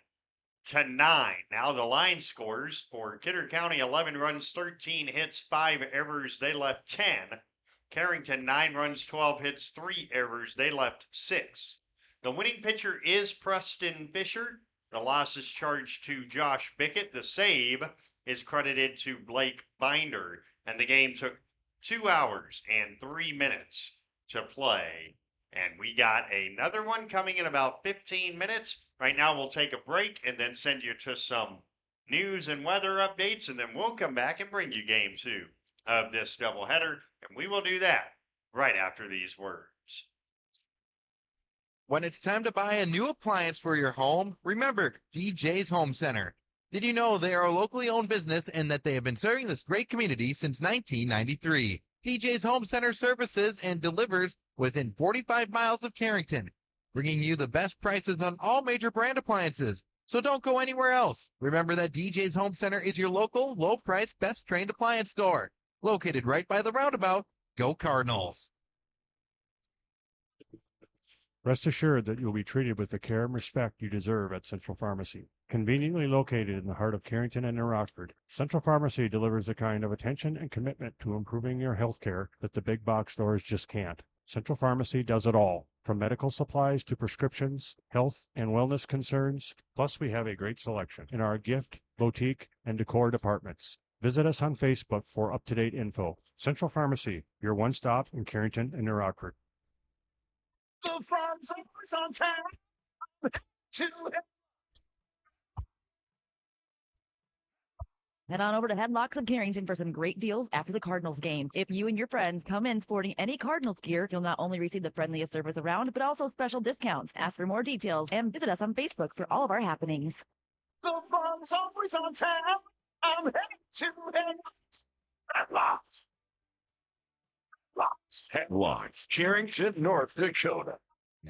Now the line scores for Kidder County: 11 runs, 13 hits, 5 errors. They left 10. Carrington 9 runs, 12 hits, 3 errors. They left 6. The winning pitcher is Preston Fisher. The loss is charged to Josh Bickett. The save is credited to Blake Binder. And the game took 2 hours and 3 minutes to play. And we got another one coming in about 15 minutes. Right now, we'll take a break and then send you to some news and weather updates. And then we'll come back and bring you game 2 of this doubleheader. And we will do that right after these words. When it's time to buy a new appliance for your home, remember DJ's Home Center. Did you know they are a locally owned business and that they have been serving this great community since 1993? DJ's Home Center services and delivers within 45 miles of Carrington, bringing you the best prices on all major brand appliances. So don't go anywhere else. Remember that DJ's Home Center is your local, low-price, best-trained appliance store. Located right by the roundabout. Go Cardinals. Rest assured that you'll be treated with the care and respect you deserve at Central Pharmacy. Conveniently located in the heart of Carrington and New Rockford, Central Pharmacy delivers the kind of attention and commitment to improving your health care that the big box stores just can't. Central Pharmacy does it all, from medical supplies to prescriptions, health and wellness concerns. Plus, we have a great selection in our gift, boutique, and decor departments. Visit us on Facebook for up-to-date info. Central Pharmacy, your one-stop in Carrington and New Rockford. The farm's always on time. Head on over to Headlocks of Carrington for some great deals after the Cardinals game. If you and your friends come in sporting any Cardinals gear, you'll not only receive the friendliest service around, but also special discounts. Ask for more details and visit us on Facebook for all of our happenings. The farm's always on time. I'm heading to Headlocks. Headlocks, Carrington, North Dakota.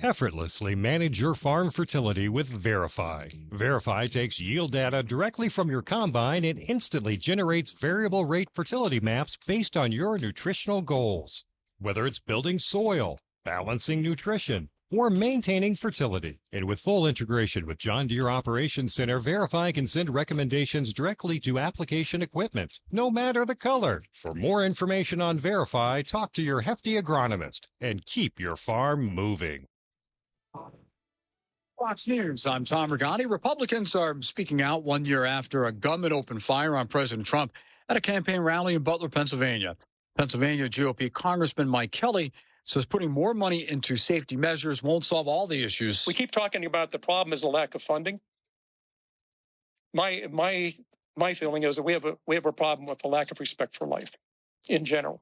Effortlessly manage your farm fertility with Verify. Verify takes yield data directly from your combine and instantly generates variable rate fertility maps based on your nutritional goals. Whether it's building soil, balancing nutrition, or maintaining fertility. And with full integration with John Deere Operations Center, Verify can send recommendations directly to application equipment, no matter the color. For more information on Verify, talk to your hefty agronomist and keep your farm moving. Fox News, I'm Tom Regani. Republicans are speaking out 1 year after a gunman opened fire on President Trump at a campaign rally in Butler, Pennsylvania. Pennsylvania GOP Congressman Mike Kelly says putting more money into safety measures won't solve all the issues. We keep talking about the problem is a lack of funding. My feeling is that we have a problem with the lack of respect for life in general.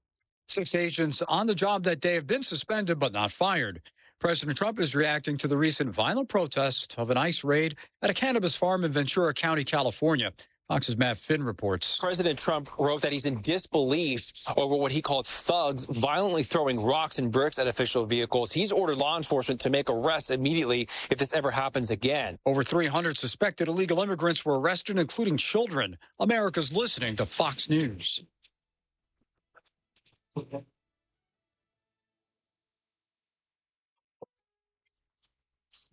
6 agents on the job that day have been suspended but not fired. President Trump is reacting to the recent violent protest of an ICE raid at a cannabis farm in Ventura County, California. Fox's Matt Finn reports. President Trump wrote that he's in disbelief over what he called thugs violently throwing rocks and bricks at official vehicles. He's ordered law enforcement to make arrests immediately if this ever happens again. Over 300 suspected illegal immigrants were arrested, including children. America's listening to Fox News.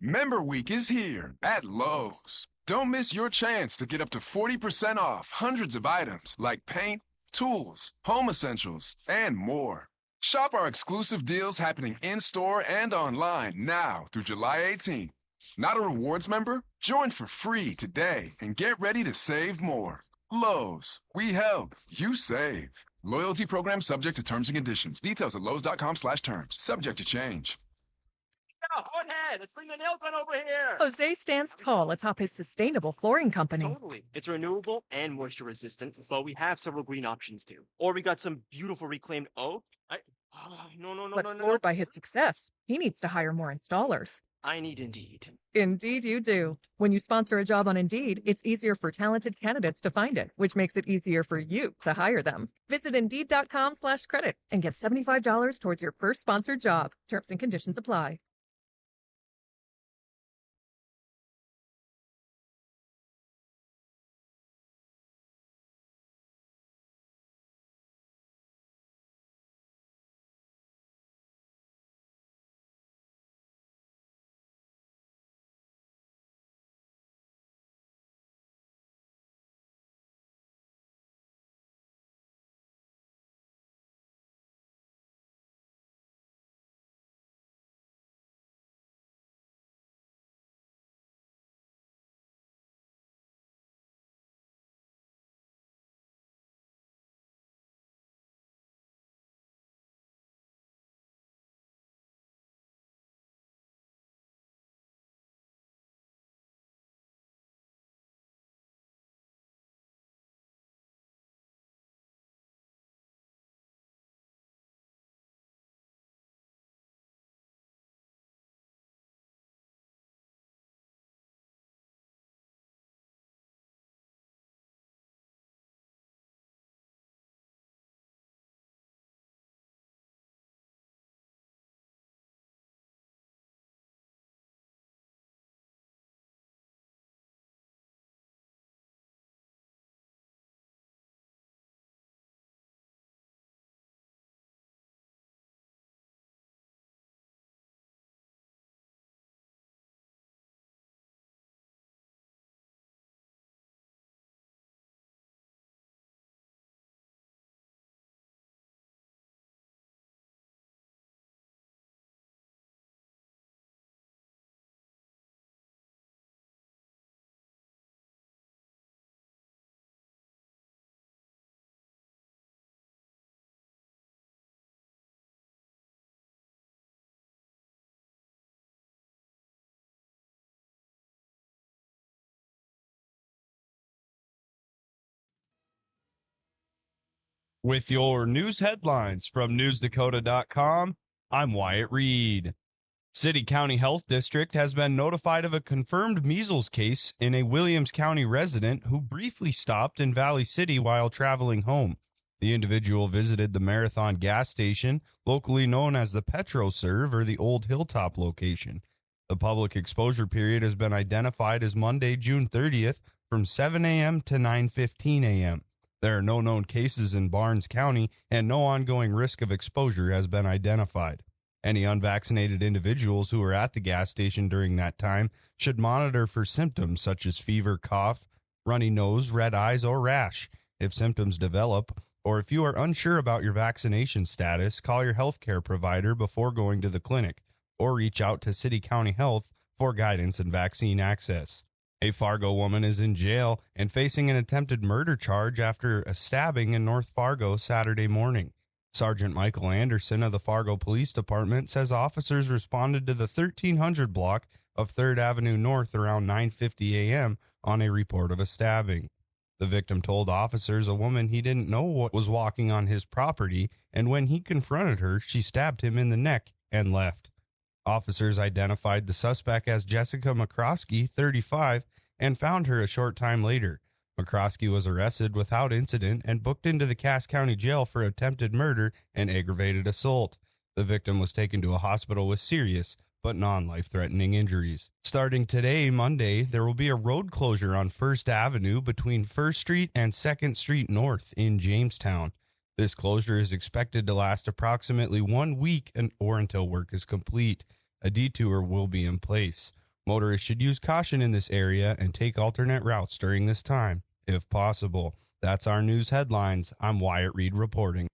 Member Week is here at Lowe's. Don't miss your chance to get up to 40% off hundreds of items like paint, tools, home essentials, and more. Shop our exclusive deals happening in-store and online now through July 18th. Not a rewards member? Join for free today and get ready to save more. Lowe's. We help. You save. Loyalty program subject to terms and conditions. Details at lowes.com/terms. Subject to change. Hot head, let's bring the nail gun over here. Jose stands tall atop his sustainable flooring company. Totally. It's renewable and moisture resistant, but we have several green options too. Or we got some beautiful reclaimed oak. But floored by his success, he needs to hire more installers. I need Indeed. Indeed you do. When you sponsor a job on Indeed, it's easier for talented candidates to find it, which makes it easier for you to hire them. Visit Indeed.com/credit and get $75 towards your first sponsored job. Terms and conditions apply. With your news headlines from newsdakota.com, I'm Wyatt Reed. City County Health District has been notified of a confirmed measles case in a Williams County resident who briefly stopped in Valley City while traveling home. The individual visited the Marathon gas station, locally known as the PetroServe or the Old Hilltop location. The public exposure period has been identified as Monday, June 30th from 7 a.m. to 9:15 a.m. There are no known cases in Barnes County, and no ongoing risk of exposure has been identified. Any unvaccinated individuals who are at the gas station during that time should monitor for symptoms such as fever, cough, runny nose, red eyes, or rash. If symptoms develop, or if you are unsure about your vaccination status, call your healthcare provider before going to the clinic, or reach out to City County Health for guidance and vaccine access. A Fargo woman is in jail and facing an attempted murder charge after a stabbing in North Fargo Saturday morning. Sergeant Michael Anderson of the Fargo Police Department says officers responded to the 1300 block of 3rd Avenue North around 9:50 a.m. on a report of a stabbing. The victim told officers a woman he didn't know what was walking on his property, and when he confronted her, she stabbed him in the neck and left. Officers identified the suspect as Jessica McCroskey, 35, and found her a short time later. McCroskey was arrested without incident and booked into the Cass County Jail for attempted murder and aggravated assault. The victim was taken to a hospital with serious but non-life-threatening injuries. Starting today, Monday, there will be a road closure on 1st Avenue between 1st Street and 2nd Street North in Jamestown. This closure is expected to last approximately 1 week or until work is complete. A detour will be in place. Motorists should use caution in this area and take alternate routes during this time, if possible. That's our news headlines. I'm Wyatt Reed reporting.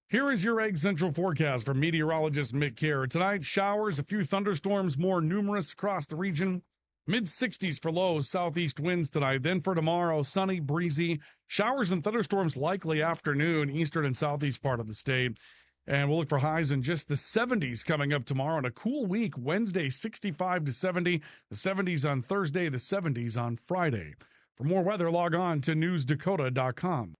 Here is your Egg Central forecast from meteorologist Mick Kerr. Tonight, showers, a few thunderstorms, more numerous across the region. Mid-60s for lows, southeast winds tonight. Then for tomorrow, sunny, breezy. Showers and thunderstorms likely afternoon, eastern and southeast part of the state. And we'll look for highs in just the 70s coming up tomorrow. And a cool week, Wednesday, 65 to 70. The 70s on Thursday, the 70s on Friday. For more weather, log on to newsdakota.com.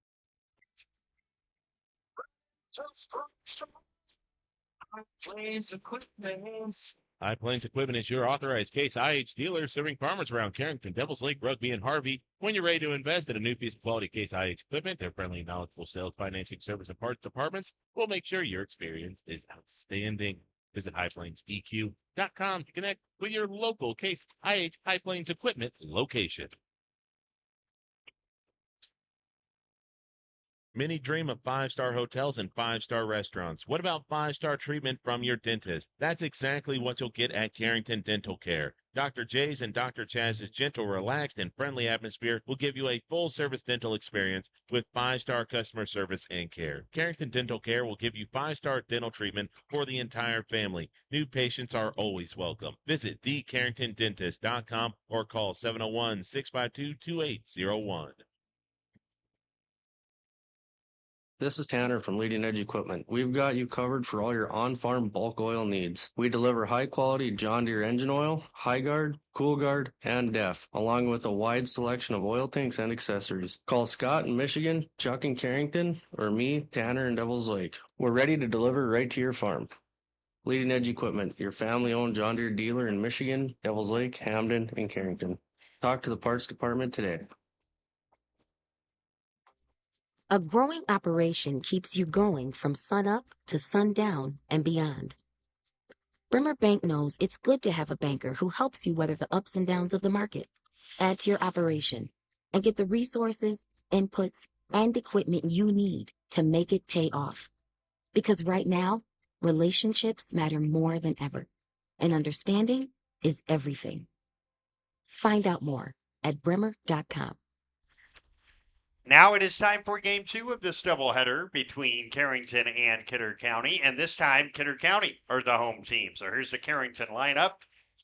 High Plains Equipment is your authorized Case IH dealer serving farmers around Carrington, Devils Lake, Rugby, and Harvey. When you're ready to invest in a new piece of quality Case IH equipment, their friendly, knowledgeable sales, financing, service, and parts departments will make sure your experience is outstanding. Visit highplainseq.com to connect with your local Case IH High Plains Equipment location. Many dream of 5-star hotels and 5-star restaurants. What about 5-star treatment from your dentist? That's exactly what you'll get at Carrington Dental Care. Dr. J's and Dr. Chaz's gentle, relaxed, and friendly atmosphere will give you a full-service dental experience with 5-star customer service and care. Carrington Dental Care will give you 5-star dental treatment for the entire family. New patients are always welcome. Visit thecarringtondentist.com or call 701-652-2801. This is Tanner from Leading Edge Equipment. We've got you covered for all your on-farm bulk oil needs. We deliver high-quality John Deere engine oil, High-Guard, Cool-Guard, and DEF, along with a wide selection of oil tanks and accessories. Call Scott in Michigan, Chuck in Carrington, or me, Tanner in Devils Lake. We're ready to deliver right to your farm. Leading Edge Equipment, your family-owned John Deere dealer in Michigan, Devils Lake, Hamden, and Carrington. Talk to the parts department today. A growing operation keeps you going from sunup to sundown and beyond. Bremer Bank knows it's good to have a banker who helps you weather the ups and downs of the market. Add to your operation and get the resources, inputs, and equipment you need to make it pay off. Because right now, relationships matter more than ever, and understanding is everything. Find out more at bremer.com. Now it is time for Game 2 of this doubleheader between Carrington and Kidder County, and this time Kidder County are the home team. So here's the Carrington lineup.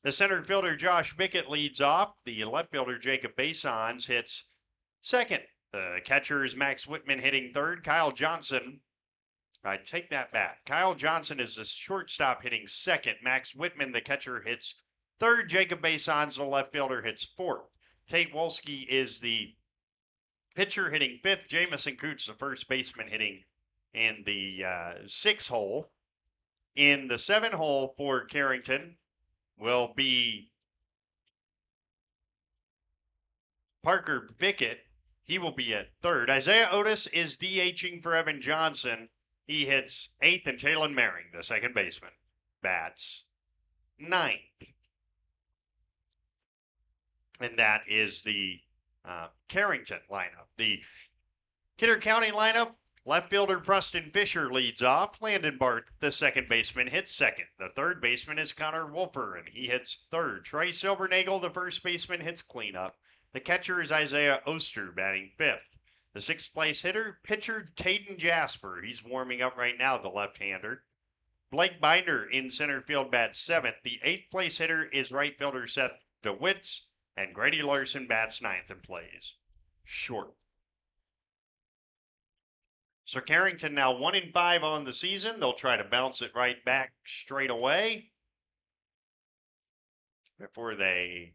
The center fielder Josh Bickett leads off. The left fielder Jacob Basons hits second. The catcher is Max Whitman hitting third. Kyle Johnson, I take that back. Kyle Johnson is the shortstop hitting second. Max Whitman, the catcher, hits third. Jacob Basons, the left fielder, hits fourth. Tate Wolski is the pitcher hitting fifth. Jamison Coots, the first baseman, hitting in the 6 hole. In the 7 hole for Carrington will be Parker Bickett. He will be at third. Isaiah Otis is DHing for Evan Johnson. He hits 8th, and Talon Merring, the second baseman, bats 9th. And that is the Carrington lineup. The Kidder County lineup, left fielder Preston Fisher leads off. Landon Bart, the second baseman, hits second. The third baseman is Connor Wolfer, and he hits third. Trey Silvernagel, the first baseman, hits cleanup. The catcher is Isaiah Oster, batting fifth. The sixth place hitter, pitcher Taden Jasper. He's warming up right now, the left-hander. Blake Binder in center field bats seventh. The eighth place hitter is right fielder Seth DeWitz, and Grady Larson bats ninth and plays short. So Carrington now 1-5 on the season. They'll try to bounce it right back straight away before they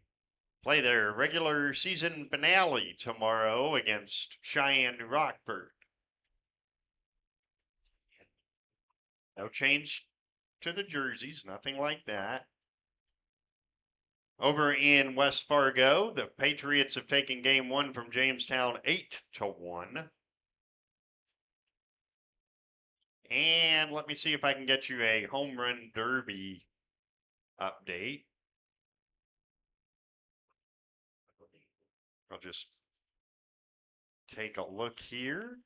play their regular season finale tomorrow against Cheyenne New Rockford. No change to the jerseys, nothing like that. Over in West Fargo, the Patriots have taken game one from Jamestown 8-1. And let me see if I can get you a home run derby update. I'll just take a look here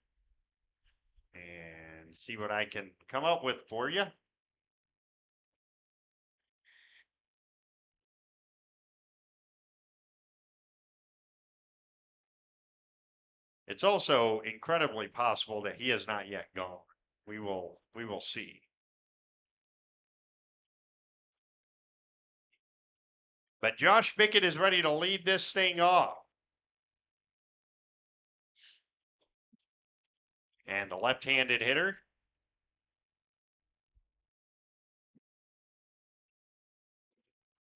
and see what I can come up with for you. It's also incredibly possible that he has not yet gone. We will see. But Josh Bickett is ready to lead this thing off. And the left-handed hitter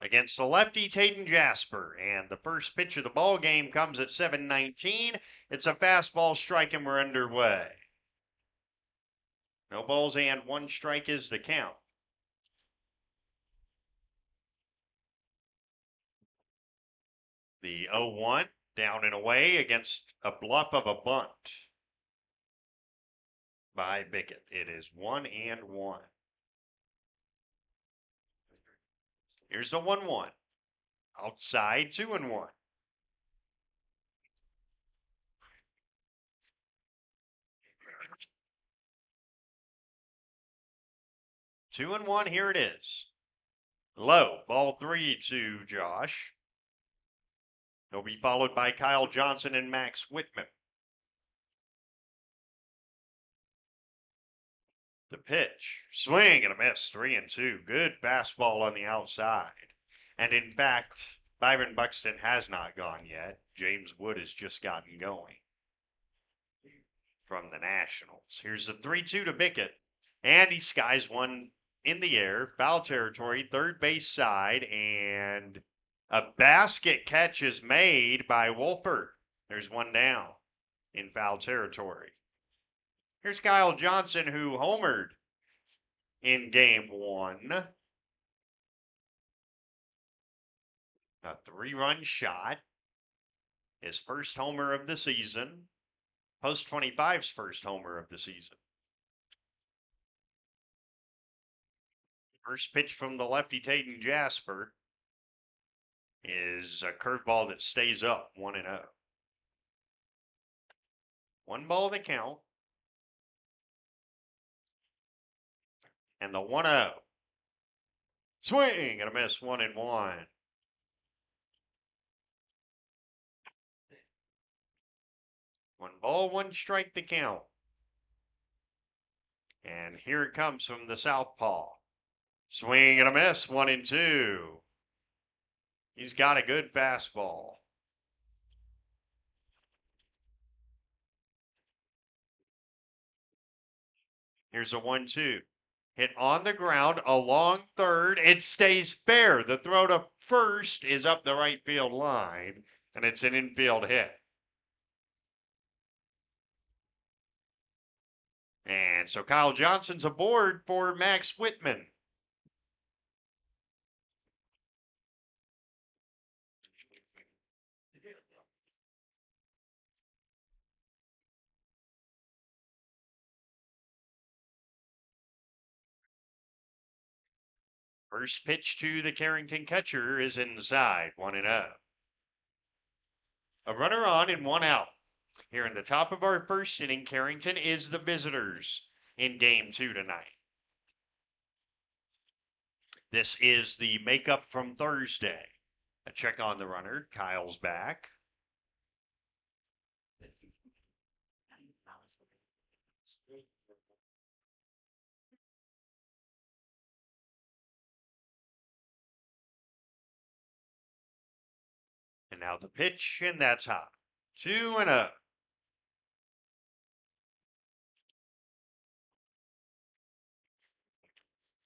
against the lefty Taden Jasper. And the first pitch of the ball game comes at 7:19. It's a fastball strike, and we're underway. No balls and one strike is the count. The 0-1 down and away against a bluff of a bunt by Bickett. It is 1-1. Here's the 1-1. Outside, 2-1. Two and one, here it is. Low, ball 3 to Josh. He'll be followed by Kyle Johnson and Max Whitman. The pitch, swing and a miss, 3-2. Good fastball on the outside. And in fact, Byron Buxton has not gone yet. James Wood has just gotten going from the Nationals. Here's the 3-2 to Bickett. And he skies one in the air, foul territory, third base side, and a basket catch is made by Wolford. There's one down in foul territory. Here's Kyle Johnson, who homered in game one. A 3-run shot. His first homer of the season. Post 25's first homer of the season. First pitch from the lefty Taden Jasper is a curveball that stays up, 1-0. 1 ball to count. And the 1-0. Swing and a miss, 1-1. One ball, one strike to count. And here it comes from the southpaw. Swing and a miss, 1-2. He's got a good fastball. Here's a 1-2. Hit on the ground along third. It stays fair. The throw to first is up the right field line, and it's an infield hit. And so Kyle Johnson's aboard for Max Whitman. First pitch to the Carrington catcher is inside, 1-0. A runner on and one out. Here in the top of our first inning, Carrington is the visitors in game 2 tonight. This is the makeup from Thursday. A check on the runner. Kyle's back. And now the pitch, and that's hot. 2-0.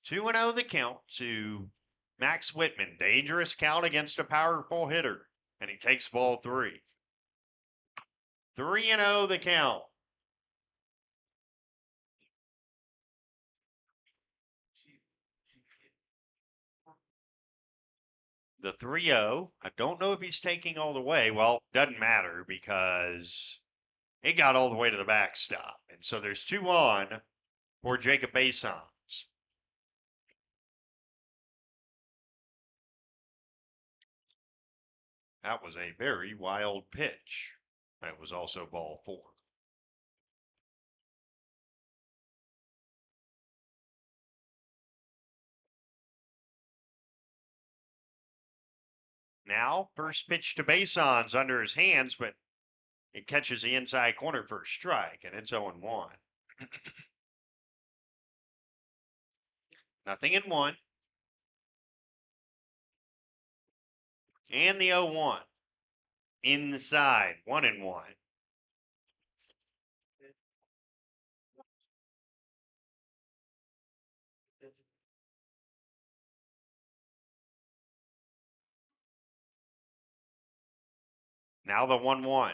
Two and 0 the count to Max Whitman. Dangerous count against a powerful hitter. And he takes ball 3. 3-0 the count. The 3-0. I don't know if he's taking all the way. Well, doesn't matter because it got all the way to the backstop. And so there's 2 on for Jacob Basons. That was a very wild pitch. That was also ball 4. Now, first pitch to Basons under his hands, but it catches the inside corner for a strike, and it's 0-1. Nothing in 1. And the 0-1. Inside, 1-1. Now the 1-1.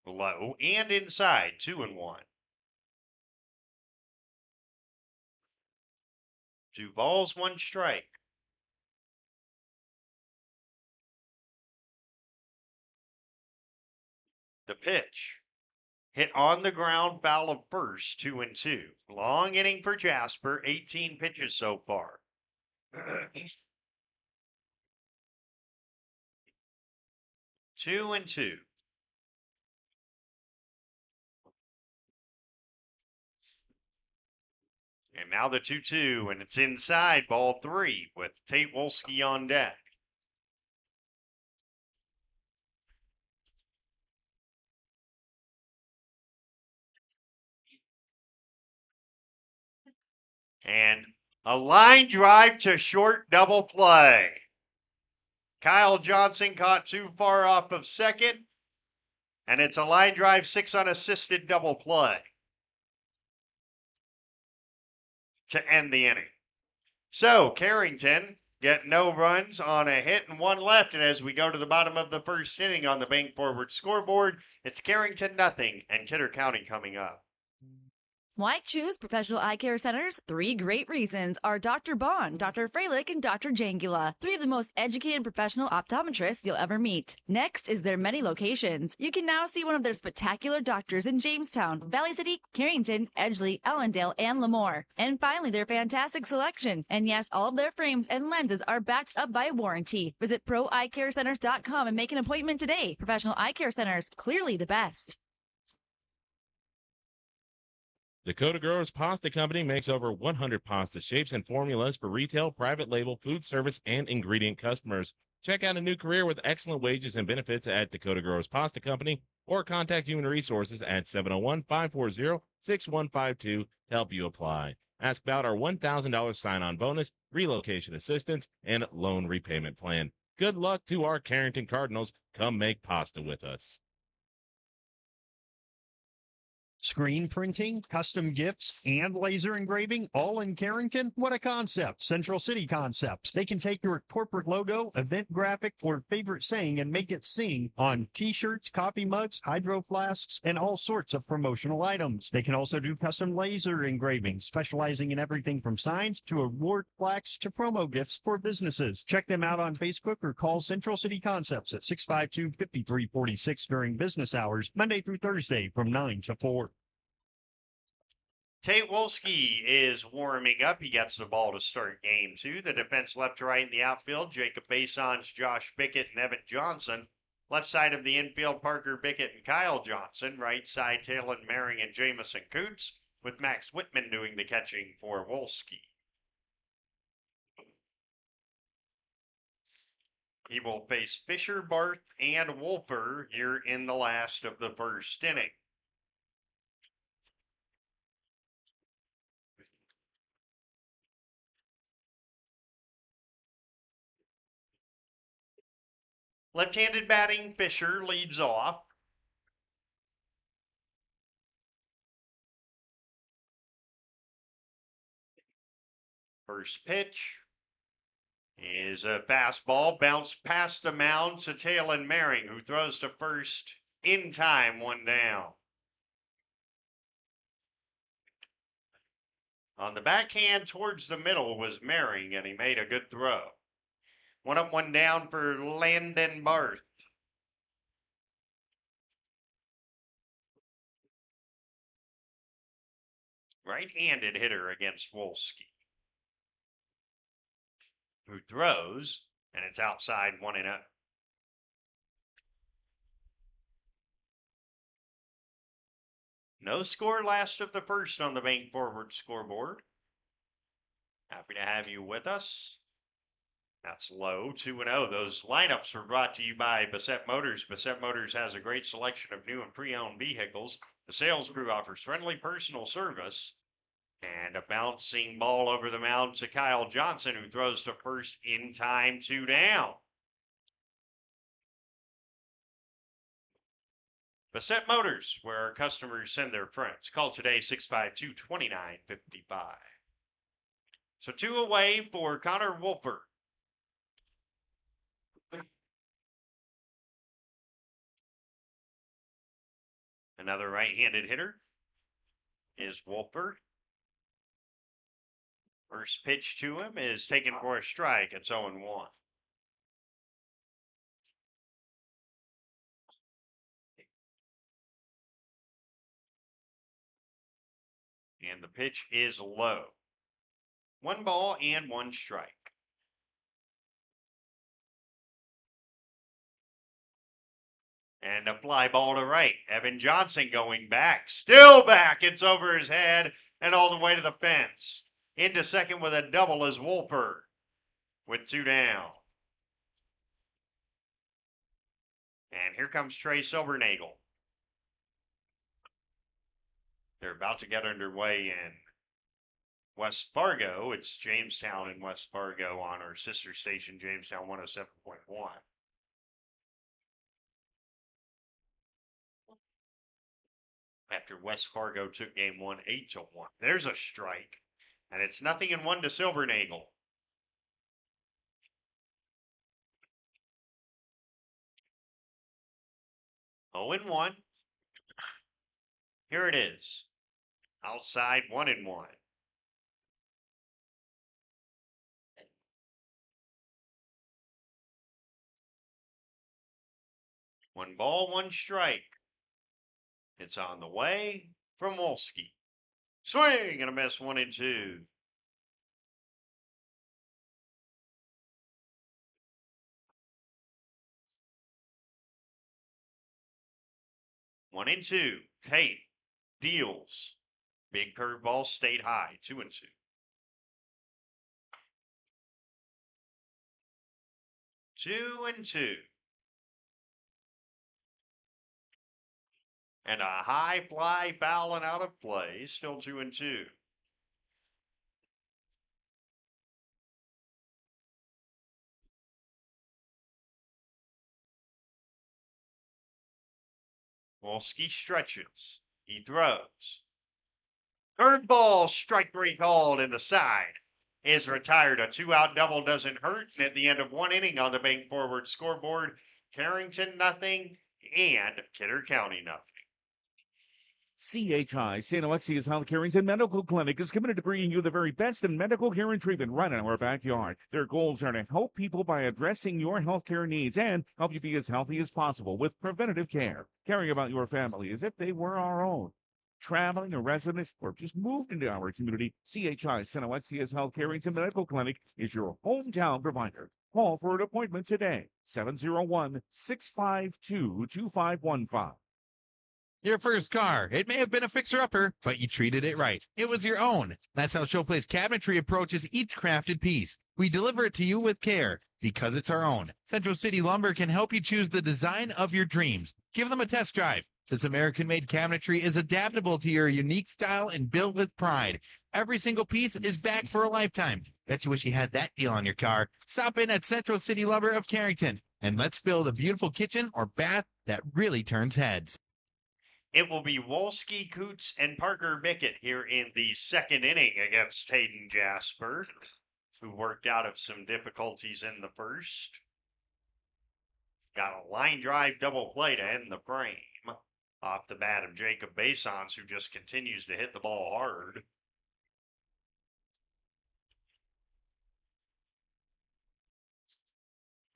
Low and inside, 2-1. 2 balls, 1 strike. The pitch. Hit on the ground, foul of first, 2-2. Long inning for Jasper, 18 pitches so far. 2-2. And now the 2-2, and it's inside, ball 3 with Tate Wolski on deck. And a line drive to short double play. Kyle Johnson caught too far off of second, and it's a line drive 6 unassisted double play to end the inning. So Carrington get no runs on a hit and 1 left, and as we go to the bottom of the first inning on the Bank Forward scoreboard, it's Carrington nothing and Kidder County coming up. Why choose Professional Eye Care Centers? 3 great reasons are Dr. Bond, Dr. Freilich, and Dr. Jangula, 3 of the most educated professional optometrists you'll ever meet. Next is their many locations. You can now see one of their spectacular doctors in Jamestown, Valley City, Carrington, Edgeley, Ellendale, and Lemoore. And finally, their fantastic selection. And yes, all of their frames and lenses are backed up by warranty. Visit ProEyeCareCenters.com and make an appointment today. Professional Eye Care Centers, clearly the best. Dakota Growers Pasta Company makes over 100 pasta shapes and formulas for retail, private label, food service, and ingredient customers. Check out a new career with excellent wages and benefits at Dakota Growers Pasta Company or contact Human Resources at 701-540-6152 to help you apply. Ask about our $1,000 sign-on bonus, relocation assistance, and loan repayment plan. Good luck to our Carrington Cardinals. Come make pasta with us. Screen printing, custom gifts, and laser engraving, all in Carrington? What a concept. Central City Concepts. They can take your corporate logo, event graphic, or favorite saying and make it sing on t-shirts, coffee mugs, hydro flasks, and all sorts of promotional items. They can also do custom laser engraving, specializing in everything from signs to award plaques to promo gifts for businesses. Check them out on Facebook or call Central City Concepts at 652-5346 during business hours, Monday through Thursday from 9 to 4. Tate Wolski is warming up. He gets the ball to start game two. The defense left to right in the outfield, Jacob Basons, Josh Bickett, and Evan Johnson. Left side of the infield, Parker Bickett and Kyle Johnson. Right side, Talon Maring and Jamison Coots, with Max Whitman doing the catching for Wolski. He will face Fisher, Barth, and Wolfer here in the last of the first inning. Left-handed batting, Fisher leads off. First pitch is a fastball, bounced past the mound to Talon Maring, who throws to first in time, one down. On the backhand towards the middle was Maring, and he made a good throw. One up, one down for Landon Barth. Right-handed hitter against Wolski, who throws, and it's outside 1-0. No score last of the first on the Bank Forward scoreboard. Happy to have you with us. That's low, 2-0. Those lineups were brought to you by Bassett Motors. Bassett Motors has a great selection of new and pre-owned vehicles. The sales crew offers friendly personal service. And a bouncing ball over the mound to Kyle Johnson, who throws to first in time, 2 down. Bassett Motors, where our customers send their friends. Call today, 652-2955. So 2 away for Connor Wolfer. Another right-handed hitter is Wolfer. First pitch to him is taken for a strike. It's 0-1. And the pitch is low. 1 ball and 1 strike. And a fly ball to right. Evan Johnson going back. Still back. It's over his head and all the way to the fence. Into second with a double is Wolfer with 2 down. And here comes Trey Silbernagel. They're about to get underway in West Fargo. It's Jamestown and West Fargo on our sister station, Jamestown 107.1. After West Fargo took game 1 8-1. There's a strike. And it's 0-1 to Silbernagel. Oh, 0-1. Here it is. Outside 1-1. One ball, 1 strike. It's on the way from Wolski. Swing and a miss, 1-2. One and two. Tate deals. Big curveball stayed high. 2-2. Two and two. And a high fly fouling out of play. Still 2-2. Wolski stretches. He throws. Curveball, strike three called in the side. Is retired. A 2-out double doesn't hurt. And at the end of one inning on the Bank Forward scoreboard, Carrington nothing and Kidder County nothing. CHI, St. Alexius Health Carrington Medical Clinic, is committed to bringing you the very best in medical care and treatment right in our backyard. Their goals are to help people by addressing your healthcare needs and help you be as healthy as possible with preventative care, caring about your family as if they were our own. Traveling, a resident, or just moved into our community, CHI St. Alexius Health Carrington Medical Clinic is your hometown provider. Call for an appointment today, 701-652-2515. Your first car. It may have been a fixer-upper, but you treated it right. It was your own. That's how Showplace Cabinetry approaches each crafted piece. We deliver it to you with care, because it's our own. Central City Lumber can help you choose the design of your dreams. Give them a test drive. This American-made cabinetry is adaptable to your unique style and built with pride. Every single piece is back for a lifetime. Bet you wish you had that deal on your car. Stop in at Central City Lumber of Carrington, and let's build a beautiful kitchen or bath that really turns heads. It will be Wolski, Coots, and Parker Bickett here in the second inning against Hayden Jasper, who worked out of some difficulties in the first. Got a line drive double play to end the frame off the bat of Jacob Basons, who just continues to hit the ball hard.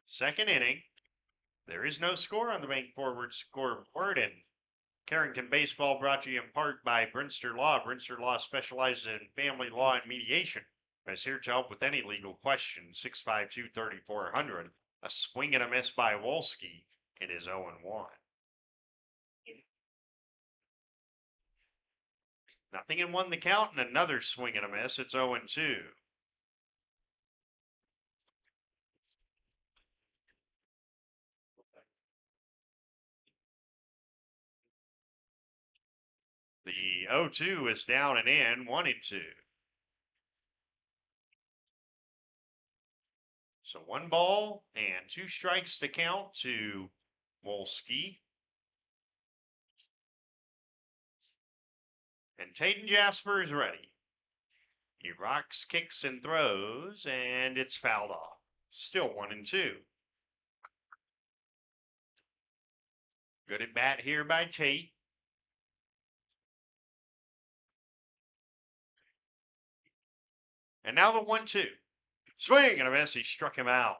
Second inning. There is no score on the Bank Forward scoreboard, and Carrington Baseball brought to you in part by Brinster Law. Brinster Law specializes in family law and mediation. Is here to help with any legal question. 652-3400. A swing and a miss by Wolski. It is 0-1. Nothing in one the count, and another swing and a miss. It's 0-2. The 0-2 is down and in, 1-2. So 1 ball and 2 strikes to count to Wolski. And Tayden Jasper is ready. He rocks, kicks, and throws, and it's fouled off. Still 1-2. Good at bat here by Tate. And now the 1-2. Swing and a miss. He struck him out.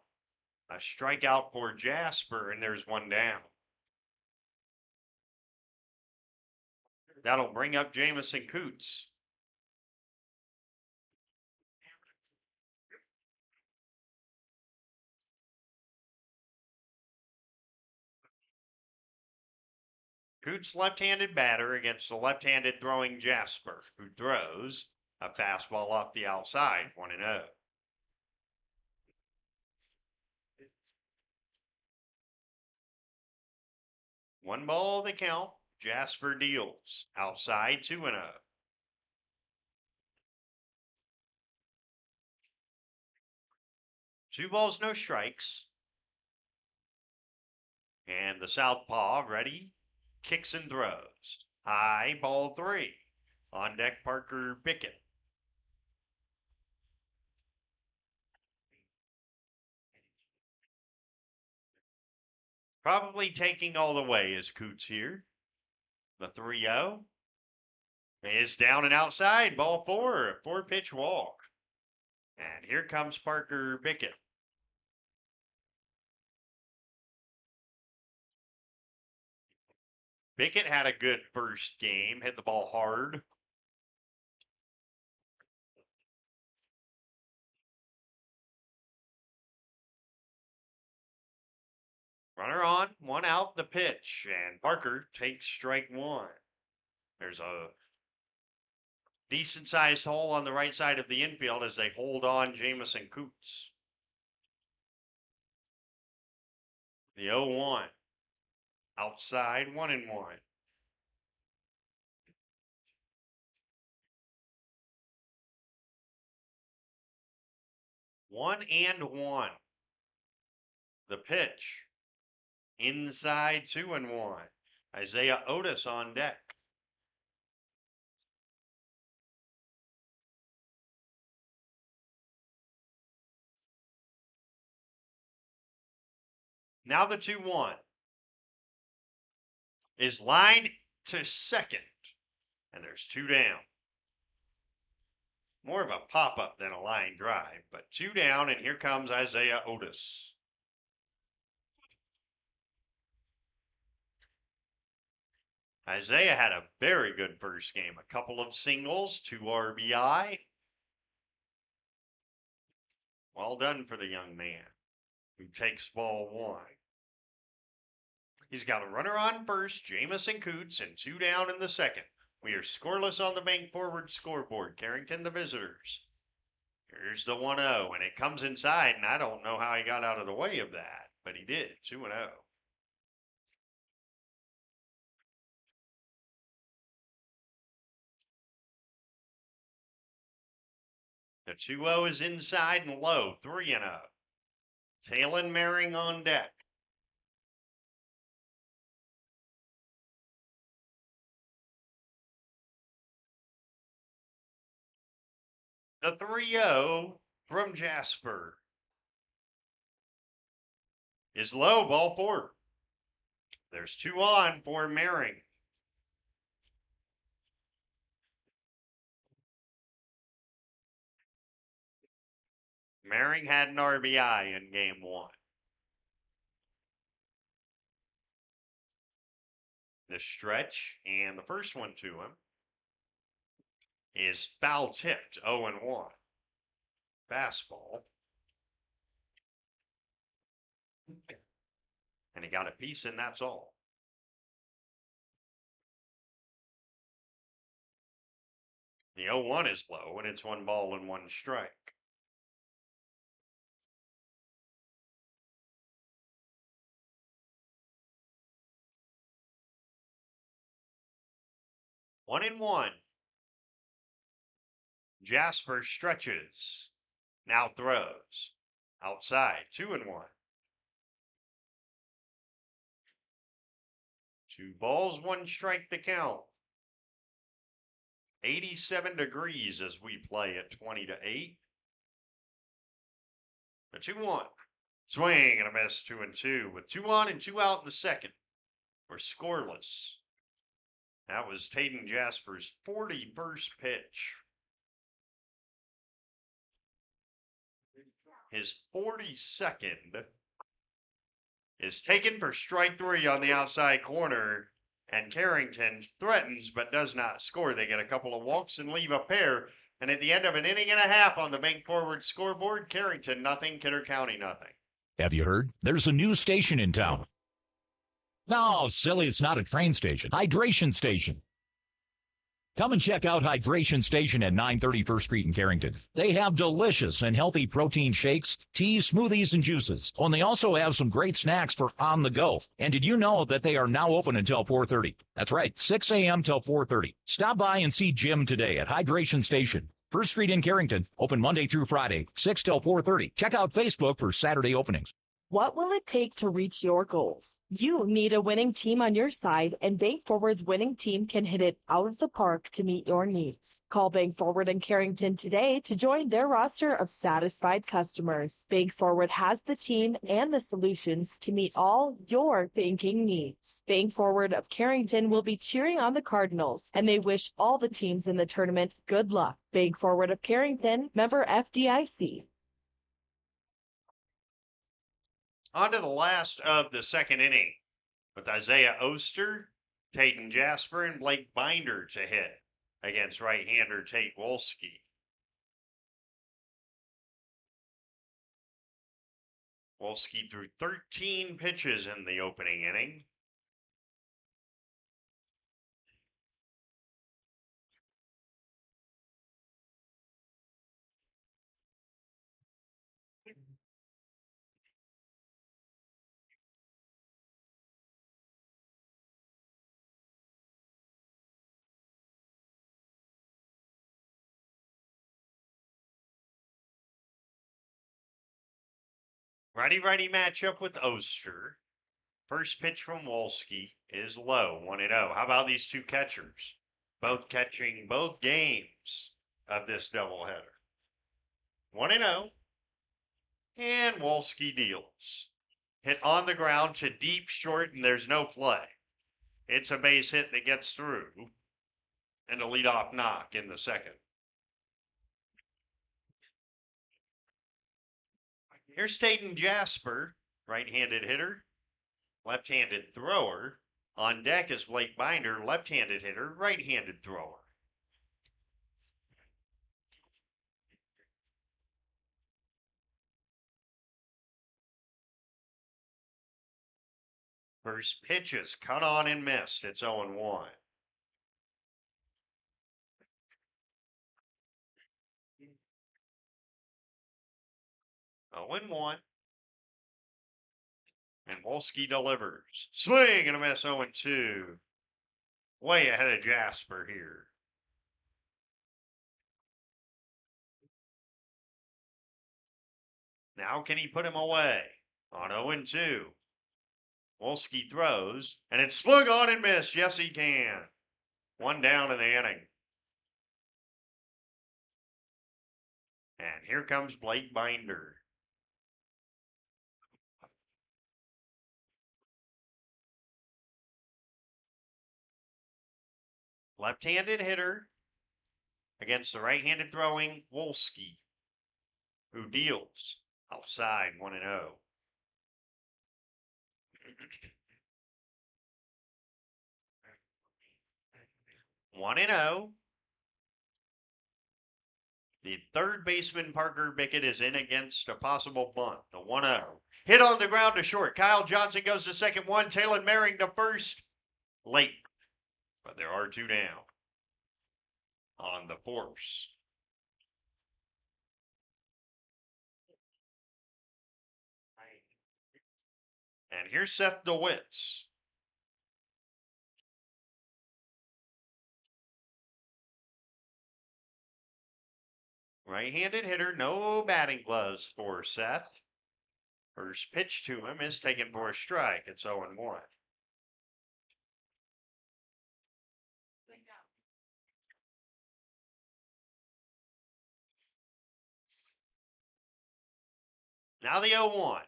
A strikeout for Jasper, and there's 1 down. That'll bring up Jamison Coots. Coots left-handed batter against the left-handed throwing Jasper, who throws a fastball off the outside, 1-0. One ball to count. Jasper deals. Outside, 2-0. Two balls, no strikes. And the southpaw ready. Kicks and throws. High, ball 3. On deck, Parker Bickett. Probably taking all the way is Coots here. The 3-0 is down and outside. Ball 4, a 4-pitch walk. And here comes Parker Bickett. Bickett had a good first game, hit the ball hard. Runner on, 1 out, the pitch, and Parker takes strike 1. There's a decent-sized hole on the right side of the infield as they hold on Jamison Coots. The 0-1. Outside, 1-1. One and one. The pitch. Inside, 2-1. Isaiah Otis on deck. Now the 2-1 is lined to second, and there's 2 down. More of a pop-up than a line drive, but 2 down, and here comes Isaiah Otis. Isaiah had a very good first game. A couple of singles, 2 RBI. Well done for the young man who takes ball 1. He's got a runner on first, Jamison Coots, and 2 down in the second. We are scoreless on the Bank Forward scoreboard. Carrington, the visitors. Here's the 1-0, and it comes inside, and I don't know how he got out of the way of that, but he did. 2-0. The 2-0 is inside and low, 3-0. Talon Maring on deck. The 3-0 from Jasper is low, ball 4. There's 2 on for Maring. Maring had an RBI in game 1. The stretch, and the first one to him is foul tipped, 0-1. Fastball. And he got a piece, and that's all. The 0-1 is low, and it's 1 ball and 1 strike. One and 1. Jasper stretches. Now throws. Outside. 2-1. 2 balls, 1 strike to count. 87 degrees as we play at 20-8. The 2-1. Swing and a miss, 2-2. With 2 on and 2 out in the second. We're scoreless. That was Taden Jasper's 41st pitch. His 42nd is taken for strike 3 on the outside corner, and Carrington threatens but does not score. They get a couple of walks and leave a pair, and at the end of an inning and a half on the Bank Forward scoreboard, Carrington nothing, Kidder County nothing. Have you heard? There's a new station in town. No, silly, it's not a train station. Hydration Station. Come and check out Hydration Station at 930 First Street in Carrington. They have delicious and healthy protein shakes, teas, smoothies, and juices. Oh, and they also have some great snacks for on the go. And did you know that they are now open until 4:30? That's right, 6 a.m. till 4:30. Stop by and see Jim today at Hydration Station. First Street in Carrington, open Monday through Friday, 6 till 4:30. Check out Facebook for Saturday openings. What will it take to reach your goals? You need a winning team on your side, and Bank Forward's winning team can hit it out of the park to meet your needs. Call Bank Forward in Carrington today to join their roster of satisfied customers. Bank Forward has the team and the solutions to meet all your banking needs. Bank Forward of Carrington will be cheering on the Cardinals, and they wish all the teams in the tournament good luck. Bank Forward of Carrington, member FDIC. On to the last of the second inning with Isaiah Oster, Taden Jasper, and Blake Binder to hit against right-hander Tate Wolski. Wolski threw 13 pitches in the opening inning. Righty-righty matchup with Oster. First pitch from Wolski is low, 1-0. How about these two catchers? Both catching both games of this doubleheader. 1-0. And Wolski deals. Hit on the ground to deep short, and there's no play. It's a base hit that gets through, and a leadoff knock in the second. Here's Taden Jasper, right-handed hitter, left-handed thrower. On deck is Blake Binder, left-handed hitter, right-handed thrower. First pitch is cut on and missed. It's 0-1. Oh, and 1. And Wolski delivers. Swing and a miss, 0-2. Way ahead of Jasper here. Now can he put him away? On 0-2. Wolski throws, and it's swung on and missed. Yes, he can. 1 down in the inning. And here comes Blake Binder. Left-handed hitter against the right-handed throwing Wolski, who deals outside 1-0. 1-0. The third baseman, Parker Bickett, is in against a possible bunt. The 1-0. Hit on the ground to short. Kyle Johnson goes to second, 1. Taylor Merring to first. Late. But there are 2 down on the force. And here's Seth DeWitz. Right-handed hitter, no batting gloves for Seth. First pitch to him is taken for a strike. It's 0-1. Now the 0-1.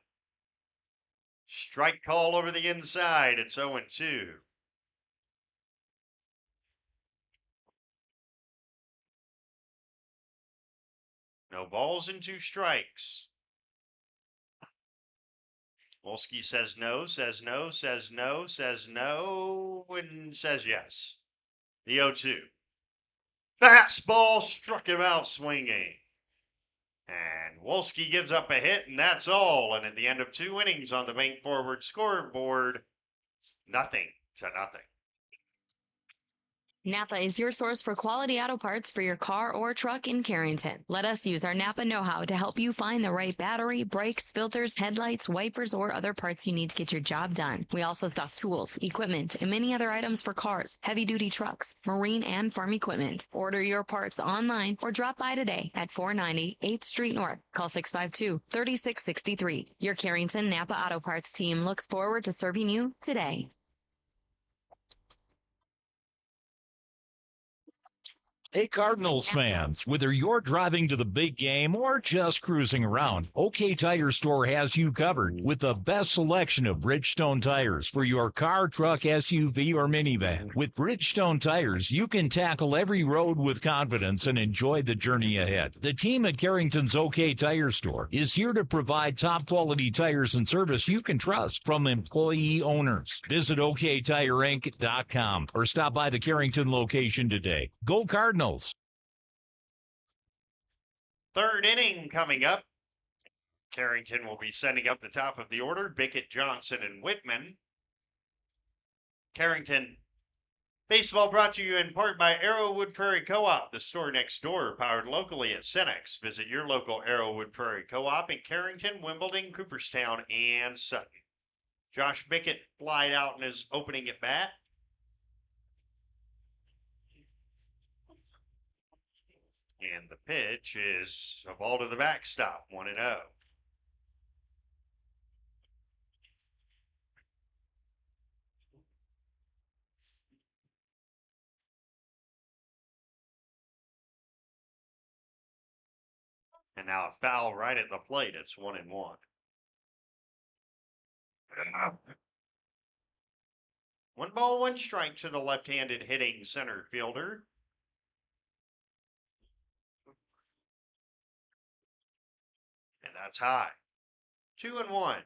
Strike call over the inside. It's 0-2. No balls and 2 strikes. Wolski says no, says no, says no, says no, and says yes. The 0-2. Fastball struck him out swinging. And Wolski gives up a hit, and that's all. And at the end of 2 innings on the Bank Forward scoreboard, 0-0. Napa is your source for quality auto parts for your car or truck in Carrington. Let us use our Napa know-how to help you find the right battery, brakes, filters, headlights, wipers, or other parts you need to get your job done. We also stock tools, equipment, and many other items for cars, heavy-duty trucks, marine, and farm equipment. Order your parts online or drop by today at 490 8th Street North. Call 652-3663. Your Carrington Napa Auto Parts team looks forward to serving you today. Hey, Cardinals fans, whether you're driving to the big game or just cruising around, OK Tire Store has you covered with the best selection of Bridgestone tires for your car, truck, SUV, or minivan. With Bridgestone tires, you can tackle every road with confidence and enjoy the journey ahead. The team at Carrington's OK Tire Store is here to provide top-quality tires and service you can trust from employee owners. Visit OKTireInc.com or stop by the Carrington location today. Go Cardinals! Third inning coming up. Carrington will be sending up the top of the order. Bickett, Johnson, and Whitman. Carrington baseball brought to you in part by Arrowwood Prairie Co-op, the store next door, powered locally at Cenex. Visit your local Arrowwood Prairie Co-op in Carrington, Wimbledon, Cooperstown, and Sutton. Josh Bickett flied out in his opening at bat. And the pitch is a ball to the backstop, 1-0. And now a foul right at the plate. It's 1-1. One ball, one strike to the left-handed hitting center fielder. And that's high. 2-1.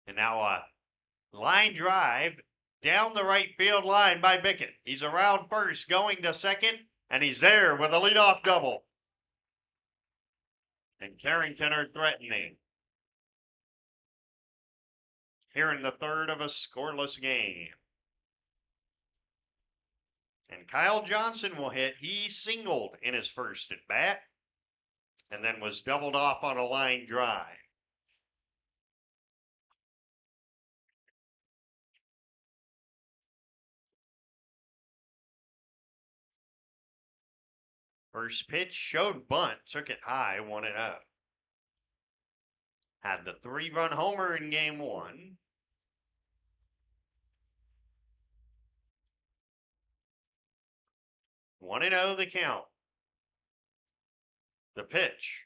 And now a line drive down the right field line by Bickett. He's around first, going to second, and he's there with a leadoff double. And Carrington are threatening. Here in the third of a scoreless game. And Kyle Johnson will hit. He singled in his first at bat and then was doubled off on a line drive. First pitch showed bunt, took it high, 1-0. Had the 3-run homer in game one. One and 0 the count. The pitch.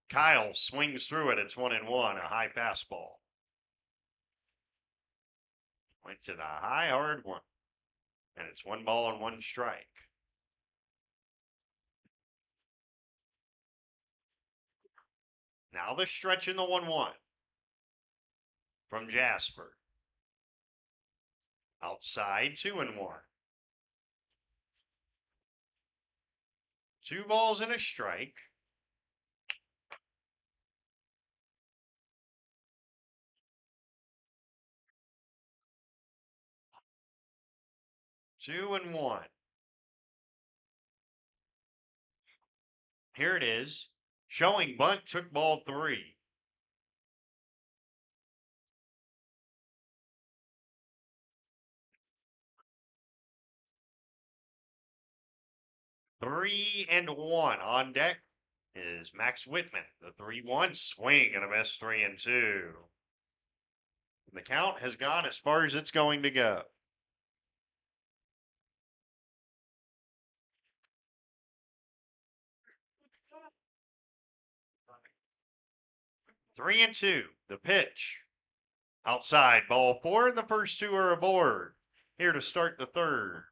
Kyle swings through it. It's 1-1, a high fastball. Went to the high, hard one. And it's 1 ball and 1 strike. Now the stretch in the 1-1 from Jasper. Outside, 2-1. 2 balls and a strike. Two and 1. Here it is. Showing bunt, took ball 3. Three and 1 on deck is Max Whitman. The 3-1 swing and a miss, 3-2. The count has gone as far as it's going to go. Three and 2. The pitch. Outside, ball 4, and the first 2 are aboard. Here to start the third.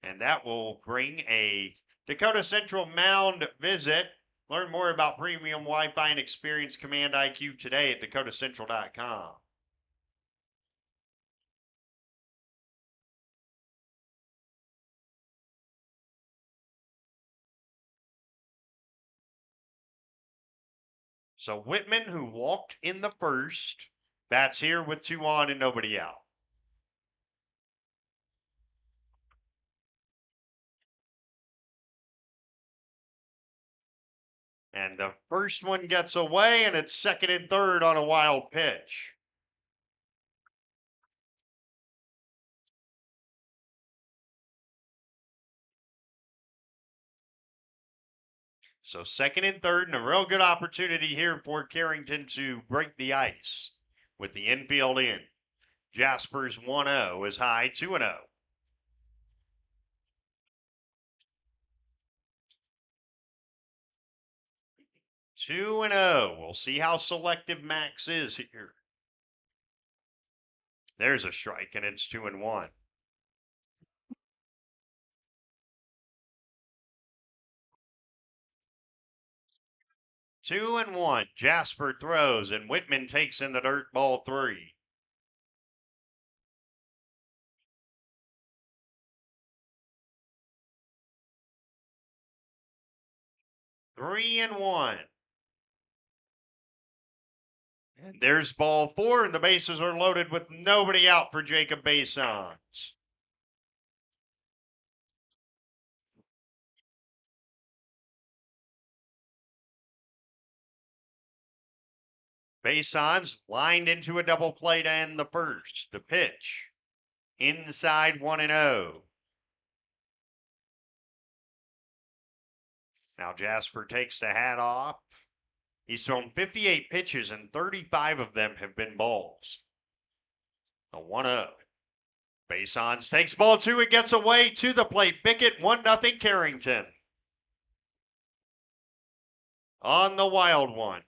And that will bring a Dakota Central mound visit. Learn more about premium Wi-Fi and experience Command IQ today at dakotacentral.com. So Whitman, who walked in the first, bats here with 2 on and nobody out. And the first one gets away, and it's second and third on a wild pitch. So second and third, and a real good opportunity here for Carrington to break the ice with the infield in. Jasper's 1-0 is high, 2-0. Two and 0. We'll see how selective Max is here. There's a strike, and it's 2-1. Two and 1. Jasper throws, and Whitman takes in the dirt, ball 3. Three and 1. And there's ball 4, and the bases are loaded with nobody out for Jacob Basons. Basons lined into a double play to end the first. The pitch. Inside 1-0. Now Jasper takes the hat off. He's thrown 58 pitches, and 35 of them have been balls. A 1-0. Basons takes ball 2 and gets away to the plate. Bickett 1-0 Carrington. On the wild one.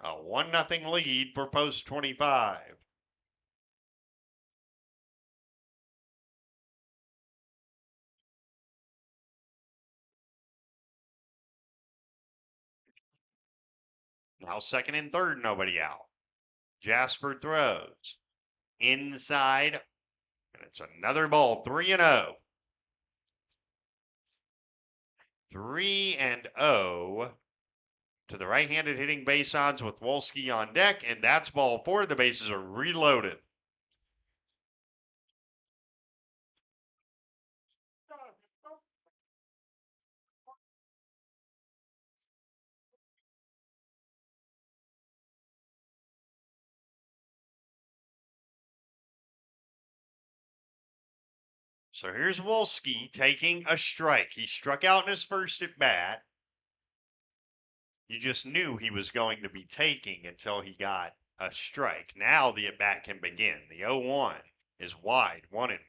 A 1-0 lead for post 25. Now second and third, nobody out. Jasper throws. Inside. And it's another ball, 3-0. 3-0 to the right-handed hitting Basons with Wolski on deck, and that's ball 4. The bases are reloaded. So here's Wolski taking a strike. He struck out in his first at bat. You just knew he was going to be taking until he got a strike. Now the at bat can begin. The 0-1 is wide, 1-1.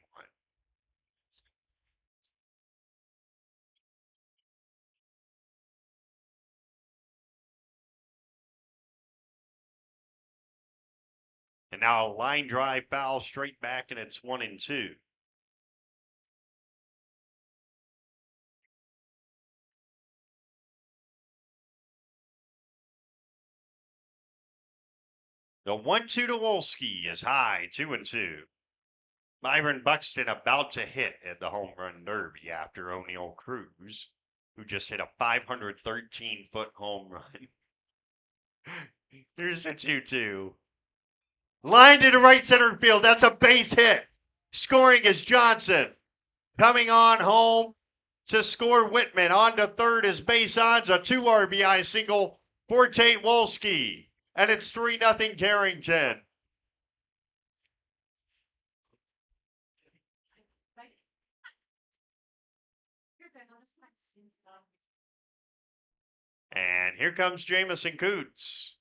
And now a line drive foul straight back, and it's 1-2. The 1-2 to Wolski is high, 2-2. Byron Buxton about to hit at the home run derby after O'Neill Cruz, who just hit a 513-foot home run. Here's a 2-2. Line to the right center field. That's a base hit. Scoring is Johnson. Coming on home to score Whitman. On to third is Basons. A 2 RBI single for Tate Wolski. And it's 3-0 Carrington. And here comes Jamison Coots.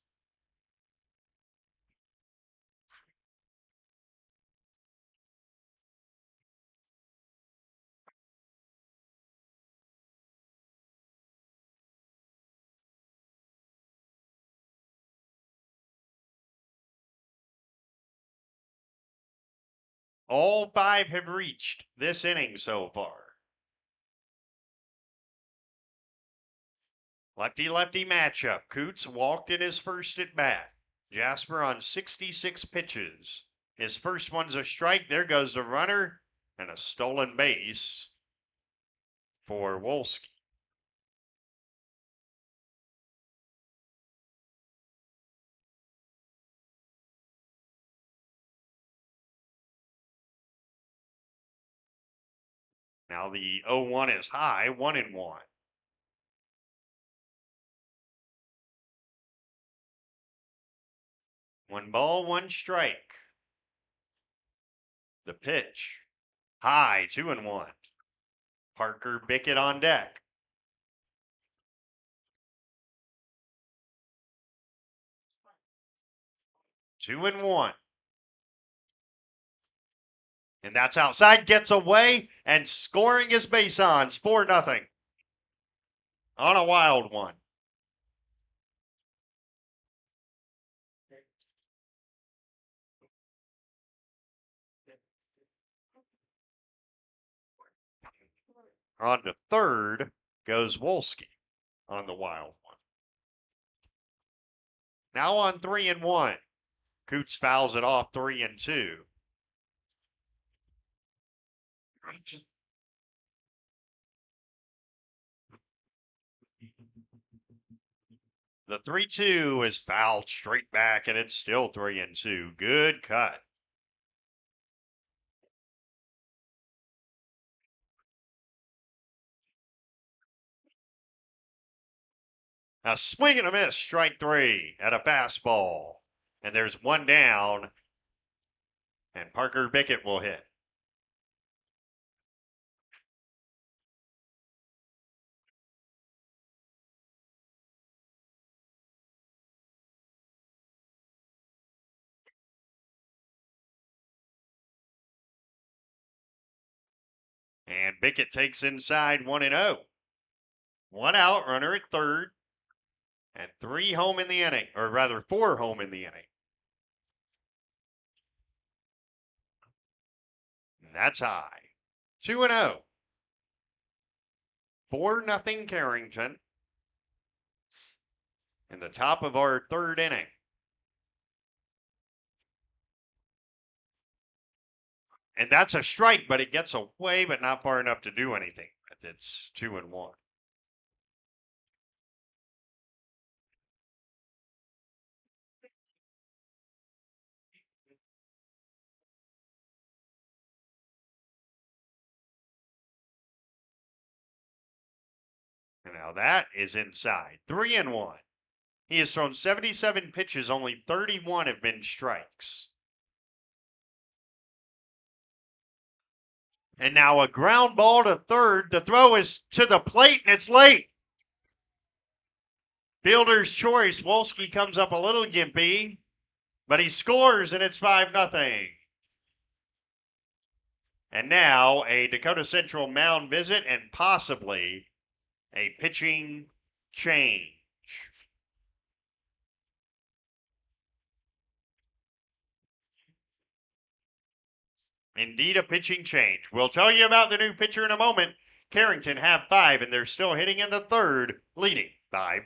All 5 have reached this inning so far. Lefty-lefty matchup. Coots walked in his first at bat. Jasper on 66 pitches. His first one's a strike. There goes the runner and a stolen base for Wolski. Now the 0-1 is high, 1-1. One ball, one strike. The pitch. High, 2-1. Parker Bickett on deck. Two and one. And that's outside, gets away, and scoring his Basons, 4-0. On a wild one. On to third goes Wolski on the wild one. Now on 3-1. Coots fouls it off 3-2. The 3-2 is fouled straight back, and it's still 3-2. Good cut. A swing and a miss, strike 3 at a fastball. And there's one down, and Parker Bickett will hit. And Bickett takes inside 1-0. One out, runner at third. And 3 home in the inning, or rather 4 home in the inning. And that's high. 2-0. 4-0 Carrington. In the top of our third inning. And that's a strike, but it gets away, but not far enough to do anything. It's 2-1. And now that is inside. 3-1. He has thrown 77 pitches, only 31 have been strikes. And now a ground ball to third. The throw is to the plate, and it's late. Fielder's choice. Wolski comes up a little gimpy, but he scores, and it's 5-0. And now a Dakota Central mound visit and possibly a pitching change. Indeed, a pitching change. We'll tell you about the new pitcher in a moment. Carrington have 5, and they're still hitting in the third, leading 5-0.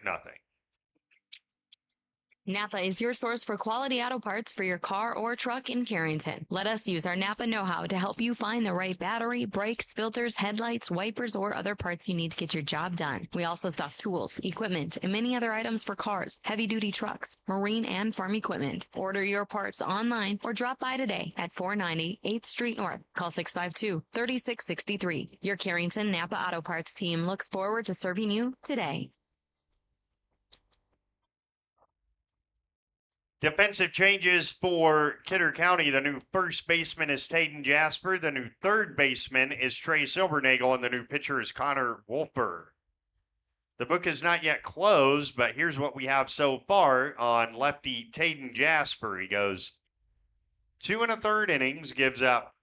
Napa is your source for quality auto parts for your car or truck in Carrington. Let us use our Napa know-how to help you find the right battery, brakes, filters, headlights, wipers, or other parts you need to get your job done. We also stock tools, equipment, and many other items for cars, heavy-duty trucks, marine, and farm equipment. Order your parts online or drop by today at 490 8th Street North. Call 652-3663. Your Carrington Napa Auto Parts team looks forward to serving you today. Defensive changes for Kidder County. The new first baseman is Taden Jasper. The new third baseman is Trey Silvernagel, and the new pitcher is Connor Wolfer. The book is not yet closed, but here's what we have so far on lefty Taden Jasper. He goes 2 1/3 innings, gives up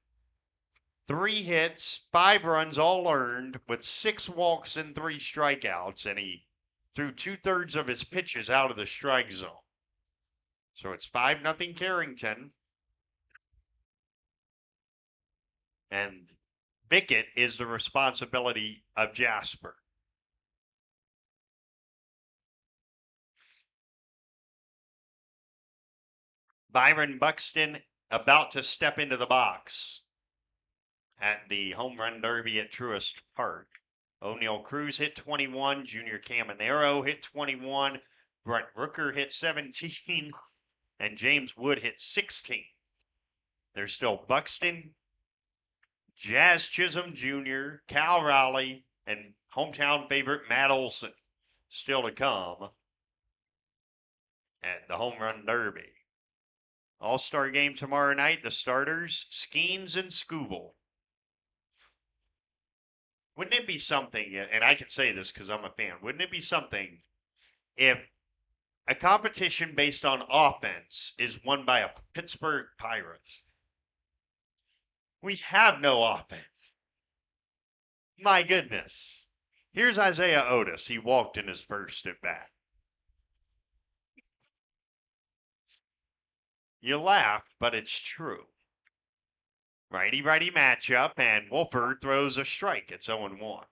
3 hits, 5 runs, all earned, with 6 walks and 3 strikeouts, and he threw 2/3 of his pitches out of the strike zone. So it's 5-0 Carrington. And Bickett is the responsibility of Jasper. Byron Buxton about to step into the box at the home run derby at Truist Park. O'Neill Cruz hit 21. Junior Caminero hit 21. Brett Rooker hit 17. And James Wood hit 16. There's still Buxton, Jazz Chisholm Jr., Cal Rowley, and hometown favorite Matt Olson still to come at the home run derby. All-Star game tomorrow night. The starters, Skeens and Scooble. Wouldn't it be something, and I can say this because I'm a fan, wouldn't it be something if a competition based on offense is won by a Pittsburgh Pirates? We have no offense. My goodness. Here's Isaiah Otis. He walked in his first at bat. You laugh, but it's true. Righty-righty matchup, and Wolfer throws a strike. It's 0-1.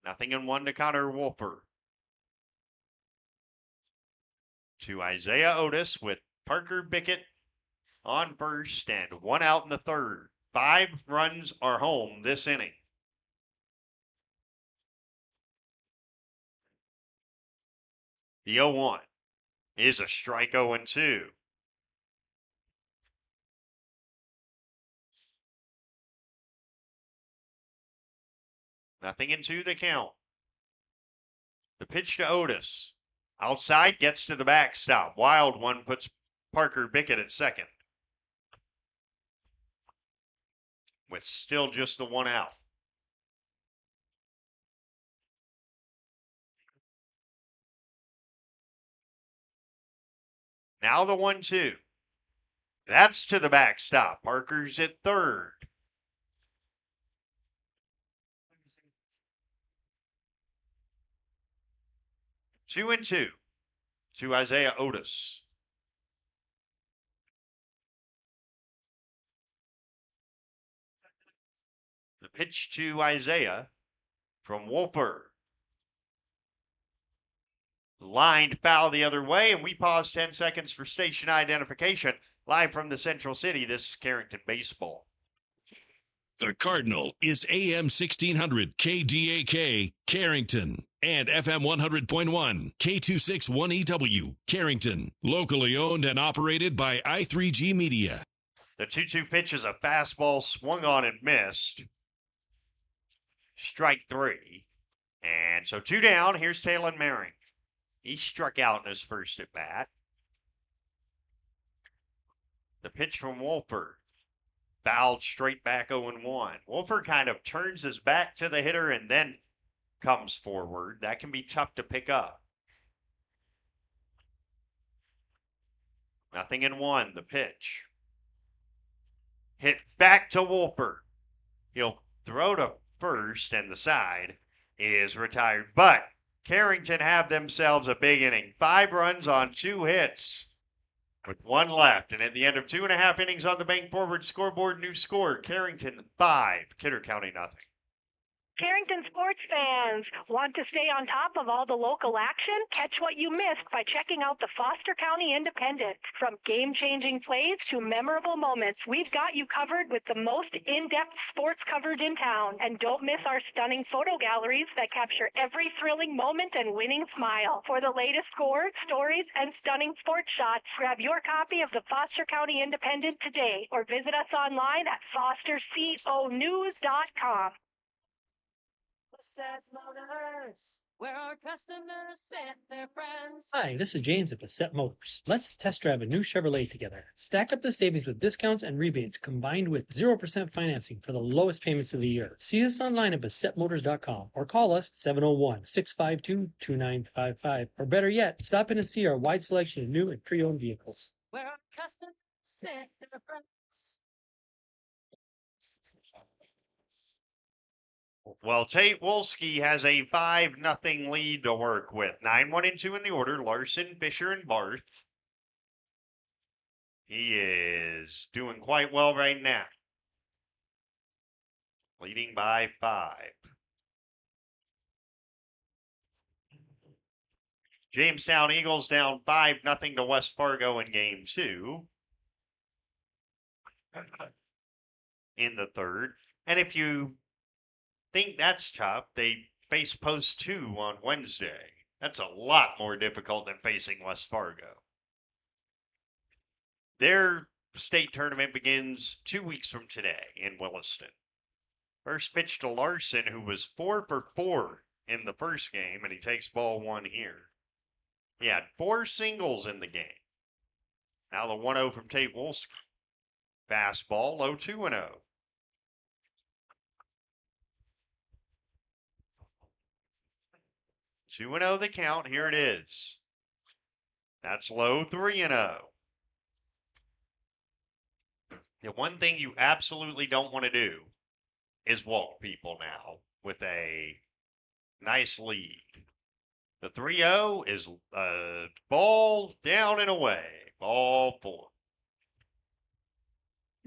Nothing in 1 to Connor Wolfer. To Isaiah Otis with Parker Bickett on first and 1 out in the third. 5 runs are home this inning. The 0-1 is a strike. 0-2. Nothing in 2 the count. The pitch to Otis. Outside, gets to the backstop. Wild one puts Parker Bickett at second. With still just the 1 out. Now the 1-2. That's to the backstop. Parker's at third. Two and two to Isaiah Otis. The pitch to Isaiah from Wolper. Lined foul the other way, and we pause 10 seconds for station identification. Live from the Central City, this is Carrington Baseball. The Cardinal is AM 1600 KDAK, Carrington, and FM 100.1 K261EW, Carrington. Locally owned and operated by I3G Media. The 2-2 pitch is a fastball swung on and missed. Strike three. And so 2 down. Here's Talon Maring. He struck out in his first at bat. The pitch from Wolfer. Fouled straight back 0-1. Wolfer kind of turns his back to the hitter and then comes forward. That can be tough to pick up. 0-1, the pitch. Hit back to Wolfer. He'll throw to first, and the side is retired. But Carrington have themselves a big inning. 5 runs on 2 hits with 1 left. And at the end of 2.5 innings on the Bank Forward scoreboard, new score, Carrington 5, Kidder County nothing. Carrington sports fans, want to stay on top of all the local action? Catch what you missed by checking out the Foster County Independent. From game-changing plays to memorable moments, we've got you covered with the most in-depth sports coverage in town. And don't miss our stunning photo galleries that capture every thrilling moment and winning smile. For the latest scores, stories, and stunning sports shots, grab your copy of the Foster County Independent today or visit us online at fosterconews.com. Bassett Motors, where our customers sent their friends. Hi, this is James at Bassett Motors. Let's test drive a new Chevrolet together. Stack up the savings with discounts and rebates combined with 0% financing for the lowest payments of the year. See us online at BassettMotors.com or call us 701-652-2955. Or better yet, stop in and see our wide selection of new and pre-owned vehicles. Where our customers sent their friends. Well, Tate Wolski has a 5-0 lead to work with. 9, 1, and 2 in the order. Larson, Fisher, and Barth. He is doing quite well right now. Leading by 5. Jamestown Eagles down 5-0 to West Fargo in game 2. In the third. And if you think that's tough, they face Post 2 on Wednesday. That's a lot more difficult than facing West Fargo. Their state tournament begins 2 weeks from today in Williston. First pitch to Larson, who was 4 for 4 in the first game, and he takes ball 1 here. He had 4 singles in the game. Now the 1-0 from Tate Wolski. Fastball, low 2-0. 2-0 the count. Here it is. That's low 3-0. The one thing you absolutely don't want to do is walk people now with a nice lead. The 3-0 is ball down and away. Ball 4.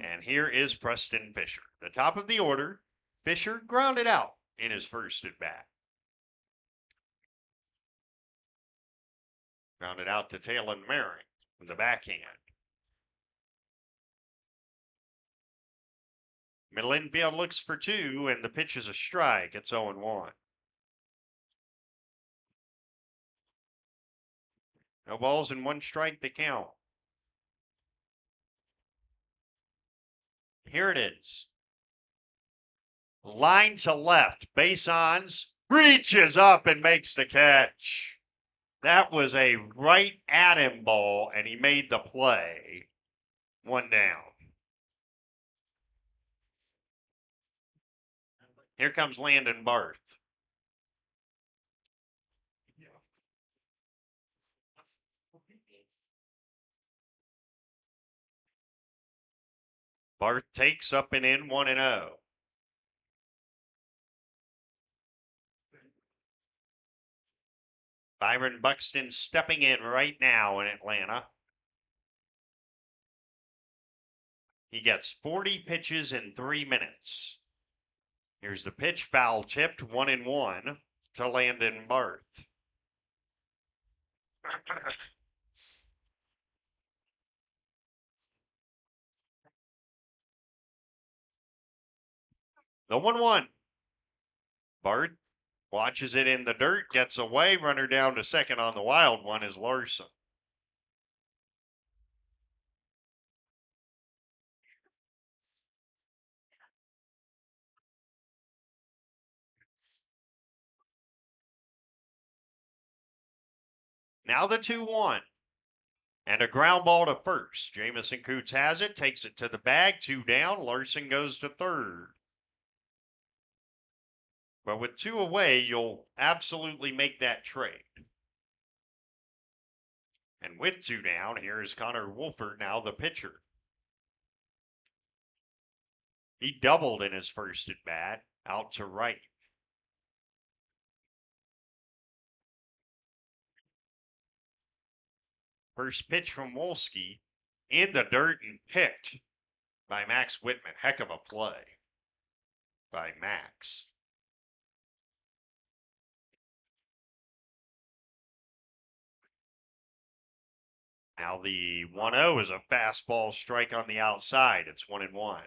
And here is Preston Fisher. The top of the order. Fisher grounded out in his first at bat. Grounded out to Talon Maring with the backhand. Middle infield looks for 2, and the pitch is a strike. It's 0-1. No balls and 1 strike to count. Here it is. Line to left. Base ons. Reaches up and makes the catch. That was a right at him ball, and he made the play. 1 down. Here comes Landon Barth. Barth takes up and in 1-0. Byron Buxton stepping in right now in Atlanta. He gets 40 pitches in 3 minutes. Here's the pitch, foul tipped, 1-1 to Landon Barth. The 1-1. Barth watches it in the dirt, gets away, runner down to second on the wild one is Larson. Now the 2-1. And a ground ball to first. Jamison Coots has it, takes it to the bag, 2 down. Larson goes to third. But with 2 away, you'll absolutely make that trade. And with 2 down, here's Connor Wolford, now the pitcher. He doubled in his first at bat, out to right. First pitch from Wolski in the dirt and picked by Max Whitman. Heck of a play by Max. Now the 1-0 is a fastball strike on the outside. It's 1-1.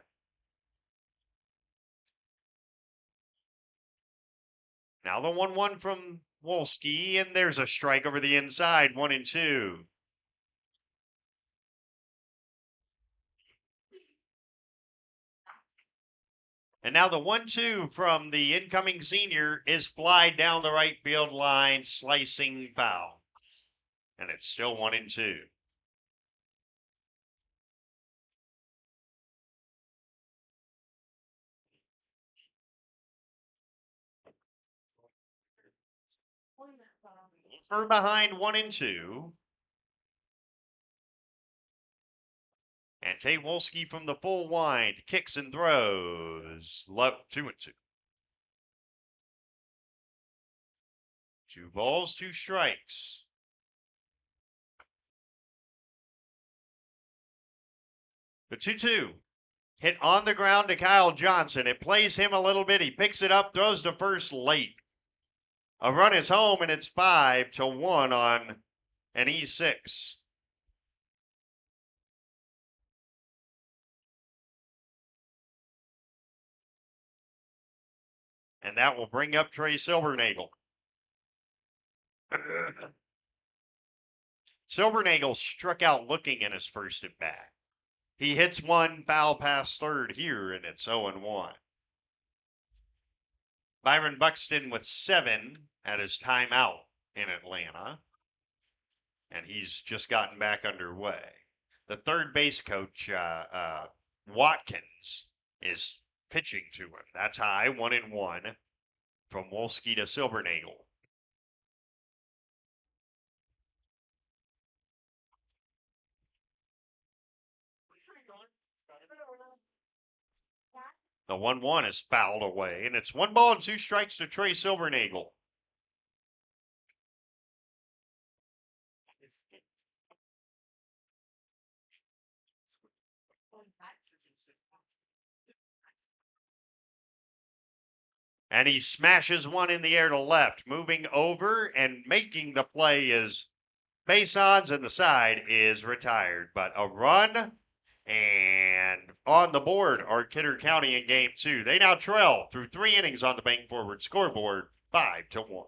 Now the 1-1 from Wolski, and there's a strike over the inside, 1-2. And now the 1-2 from the incoming senior is fly down the right field line, slicing foul. And it's still 1-2. For behind 1-2. And Tate Wolski from the full wind kicks and throws. Left 2-2. 2 balls, 2 strikes. The 2-2 hit on the ground to Kyle Johnson. It plays him a little bit. He picks it up, throws to first late. A run is home, and it's 5-1 on an E6. And that will bring up Trey Silbernagel. Silbernagel struck out looking in his first at bat. He hits one foul past third here, and it's 0-1. Byron Buxton with 7 at his timeout in Atlanta. And he's just gotten back underway. The third base coach, Watkins, is pitching to him. That's high, 1-1 from Wolski to Silbernagel. The 1-1 is fouled away, and it's 1 ball and 2 strikes to Trey Silbernagel. And he smashes one in the air to left, moving over and making the play is base odds, and the side is retired. But a run and on the board are Kidder County in game 2. They now trail through 3 innings on the Bank Forward scoreboard, 5-1.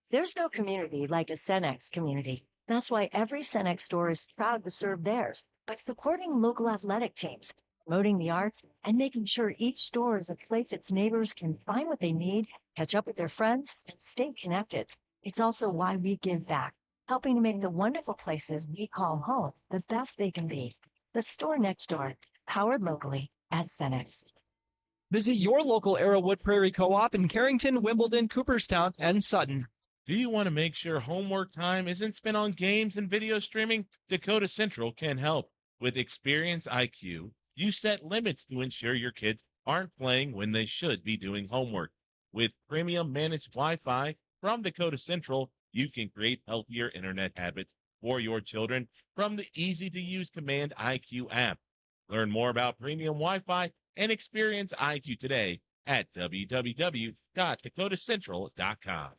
There's no community like a Cenex community. That's why every Cenex store is proud to serve theirs by supporting local athletic teams, promoting the arts, and making sure each store is a place its neighbors can find what they need, catch up with their friends, and stay connected. It's also why we give back, helping to make the wonderful places we call home the best they can be. The store next door, powered locally at Cenex. Visit your local Arrowwood Prairie Co-op in Carrington, Wimbledon, Cooperstown, and Sutton. Do you want to make sure homework time isn't spent on games and video streaming? Dakota Central can help. With Experience IQ, You set limits to ensure your kids aren't playing when they should be doing homework. With premium managed Wi-Fi from Dakota Central, you can create healthier internet habits for your children from the easy-to-use Command IQ app. Learn more about premium Wi-Fi and experience IQ today at www.dakotacentral.com.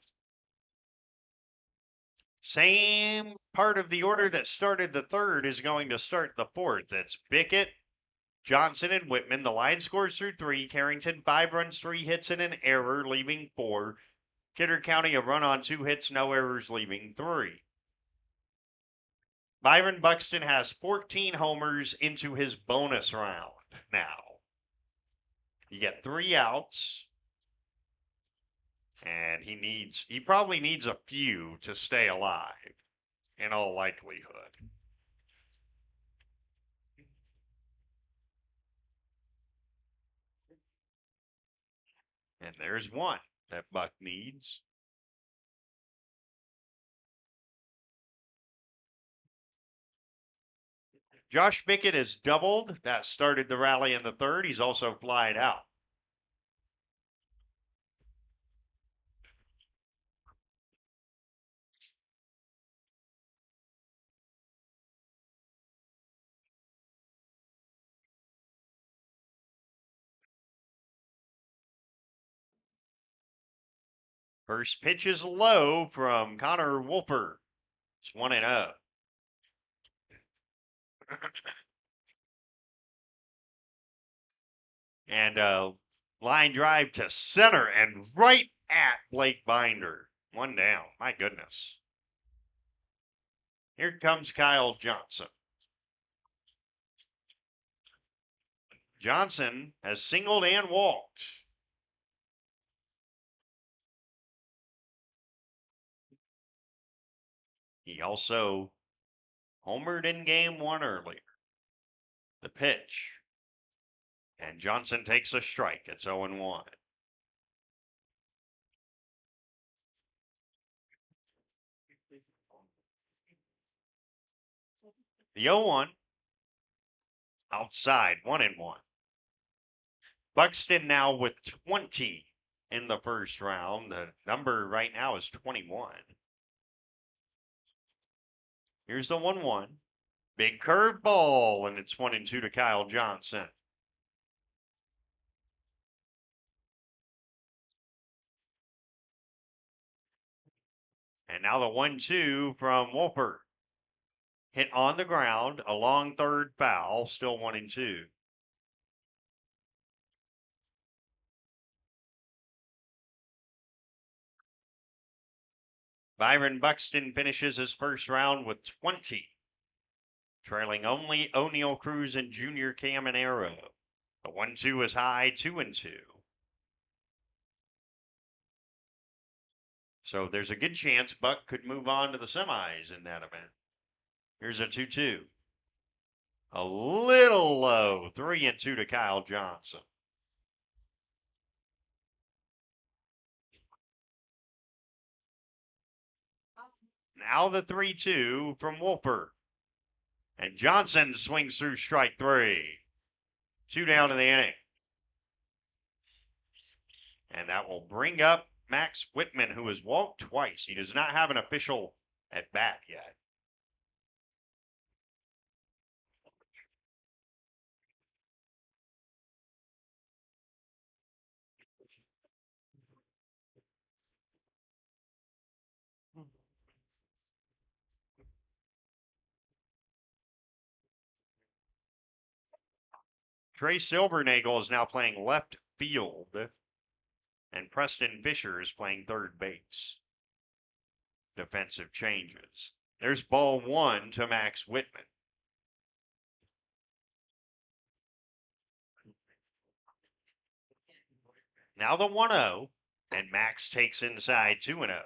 Same part of the order that started the third is going to start the fourth. That's Bickett, Johnson, and Whitman. The line scores through 3. Carrington, 5 runs, 3 hits, and an error, leaving 4. Kidder County, a run on 2 hits, no errors, leaving 3. Byron Buxton has 14 homers into his bonus round now. You get 3 outs. And he probably needs a few to stay alive, in all likelihood. And there's one that Buck needs. Josh Bickett has doubled. That started the rally in the third. He's also flied out. First pitch is low from Connor Wolper. It's 1-0. And a line drive to center and right at Blake Binder. 1 down. My goodness. Here comes Kyle Johnson. Johnson has singled and walked. He also homered in game 1 earlier. The pitch. And Johnson takes a strike. It's 0-1. The 0-1. Outside, 1-1. Buxton now with 20 in the first round. The number right now is 21. Here's the 1-1. Big curve ball, and it's 1-2 to Kyle Johnson. And now the 1-2 from Wolpert. Hit on the ground, a long third foul, still 1-2. Byron Buxton finishes his first round with 20, trailing only O'Neal Cruz and Junior Caminero. The 1-2 is high, 2-2. So there's a good chance Buck could move on to the semis in that event. Here's a 2-2. A little low, 3-2 to Kyle Johnson. Now the 3-2 from Wolper. And Johnson swings through strike 3. 2 down in the inning. And that will bring up Max Whitman, who has walked twice. He does not have an official at bat yet. Trey Silvernagel is now playing left field, and Preston Fisher is playing third base. Defensive changes. There's ball 1 to Max Whitman. Now the 1-0, and Max takes inside 2-0.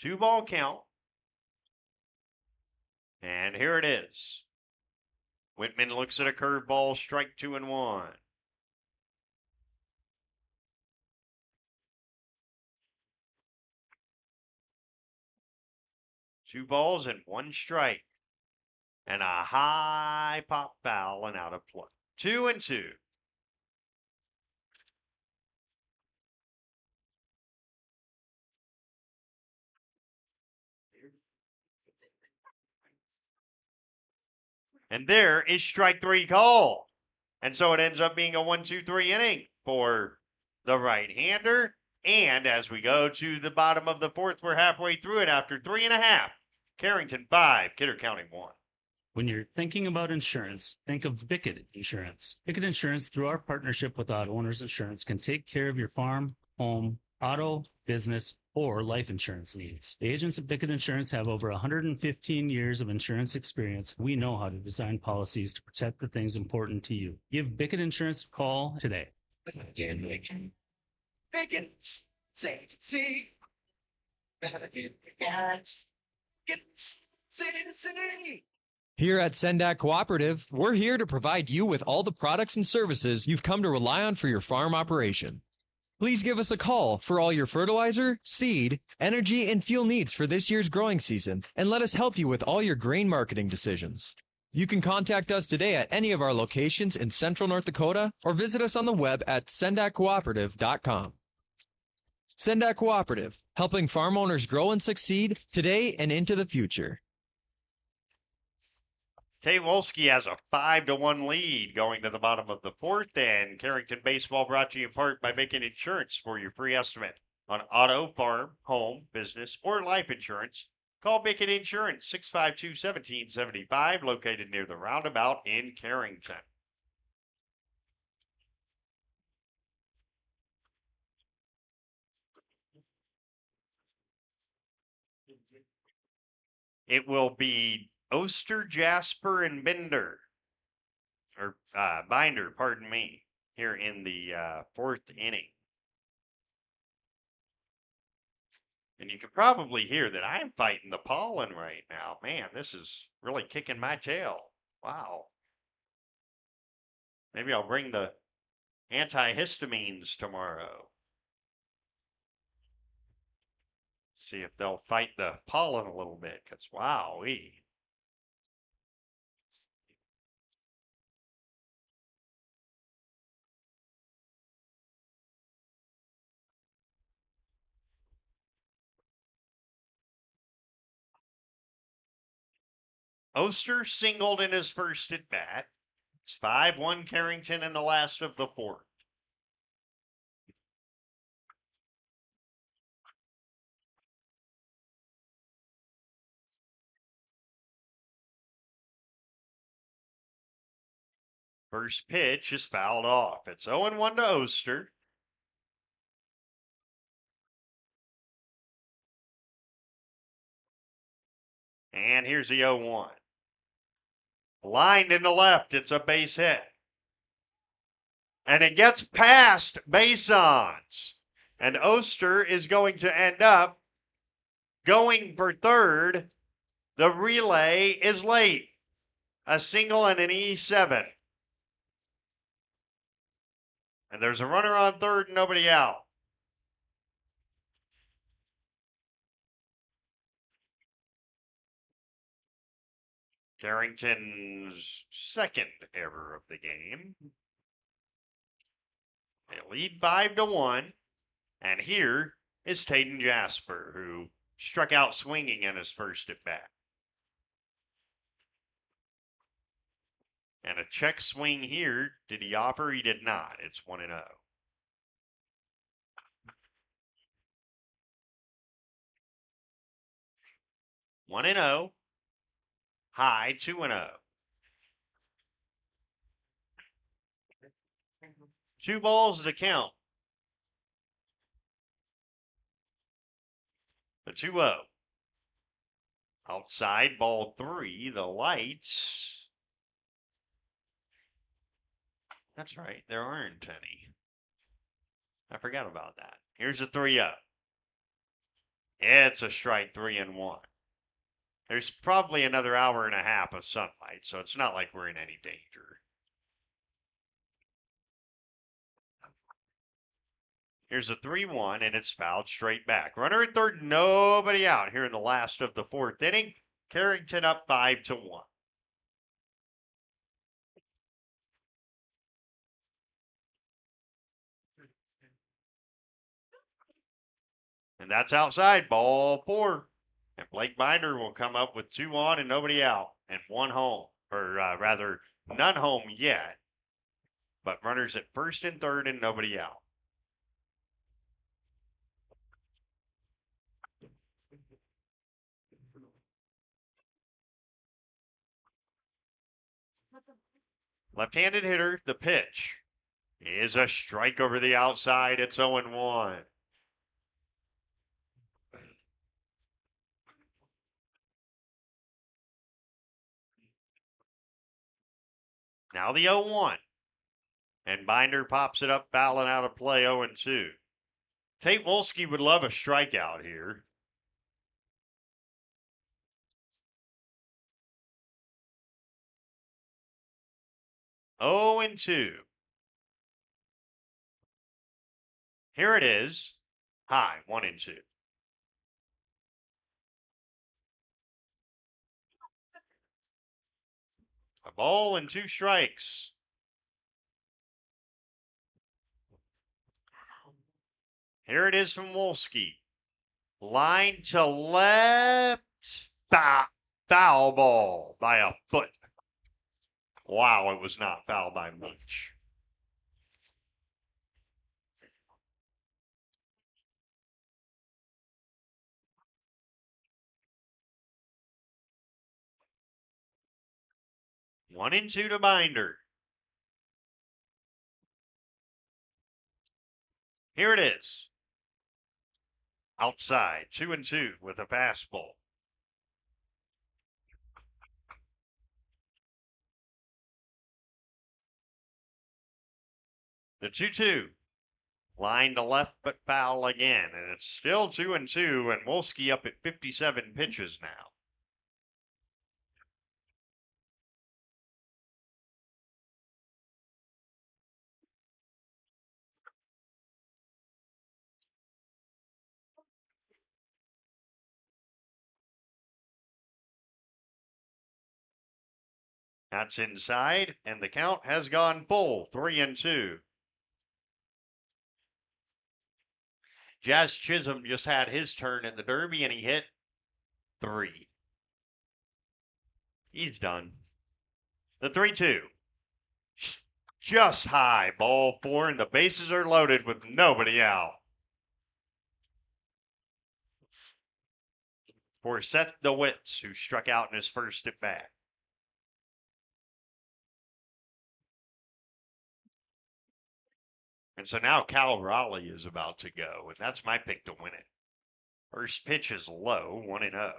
2-ball count. And here it is. Whitman looks at a curveball, strike 2-1. 2 balls and 1 strike. And a high pop foul and out of play. 2-2. And there is strike 3 call. And so it ends up being a 1-2-3 inning for the right-hander. And as we go to the bottom of the 4th, we're halfway through it after 3.5. Carrington 5, Kidder County 1. When you're thinking about insurance, think of Bickett Insurance. Bickett Insurance, through our partnership with Auto Owners Insurance, can take care of your farm, home, auto, business, or life insurance needs. The agents at Bickett Insurance have over 115 years of insurance experience. We know how to design policies to protect the things important to you. Give Bickett Insurance a call today. Bickett Safety. City. Here at Sendak Cooperative, we're here to provide you with all the products and services you've come to rely on for your farm operation. Please give us a call for all your fertilizer, seed, energy, and fuel needs for this year's growing season, and let us help you with all your grain marketing decisions. You can contact us today at any of our locations in Central North Dakota or visit us on the web at sendakcooperative.com. Sendak Cooperative, helping farm owners grow and succeed today and into the future. Tay Wolski has a 5-1 lead going to the bottom of the 4th, and Carrington Baseball brought to you in part by Bickett Insurance. For your free estimate on auto, farm, home, business, or life insurance, call Bickett Insurance 652-1775, located near the roundabout in Carrington. It will be Oster, Jasper, and Binder, or Binder, pardon me, here in the 4th inning. And you can probably hear that I am fighting the pollen right now. Man, this is really kicking my tail. Wow. Maybe I'll bring the antihistamines tomorrow. See if they'll fight the pollen a little bit, because wowee. Oster singled in his first at bat. It's 5-1 Carrington in the last of the 4th. First pitch is fouled off. It's 0-1 to Oster. And here's the 0-1. Lined in the left. It's a base hit. And it gets past base-ons. And Oster is going to end up going for third. The relay is late. A single and an E7. And there's a runner on third and nobody out. Carrington's second error of the game. They lead 5-1. And here is Taden Jasper, who struck out swinging in his first at bat. And a check swing here. Did he offer? He did not. It's 1-0. One and 0. High 2-0. 2 balls to count. The 2-0. Outside ball 3. The lights. That's right. There aren't any. I forgot about that. Here's a 3-0. It's a strike 3-1. There's probably another hour and a half of sunlight, so it's not like we're in any danger. Here's a 3-1, and it's fouled straight back. Runner at third, nobody out here in the last of the fourth inning. Carrington up 5-1. And that's outside, ball 4. And Blake Binder will come up with 2 on and nobody out, and 1 home, or rather, none home yet. But runners at first and third and nobody out. Left-handed hitter, the pitch is a strike over the outside. It's 0-1. Now the 0-1. And Binder pops it up, fouling out of play, 0-2. Tate Wolski would love a strikeout here. Oh and 2. Here it is. High, 1-2. A ball and 2 strikes. Here it is from Wolski. Line to left. Foul ball by a foot. Wow, it was not foul by much. One and 2 to Binder. Here it is. Outside, 2-2 with a fastball. The 2-2. Line to left, but foul again. And it's still 2-2, and Wolski up at 57 pitches now. That's inside, and the count has gone full, 3-2. Jazz Chisholm just had his turn in the Derby, and he hit 3. He's done. The 3-2. Just high, ball 4, and the bases are loaded with nobody out. For Seth DeWitts, who struck out in his first at bat. And so now Cal Raleigh is about to go, and that's my pick to win it. First pitch is low, 1-0.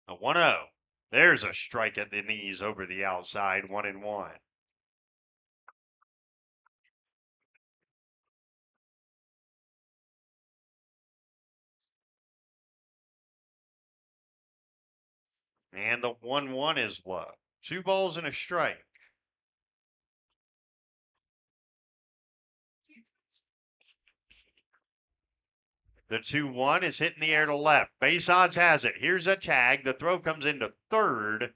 A 1-0. There's a strike at the knees over the outside, 1-1. And the 1-1 is low. 2 balls and a strike. The 2-1 is hitting the air to left. Base odds has it. Here's a tag. The throw comes into third.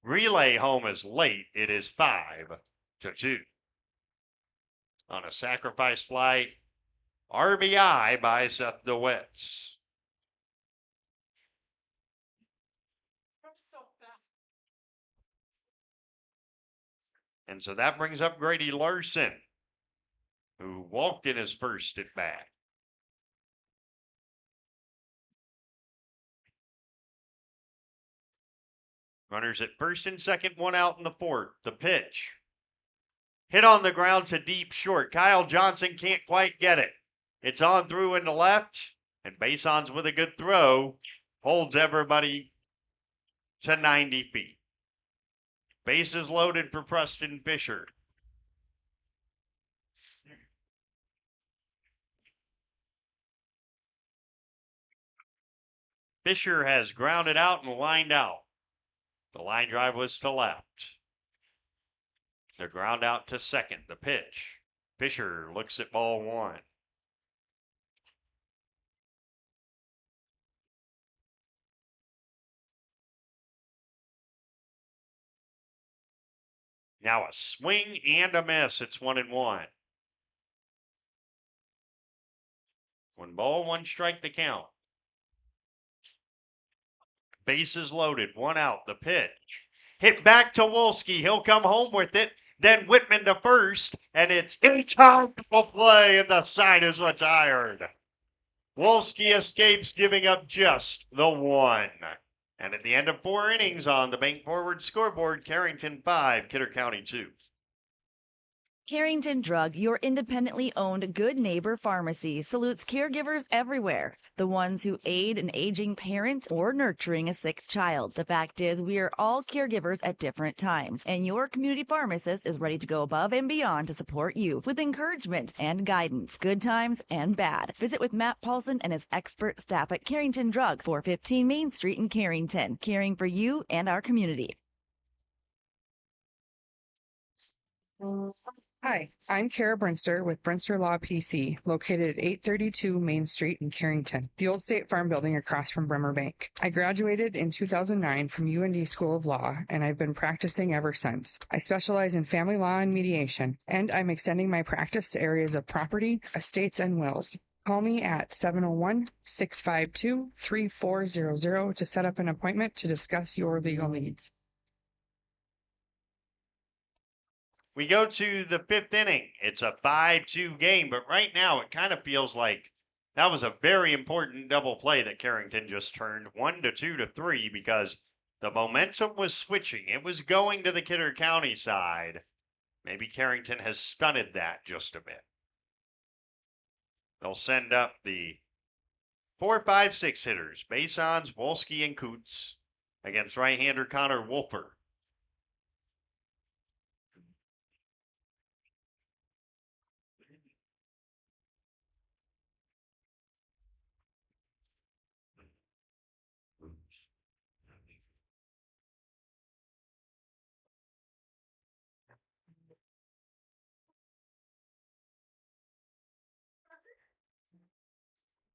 Relay home is late. It is 5-2. On a sacrifice fly, RBI by Seth DeWitts. And so that brings up Grady Larson, who walked in his first at bat. Runners at first and second, 1 out in the fourth. The pitch. Hit on the ground to deep short. Kyle Johnson can't quite get it. It's on through into left, and Bason's with a good throw holds everybody to 90 feet. Bases loaded for Preston Fisher. Fisher has grounded out and lined out. The line drive was to left. The ground out to second. The pitch. Fisher looks at ball one. Now a swing and a miss. It's 1-1. 1 ball, 1 strike the count. Bases loaded, 1 out. The pitch. Hit back to Wolski. He'll come home with it. Then Whitman to first, and it's in time for play, and the side is retired. Wolski escapes, giving up just the 1. And at the end of 4 innings on the Bank Forward scoreboard, Carrington 5, Kidder County 2. Carrington Drug, your independently owned good neighbor pharmacy, salutes caregivers everywhere. The ones who aid an aging parent or nurturing a sick child. The fact is, we are all caregivers at different times, and your community pharmacist is ready to go above and beyond to support you with encouragement and guidance, good times and bad. Visit with Matt Paulson and his expert staff at Carrington Drug, 415 Main Street in Carrington, caring for you and our community. Hi, I'm Kara Brinster with Brinster Law PC, located at 832 Main Street in Carrington, the old State Farm building across from Bremer Bank. I graduated in 2009 from UND School of Law, and I've been practicing ever since. I specialize in family law and mediation, and I'm extending my practice to areas of property, estates, and wills. Call me at 701-652-3400 to set up an appointment to discuss your legal needs. We go to the 5th inning. It's a 5-2 game, but right now it kind of feels like that was a very important double play that Carrington just turned 1-2 to 3 because the momentum was switching. It was going to the Kidder County side. Maybe Carrington has stunted that just a bit. They'll send up the 4, 5, 6 hitters, Basons, Wolski, and Coots against right-hander Connor Wolfer.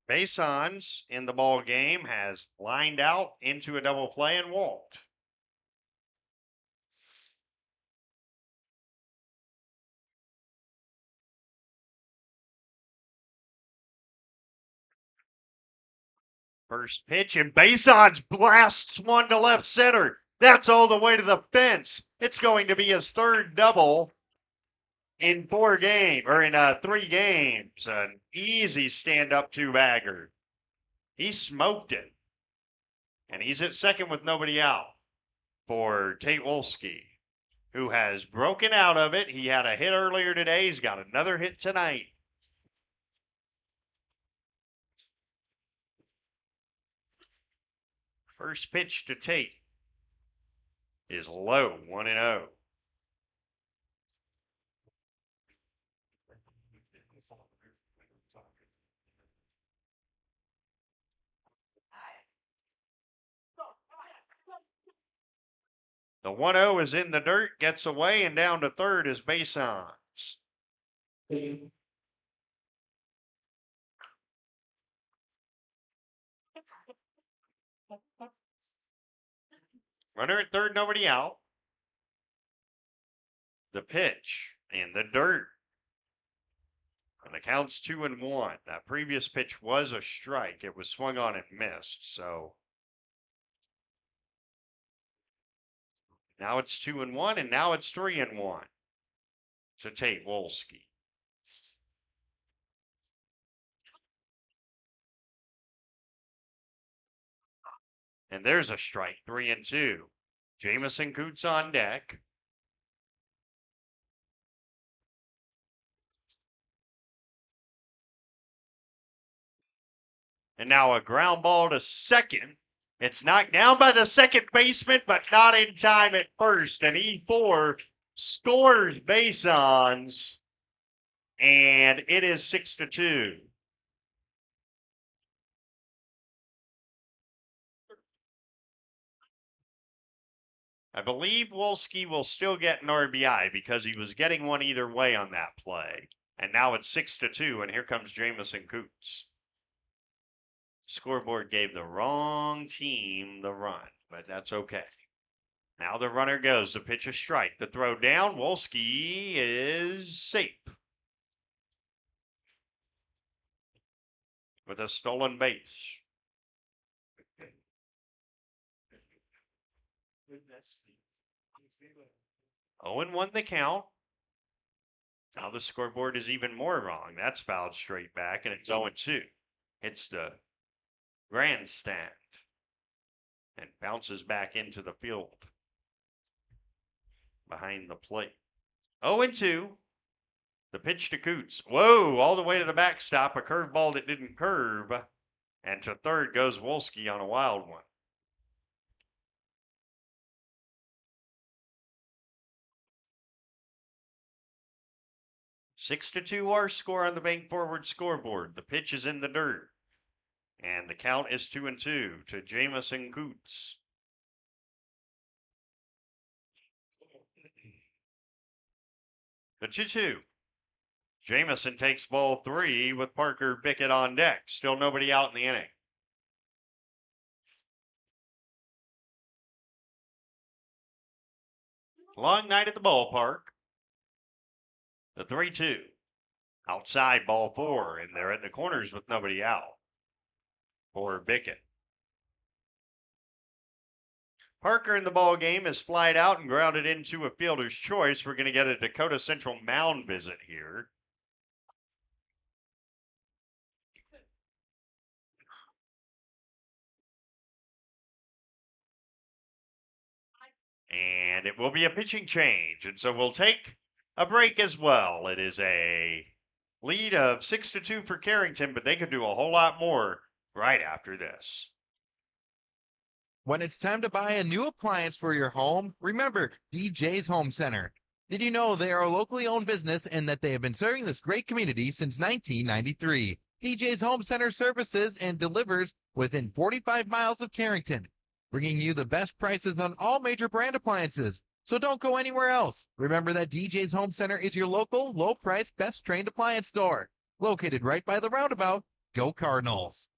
Basons in the ball game has lined out into a double play and walked. First pitch, and Basons blasts one to left center. That's all the way to the fence. It's going to be his 3rd double in 3 games. An easy stand-up 2-bagger. He smoked it. And he's at second with nobody out for Tate Wolski, who has broken out of it. He had a hit earlier today. He's got another hit tonight. First pitch to Tate is low, 1-0. The 1-0 is in the dirt, gets away, and down to third is Basons. Runner at third, nobody out. The pitch in the dirt. And the count's 2-1. That previous pitch was a strike. It was swung on and missed, so now it's 2-1, and now it's 3-1 to Tate Wolski. And there's a strike, 3-2. Jamison Coots on deck. And now a ground ball to second. It's knocked down by the second baseman, but not in time at first. And E4 scores Basons, and it is 6-2. I believe Wolski will still get an RBI because he was getting one either way on that play. And now it's 6-2, and here comes Jamison Coots. Scoreboard gave the wrong team the run, but that's okay. Now the runner goes. The pitch is strike. The throw down. Wolski is safe with a stolen base. 0-1 the count. Now the scoreboard is even more wrong. That's fouled straight back, and it's 0-2. Hits the grandstand and bounces back into the field behind the plate. 0-2. The pitch to Coots. Whoa, all the way to the backstop. A curveball that didn't curve. And to third goes Wolski on a wild one. Six to 2 our score on the Bank Forward scoreboard. The pitch is in the dirt. And the count is 2-2 to Jamison Coots. The 2-2. Jamison takes ball 3 with Parker Bickett on deck. Still nobody out in the inning. Long night at the ballpark. The 3-2. Outside ball 4, and they're in the corners with nobody out for Bickett. Parker in the ball game is flied out and grounded into a fielder's choice. We're going to get a Dakota Central mound visit here. And it will be a pitching change. And so we'll take a break as well. It is a lead of 6-2 for Carrington, but they could do a whole lot more right after this. When it's time to buy a new appliance for your home, remember DJ's Home Center. Did you know they are a locally owned business and that they have been serving this great community since 1993? DJ's Home Center services and delivers within 45 miles of Carrington, bringing you the best prices on all major brand appliances. So don't go anywhere else. Remember that DJ's Home Center is your local, low-price, best-trained appliance store. Located right by the roundabout. Go Cardinals.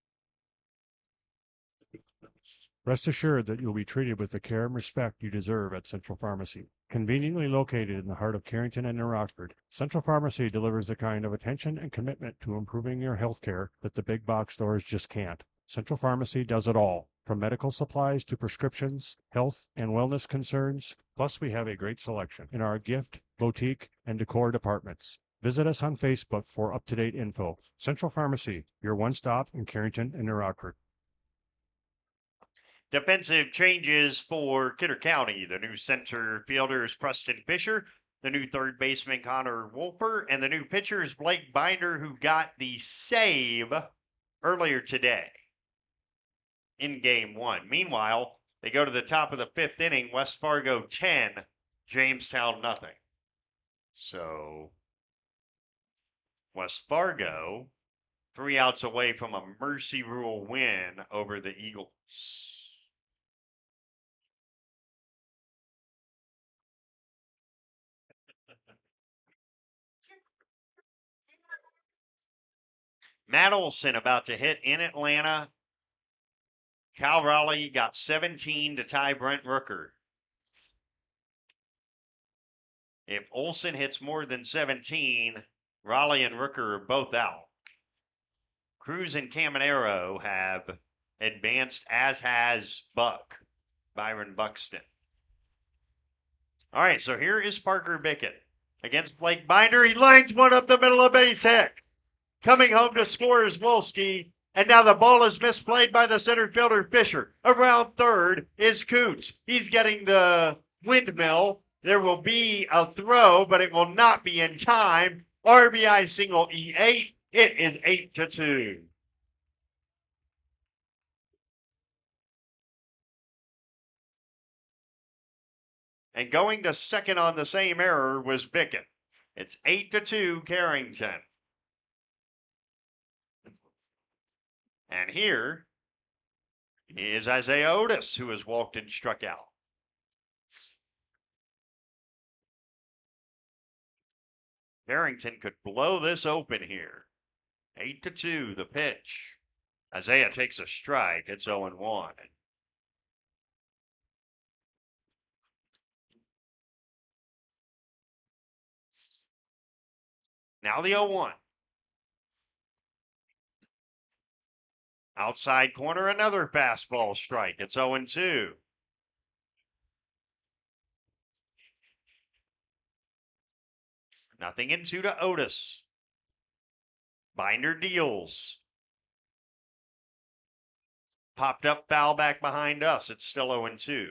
Rest assured that you'll be treated with the care and respect you deserve at Central Pharmacy. Conveniently located in the heart of Carrington and New Rockford, Central Pharmacy delivers the kind of attention and commitment to improving your health care that the big box stores just can't. Central Pharmacy does it all, from medical supplies to prescriptions, health and wellness concerns. Plus, we have a great selection in our gift, boutique, and decor departments. Visit us on Facebook for up-to-date info. Central Pharmacy, your one-stop in Carrington and New Rockford. Defensive changes for Kidder County. The new center fielder is Preston Fisher. The new third baseman, Connor Wolfer. And the new pitcher is Blake Binder, who got the save earlier today in game 1. Meanwhile, they go to the top of the 5th inning. West Fargo 10, Jamestown nothing. So West Fargo 3 outs away from a mercy rule win over the Eagles. Matt Olson about to hit in Atlanta. Cal Raleigh got 17 to tie Brent Rooker. If Olson hits more than 17, Raleigh and Rooker are both out. Cruz and Caminero have advanced, as has Byron Buxton. All right, so here is Parker Bickett against Blake Binder. He lines one up the middle of base hit. Coming home to score is Wolski. And now the ball is misplayed by the center fielder, Fisher. Around third is Coots. He's getting the windmill. There will be a throw, but it will not be in time. RBI single E8. It is 8-2. And going to second on the same error was Bickett. It's 8-2 Carrington. And here is Isaiah Otis, who has walked and struck out. Carrington could blow this open here. 8-2, the pitch. Isaiah takes a strike. It's 0-1. Now the 0-1. Outside corner, another fastball strike. It's 0-2. Nothing in 2 to Otis. Binder deals. Popped up foul back behind us. It's still 0-2.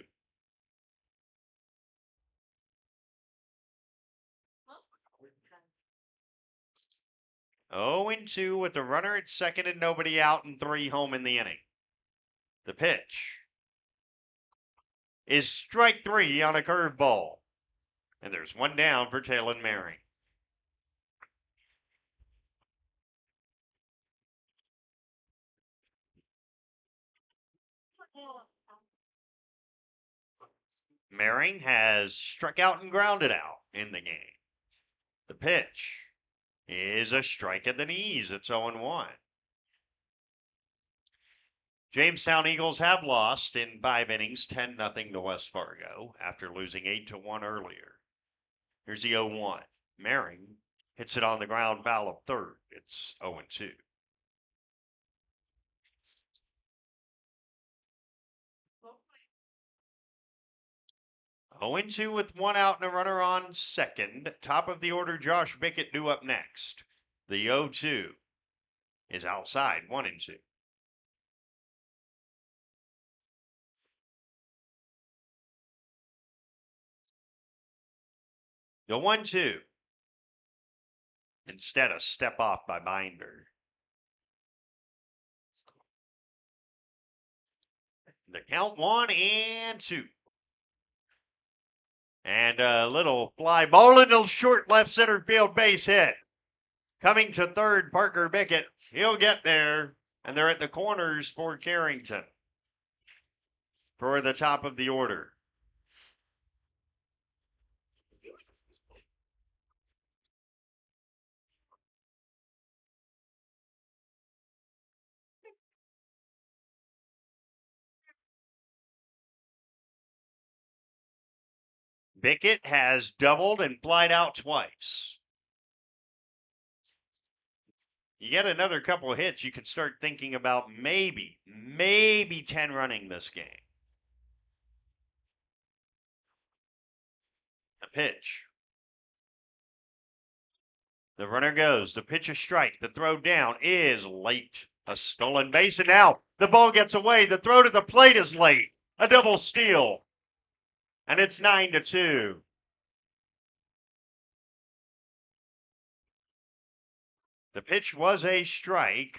Oh and 2 with the runner at second and nobody out and 3 home in the inning. The pitch is strike 3 on a curveball. And there's one down for Talon Merring. Merring has struck out and grounded out in the game. The pitch is a strike at the knees. It's 0-1. Jamestown Eagles have lost in 5 innings, 10-0 to West Fargo after losing 8-1 earlier. Here's the 0-1. Merring hits it on the ground, foul of third. It's 0-2. Oh and 2 with one out and a runner on second. Top of the order, Josh Bickett due up next. The 0-2 is outside, 1-2. The 1-2. Instead, a step off by Binder. The count 1-2. And a little fly ball into short left center field base hit. Coming to third, Parker Bickett. He'll get there. And they're at the corners for Carrington for the top of the order. Bickett has doubled and flied out twice. You get another couple of hits, you can start thinking about maybe 10 running this game. A pitch. The runner goes. The pitch, a strike. The throw down is late. A stolen base, and now the ball gets away. The throw to the plate is late. A double steal. And it's 9-2. The pitch was a strike.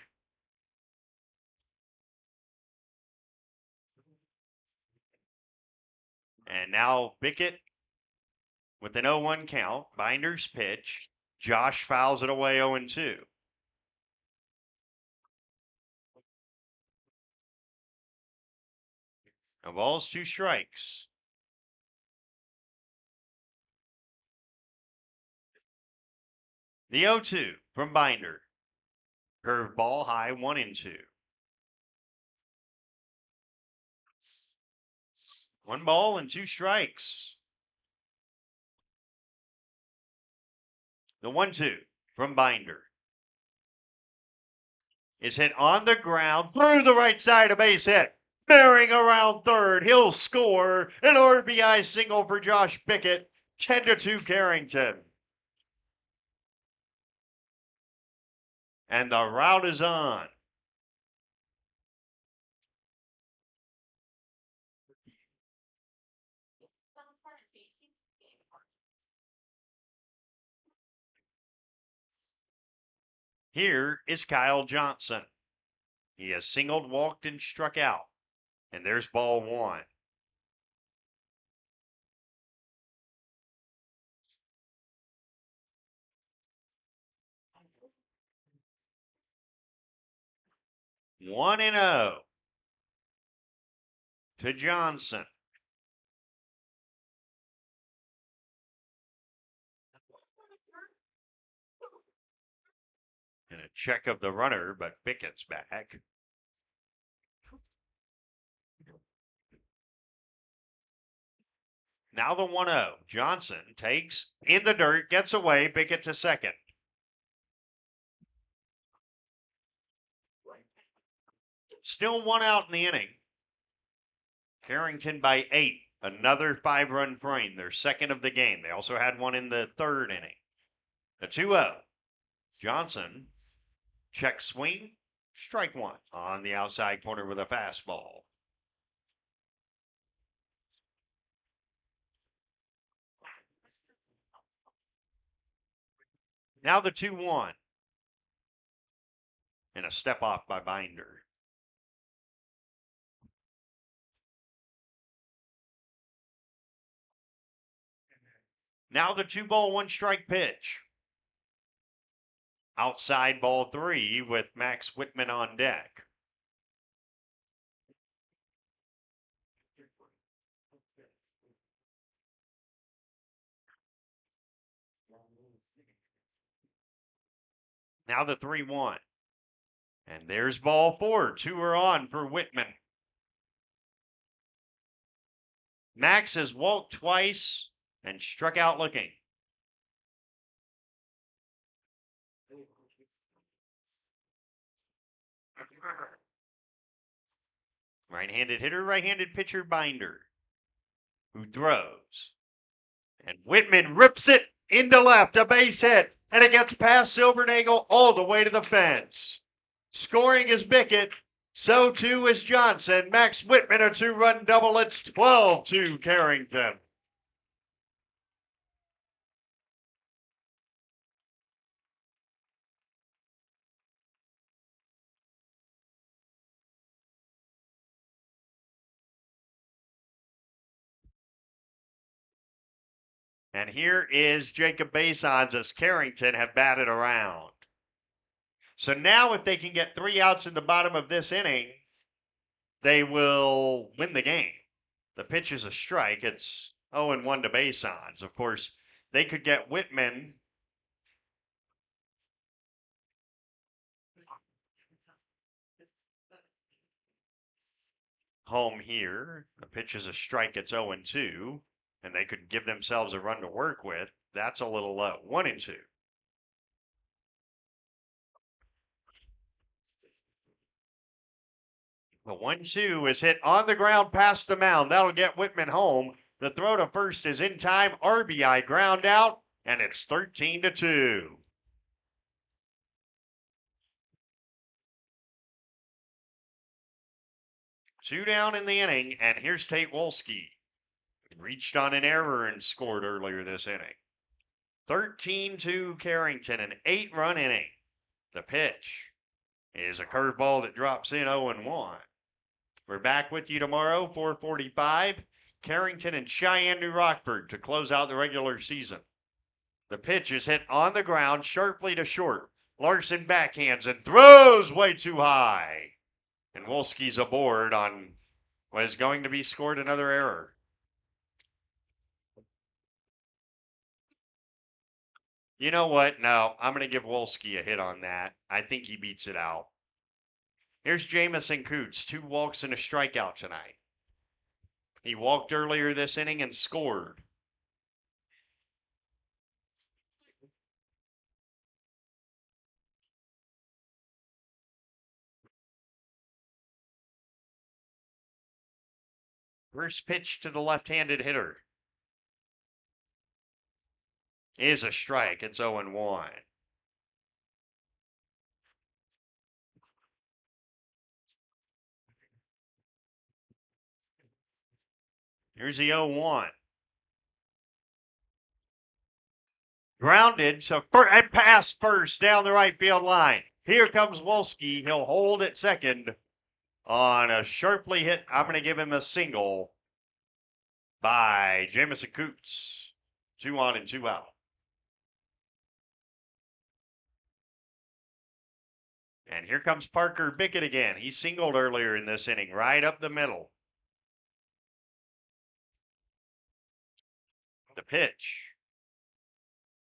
And now Bickett with an 0-1 count. Binder's pitch. Josh fouls it away 0-2. A ball's 2 strikes. The 0-2 from Binder. Curve ball high, 1-2. 1 ball and 2 strikes. The 1-2 from Binder is hit on the ground through the right side, a base hit. Bearing around third, he'll score an RBI single for Josh Bickett. 10-2 Carrington. And the route is on. Here is Kyle Johnson. He has singled, walked, and struck out. And there's ball 1. One and 0 to Johnson. And a check of the runner, but Bickett's back. Now the 1-0. Johnson takes in the dirt, gets away, Bickett to second. Still 1 out in the inning. Carrington by 8. Another 5-run frame, their second of the game. They also had one in the third inning. The 2-0. Johnson, check swing, strike one on the outside corner with a fastball. Now the 2-1. And a step off by Binder. Now the 2-ball, 1-strike pitch. Outside ball 3 with Max Whitman on deck. Now the 3-1. And there's ball 4. 2 are on for Whitman. Max has walked twice and struck out looking. Right-handed hitter, right-handed pitcher Binder, who throws. And Whitman rips it into left, a base hit, and it gets past Silvernagle all the way to the fence. Scoring is Bickett, so too is Johnson. Max Whitman, a 2-run double. It's 12-2 Carrington. And here is Jacob Basons as Carrington have batted around. So now if they can get 3 outs in the bottom of this inning, they will win the game. The pitch is a strike. It's 0-1 to Basons. Of course, they could get Whitman home here. The pitch is a strike. It's 0-2. And they could give themselves a run to work with. That's a little low. 1-2. The 1-2 is hit on the ground past the mound. That'll get Whitman home. The throw to first is in time. RBI ground out, and it's 13-2. Two down in the inning, and here's Tate Wolski. Reached on an error and scored earlier this inning. 13-2 Carrington, an 8-run inning. The pitch is a curveball that drops in 0-1. We're back with you tomorrow, 4:45. Carrington and Cheyenne, New Rockford to close out the regular season. The pitch is hit on the ground sharply to short. Larson backhands and throws way too high. And Wolski's aboard on what is going to be scored another error. You know what? No, I'm going to give Wolski a hit on that. I think he beats it out. Here's Jamison Coots, 2 walks and a strikeout tonight. He walked earlier this inning and scored. First pitch to the left-handed hitter is a strike. It's 0-1. Here's the 0-1. Grounded, so and pass first down the right field line. Here comes Wolski. He'll hold at second on a sharply hit. I'm going to give him a single by Jamison Coots. 2 on and 2 out. And here comes Parker Bickett again. He singled earlier in this inning, right up the middle. The pitch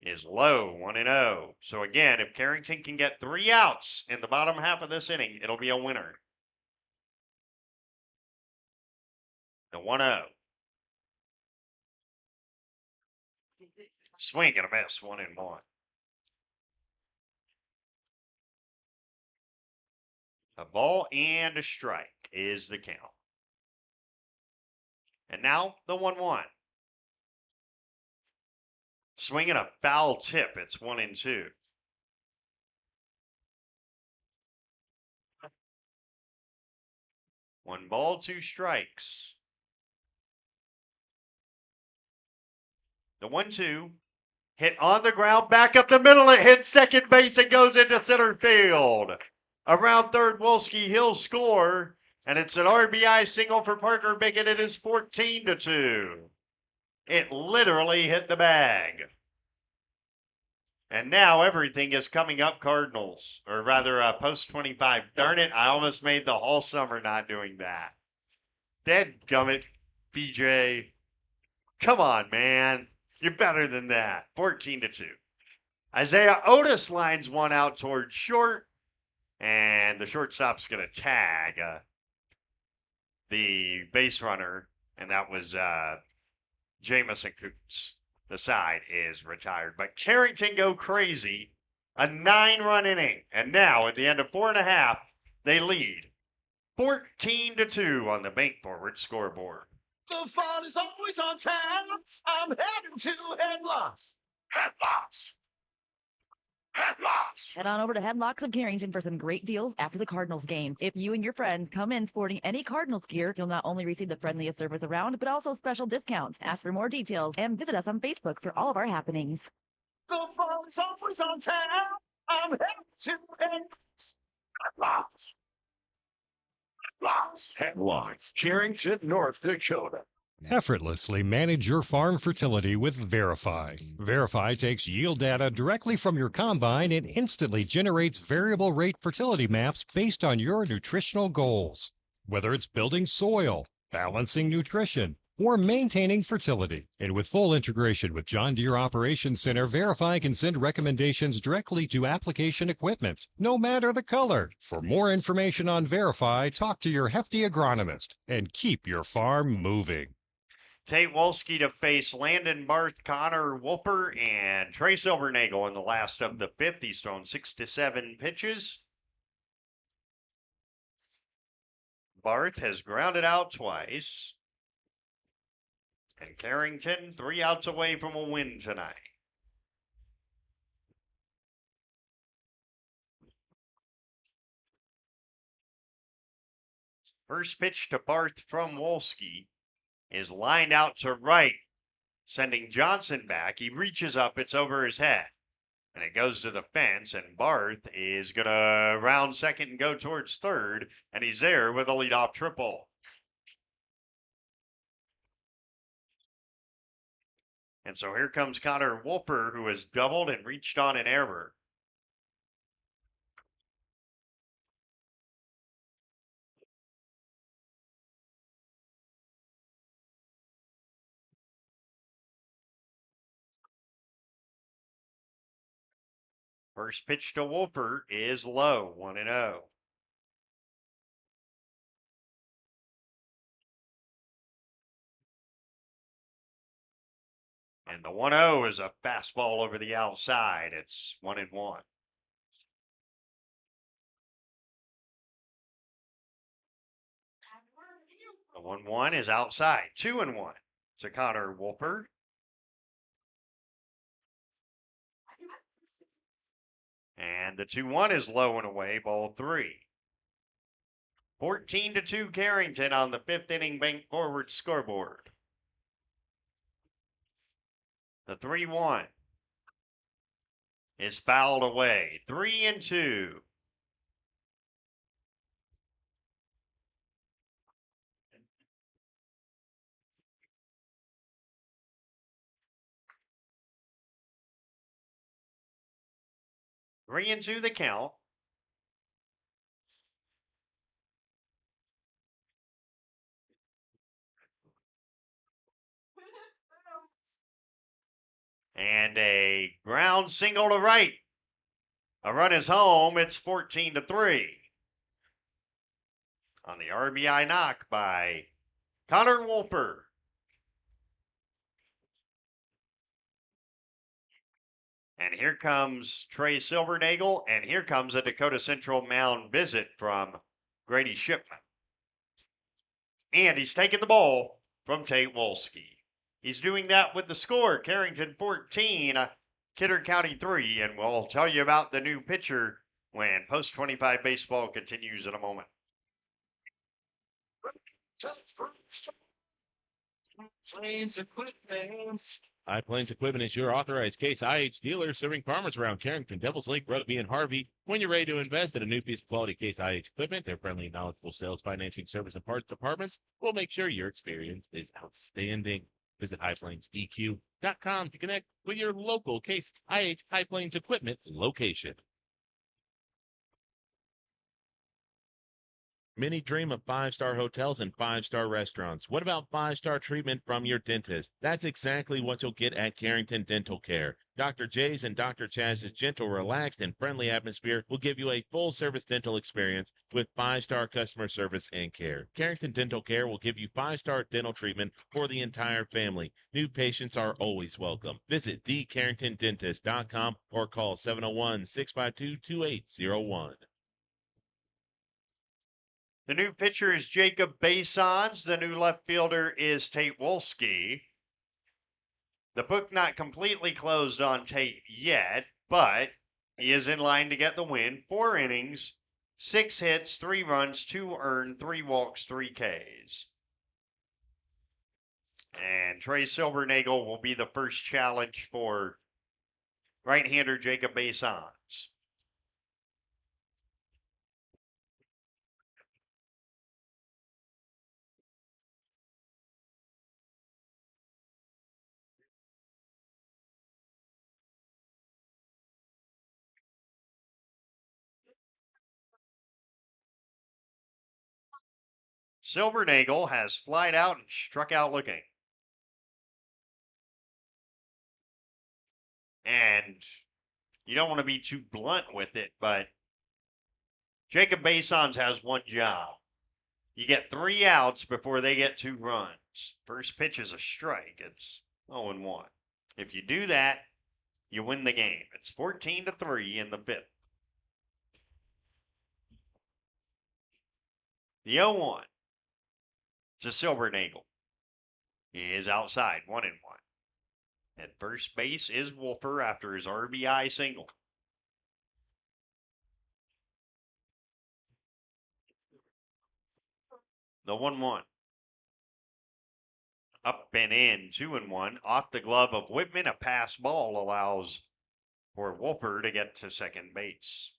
is low, 1-0. So again, if Carrington can get 3 outs in the bottom half of this inning, it'll be a winner. The 1-0. Swing and a miss, 1-1. A ball and a strike is the count. And now the 1-1. Swinging a foul tip. It's 1-2. One ball, 2 strikes. The 1-2 hit on the ground, back up the middle. It hits second base and goes into center field. Around third, Wolski, he'll score, and it's an RBI single for Parker Bickett. It is 14-2. It literally hit the bag. And now everything is coming up Cardinals, or rather post 25. Darn it, I almost made the whole summer not doing that. Dadgummit, BJ. Come on, man. You're better than that. 14-2. Isaiah Otis lines one out towards short, and the shortstop's going to tag the base runner, and that was Jamison Coots. The side is retired. But Carrington go crazy. A 9-run inning. And now, at the end of 4.5, they lead 14-2 on the Bank Forward scoreboard. The fun is always on time. I'm heading to Headlocks. Headlocks. Headlocks. Head on over to Headlocks of Carrington for some great deals after the Cardinals game. If you and your friends come in sporting any Cardinals gear, you'll not only receive the friendliest service around, but also special discounts. Ask for more details and visit us on Facebook for all of our happenings. The fun is always on time. I'm heading to Headlocks. Headlocks. Headlocks. Headlocks. Carrington, North Dakota. Effortlessly manage your farm fertility with Verify. Verify takes yield data directly from your combine and instantly generates variable rate fertility maps based on your nutritional goals. Whether it's building soil, balancing nutrition, or maintaining fertility. And with full integration with John Deere Operations Center, Verify can send recommendations directly to application equipment, no matter the color. For more information on Verify, talk to your hefty agronomist and keep your farm moving. Tate Wolski to face Landon Barth, Connor Wolper, and Trey Silvernagel in the last of the 5th. He's thrown 6 to 7 pitches. Barth has grounded out twice. And Carrington 3 outs away from a win tonight. First pitch to Barth from Wolski is lined out to right, sending Johnson back. He reaches up, it's over his head, and it goes to the fence, and Barth is going to round second and go towards third, and he's there with a leadoff triple. And so here comes Connor Wolper, who has doubled and reached on an error. First pitch to Wolper is low, 1-0. And the 1-0 is a fastball over the outside. It's 1-1. The 1-1 is outside, 2-1 to Connor Wolper. And the 2-1 is low and away, ball 3. 14-2 Carrington on the 5th inning Bank Forward scoreboard. The 3-1 is fouled away, 3-2. Three and two the count. And a ground single to right. A run is home. It's 14-3. On the RBI knock by Connor Wolper. And here comes Trey Silvernagel, and here comes a Dakota Central mound visit from Grady Shipman. And he's taking the ball from Tate Wolski. He's doing that with the score, Carrington 14, Kidder County 3, and we'll tell you about the new pitcher when Post 25 baseball continues in a moment. High Plains Equipment is your authorized Case IH dealer serving farmers around Carrington, Devils Lake, Rugby, and Harvey. When you're ready to invest in a new piece of quality Case IH equipment, their friendly and knowledgeable sales, financing, service, and parts departments will make sure your experience is outstanding. Visit highplainseq.com to connect with your local Case IH High Plains Equipment location. Many dream of five-star hotels and five-star restaurants. What about five-star treatment from your dentist? That's exactly what you'll get at Carrington Dental Care. Dr. J's and Dr. Chaz's gentle, relaxed, and friendly atmosphere will give you a full-service dental experience with five-star customer service and care. Carrington Dental Care will give you five-star dental treatment for the entire family. New patients are always welcome. Visit thecarringtondentist.com or call 701-652-2801. The new pitcher is Jacob Basons. The new left fielder is Tate Wolski. The book not completely closed on Tate yet, but he is in line to get the win. 4 innings, 6 hits, 3 runs, 2 earned, 3 walks, 3 Ks. And Trey Silvernagel will be the first challenge for right-hander Jacob Basons. Silvernagel has flied out and struck out looking. And you don't want to be too blunt with it, but Jacob Basons has one job. You get 3 outs before they get 2 runs. First pitch is a strike. It's 0-1. If you do that, you win the game. It's 14-3 in the 5th. The 0-1 to Silvernagel. He is outside, 1-1. At first base is Wolfer after his RBI single. The 1-1. Up and in, 2-1. Off the glove of Whitman, a pass ball allows for Wolfer to get to second base.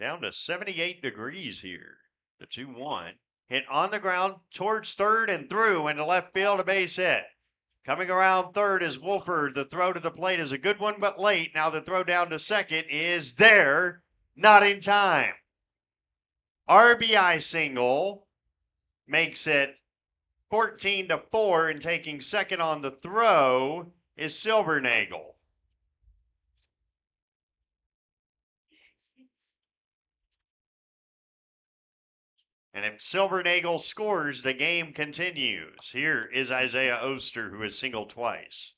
Down to 78 degrees here. The 2-1. Hit on the ground towards third and through into left field, a base hit. Coming around third is Wolford. The throw to the plate is a good one, but late. Now the throw down to second is there, not in time. RBI single makes it 14-4, and taking second on the throw is Silvernagel. And if Silvernagel scores, the game continues. Here is Isaiah Oster, who has singled twice.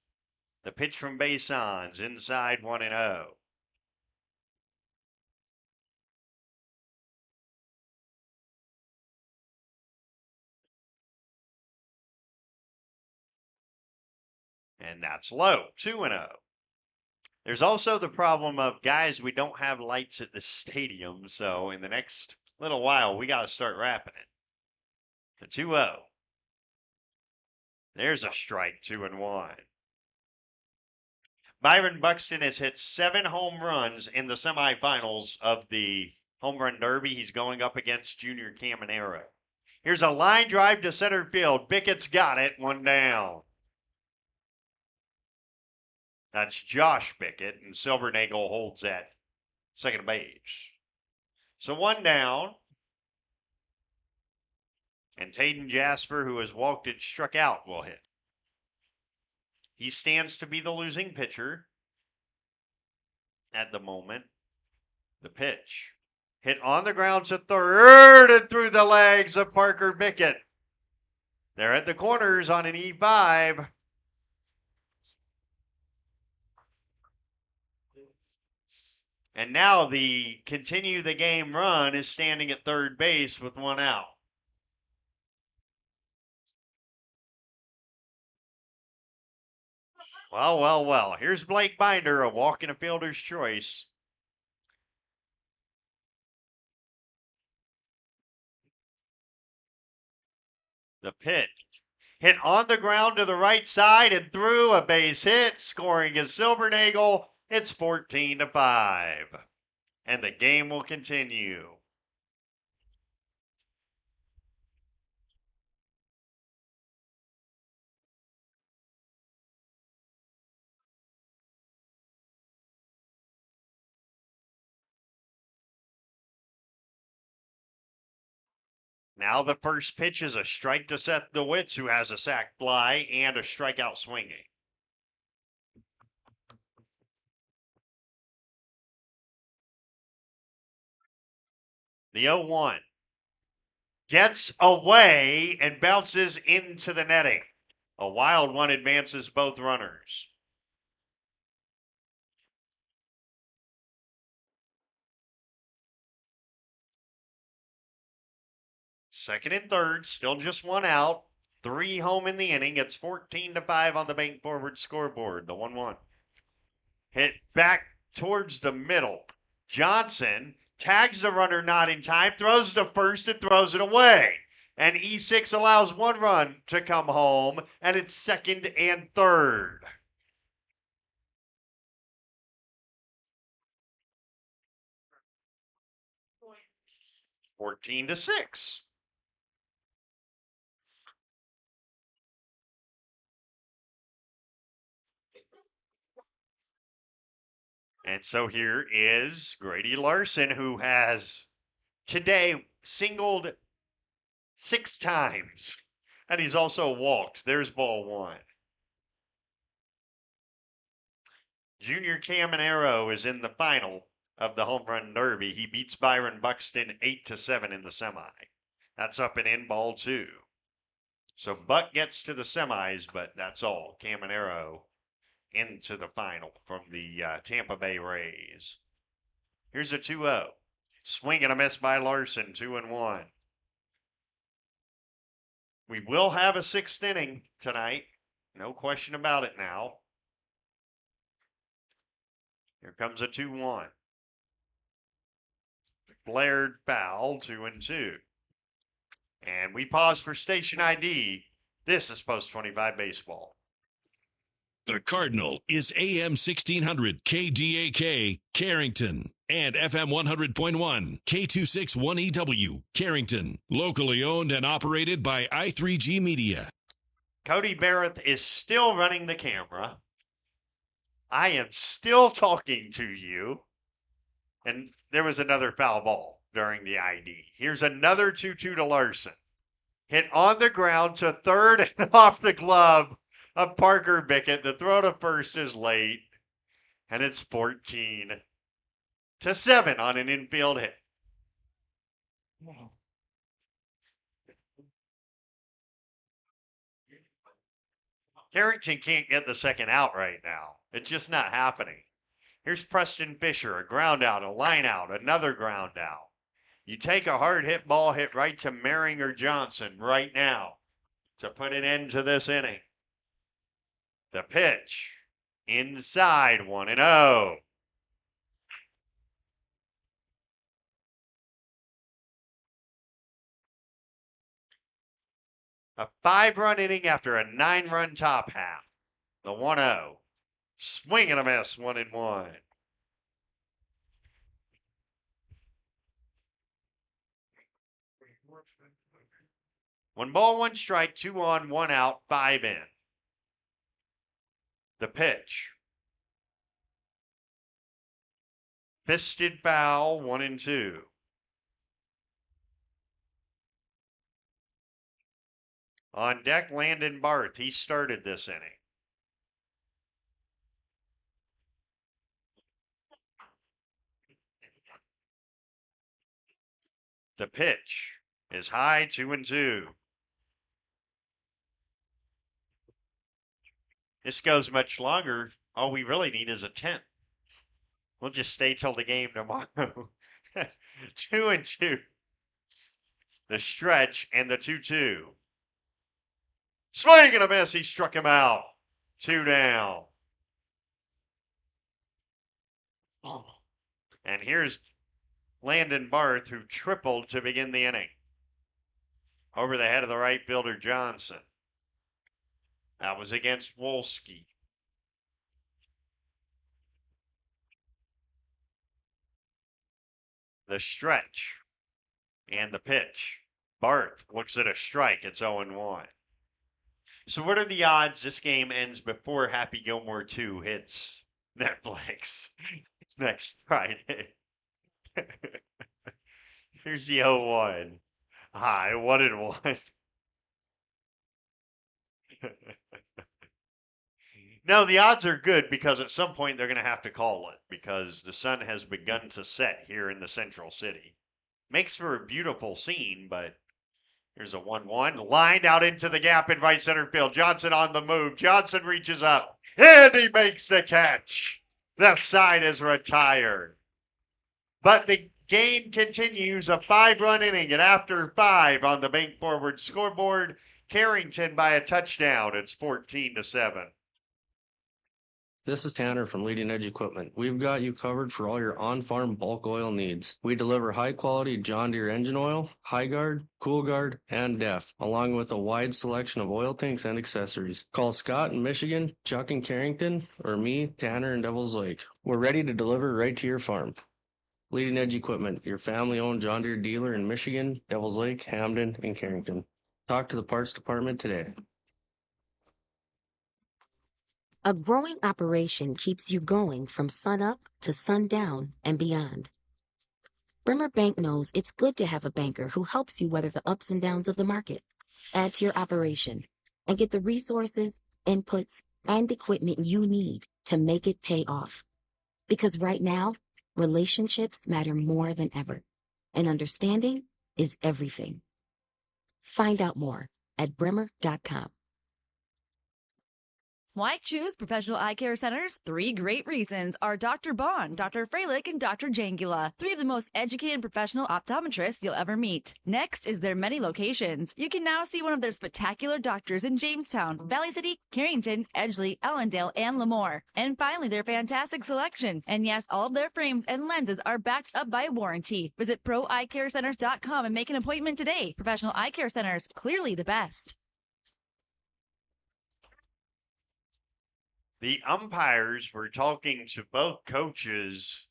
The pitch from Basons, inside 1-0. And that's low, 2-0. There's also the problem of, guys, we don't have lights at the stadium, so in the next little while, we got to start wrapping it. The 2-0. There's a strike, 2-1. Byron Buxton has hit 7 home runs in the semifinals of the Home Run Derby. He's going up against Junior Caminero. Here's a line drive to center field. Bickett's got it, 1 down. That's Josh Bickett, and Silvernagel holds at second base. So one down. And Taden Jasper, who has walked and struck out, will hit. He stands to be the losing pitcher at the moment. The pitch. Hit on the ground to third and through the legs of Parker Bickett. They're at the corners on an E5. And now the continue the game run is standing at third base with one out. Well. Here's Blake Binder, a walk and a fielder's choice. The pitch. Hit on the ground to the right side and through, a base hit. Scoring is Silvernagel. It's 14-5. And the game will continue. Now the first pitch is a strike to Seth DeWitts, who has a sac fly and a strikeout swinging. The 0-1 gets away and bounces into the netting. A wild one advances both runners. Second and third, still just one out. 3 home in the inning. It's 14-5 on the bank forward scoreboard. The 1-1. Hit back towards the middle. Johnson tags the runner not in time, throws to first and throws it away. And E6 allows 1 run to come home, and it's second and third. (14-6). And so here is Grady Larson, who has today singled 6 times. And he's also walked. There's ball 1. Junior Caminero is in the final of the Home Run Derby. He beats Byron Buxton 8-7 in the semi. That's up and in ball 2. So Buck gets to the semis, but that's all. Caminero into the final from the Tampa Bay Rays. Here's a 2-0. Swing and a miss by Larson, 2-1. We will have a 6th inning tonight. No question about it now. Here comes a 2-1. Flared foul, 2-2. And we pause for station ID. This is Post 25 Baseball. The Cardinal is AM 1600 KDAK, Carrington, and FM 100.1 K261EW, Carrington, locally owned and operated by I3G Media. Cody Barrett is still running the camera. I am still talking to you. And there was another foul ball during the ID. Here's another 2-2 to Larson. Hit on the ground to third and off the glove of Parker Bickett. The throw to first is late, and it's 14-7 on an infield hit. Carrington can't get the second out right now. It's just not happening. Here's Preston Fisher, a ground out, a line out, another ground out. You take a hard hit ball hit right to Merringer Johnson right now to put an end to this inning. The pitch inside, 1-0. A 5-run inning after a 9-run top half. The 1-0. Swing and a miss, 1-1. One ball, one strike, 2 on, 1 out, 5 in. The pitch. Fisted foul, 1-2. On deck, Landon Barth. He started this inning. The pitch is high, 2-2. This goes much longer. All we really need is a 10th. We'll just stay till the game tomorrow. 2-2. The stretch and the 2-2. Swing and a miss. He struck him out. 2 down. And here's Landon Barth, who tripled to begin the inning. Over the head of the right fielder, Johnson. That was against Wolski. The stretch and the pitch. Barth looks at a strike. It's 0-1. So what are the odds this game ends before Happy Gilmore 2 hits Netflix next Friday? Here's the 0-1. High, 1-1. No, the odds are good because at some point they're going to have to call it because the sun has begun to set here in the central city. Makes for a beautiful scene, but here's a 1-1. Lined out into the gap in right center field. Johnson on the move. Johnson reaches up, and he makes the catch. The side is retired. But the game continues, a 5-run inning, and after 5 on the Bank Forward scoreboard, Carrington by a touchdown. It's 14-7. This is Tanner from Leading Edge Equipment. We've got you covered for all your on-farm bulk oil needs. We deliver high-quality John Deere engine oil, High-Guard, Cool-Guard, and DEF, along with a wide selection of oil tanks and accessories. Call Scott in Michigan, Chuck in Carrington, or me, Tanner in Devils Lake. We're ready to deliver right to your farm. Leading Edge Equipment, your family-owned John Deere dealer in Michigan, Devils Lake, Hamden, and Carrington. Talk to the parts department today. A growing operation keeps you going from sunup to sundown and beyond. Bremer Bank knows it's good to have a banker who helps you weather the ups and downs of the market. Add to your operation and get the resources, inputs, and equipment you need to make it pay off. Because right now, relationships matter more than ever, and understanding is everything. Find out more at bremer.com. Why choose Professional Eye Care Centers? 3 great reasons are Dr. Bond, Dr. Freilich, and Dr. Jangula, 3 of the most educated professional optometrists you'll ever meet. Next is their many locations. You can now see one of their spectacular doctors in Jamestown, Valley City, Carrington, Edgeley, Ellendale, and Lemoore. And finally, their fantastic selection. And yes, all of their frames and lenses are backed up by warranty. Visit ProEyeCareCenters.com and make an appointment today. Professional Eye Care Centers, clearly the best. The umpires were talking to both coaches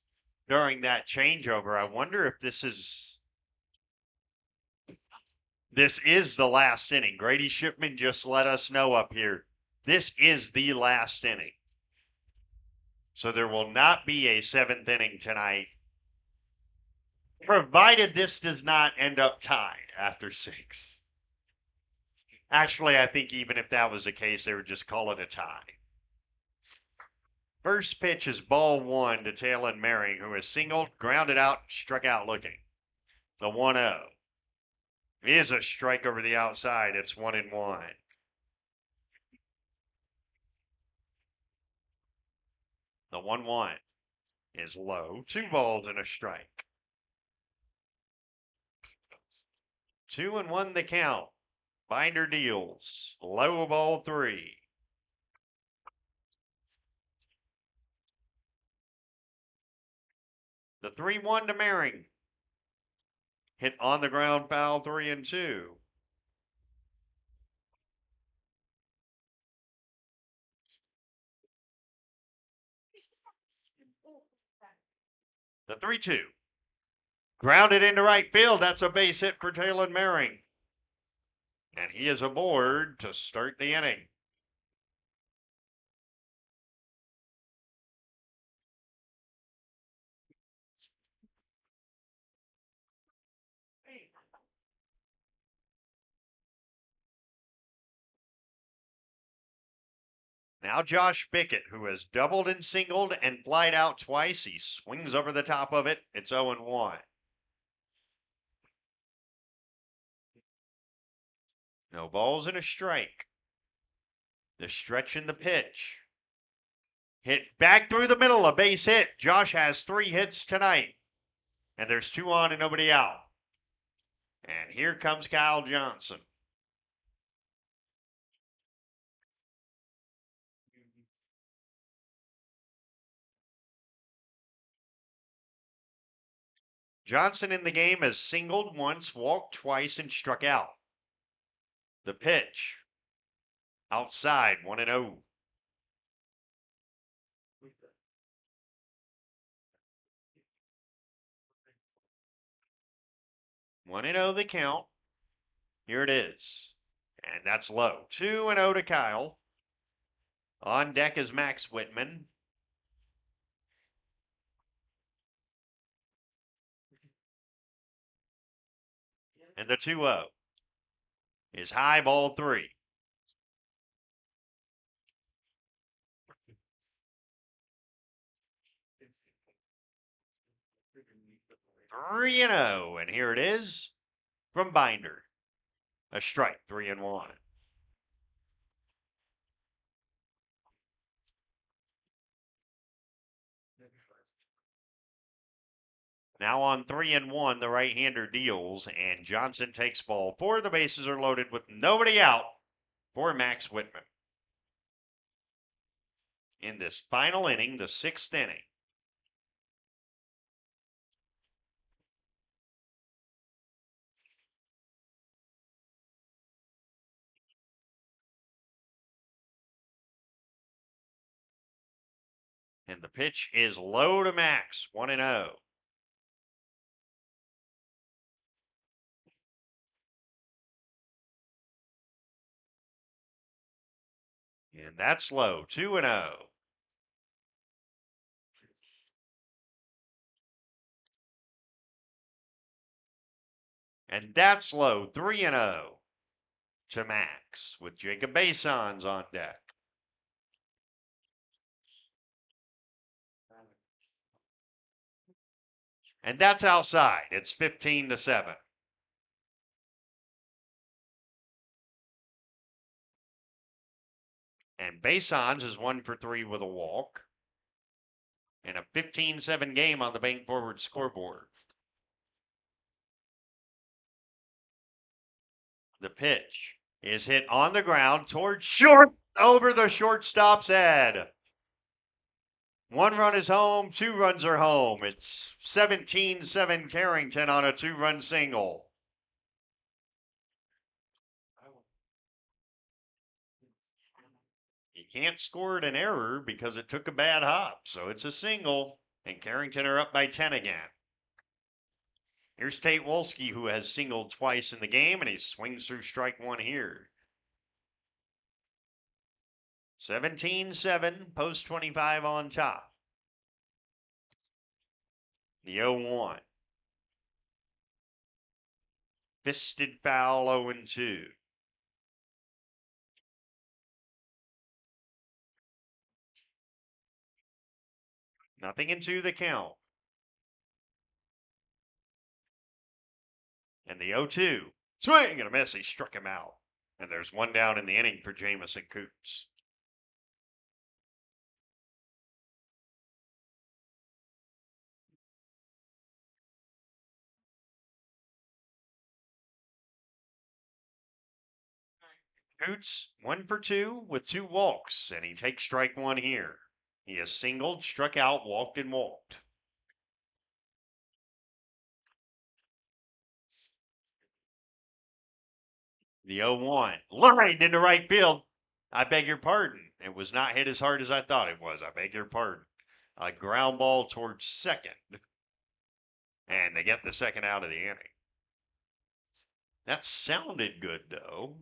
during that changeover. I wonder if this is the last inning. Grady Shipman just let us know up here. This is the last inning. So there will not be a 7th inning tonight, provided this does not end up tied after 6. Actually, I think even if that was the case, they would just call it a tie. First pitch is ball 1 to Talon Merring, who is singled, grounded out, struck out looking. The 1-0 is a strike over the outside. It's 1-1. The 1-1 is low. 2 balls and a strike. 2-1 the count. Binder deals. Low ball 3. The 3-1 to Merring. Hit on the ground, foul, 3-2. The 3-2. Grounded into right field. That's a base hit for Talon Merring. And he is aboard to start the inning. Now Josh Bickett, who has doubled and singled and flied out twice. He swings over the top of it. It's 0-1. No balls and a strike. The stretch and the pitch. Hit back through the middle, a base hit. Josh has 3 hits tonight. And there's 2 on and nobody out. And here comes Kyle Johnson. Johnson in the game has singled once, walked twice, and struck out. The pitch. Outside, 1-0. One and 0 the count. Here it is. And that's low. 2-0 to Kyle. On deck is Max Whitman. And the 2-0 is high, ball 3. Three and 0, and here it is from Binder. A strike, 3-1. Now on 3-1, the right-hander deals, and Johnson takes ball 4. The bases are loaded with nobody out for Max Whitman. In this final inning, the 6th inning. And the pitch is low to Max, 1-0. And that's low, 2-0. And that's low, 3-0 to Max with Jacob Basons on deck. And that's outside. It's 15-7. And Basons is 1 for 3 with a walk. And a 15-7 game on the Bank Forward scoreboard. The pitch is hit on the ground towards short, over the shortstop's head. 1 run is home, 2 runs are home. It's 17-7 Carrington on a 2-run single. You can't score it an error because it took a bad hop, so it's a single, and Carrington are up by 10 again. Here's Tate Wolski, who has singled twice in the game, and he swings through strike 1 here. 17-7, post 25 on top. The 0-1. Fisted foul, 0-2. Nothing into the count. And the 0-2. Swing and a miss. He struck him out. And there's 1 down in the inning for Jamison Coots. Coots 1 for 2 with 2 walks, and he takes strike 1 here. He has singled, struck out, walked, and walked. The 0-1. Lined into right field. I beg your pardon. It was not hit as hard as I thought it was. I beg your pardon. A ground ball towards second. And they get the second out of the inning. That sounded good, though.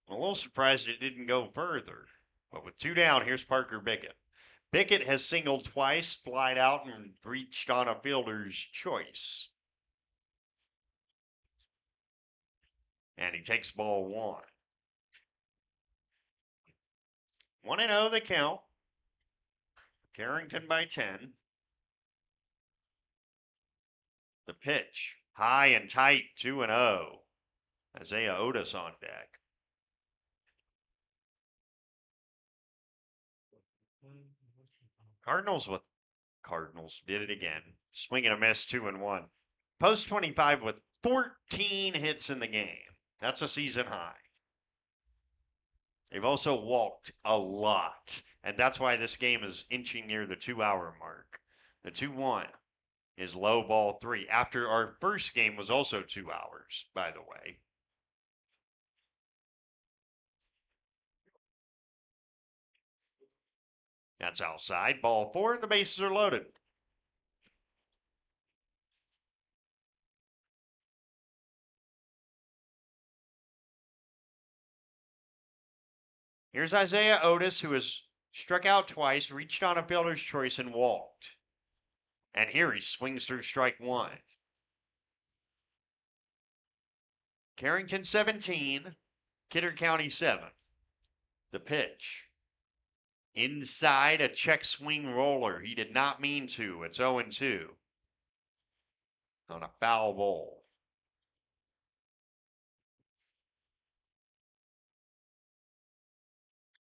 I'm a little surprised it didn't go further. But with 2 down, here's Parker Bickett. Bickett has singled twice, flied out, and reached on a fielder's choice. And he takes ball 1. 1-0 the count. Carrington by 10. The pitch, high and tight, 2-0. Isaiah Otis on deck. Cardinals did it again. Swing and a miss, 2-1. Post 25 with 14 hits in the game. That's a season high. They've also walked a lot, and that's why this game is inching near the 2-hour mark. The 2-1 is low ball 3. After our first game was also 2 hours, by the way. That's outside. Ball 4, and the bases are loaded. Here's Isaiah Otis, who has struck out twice, reached on a fielder's choice, and walked. And here he swings through strike 1. Carrington 17, Kidder County 7. The pitch. Inside, a check swing roller. He did not mean to. It's 0-2 on a foul ball.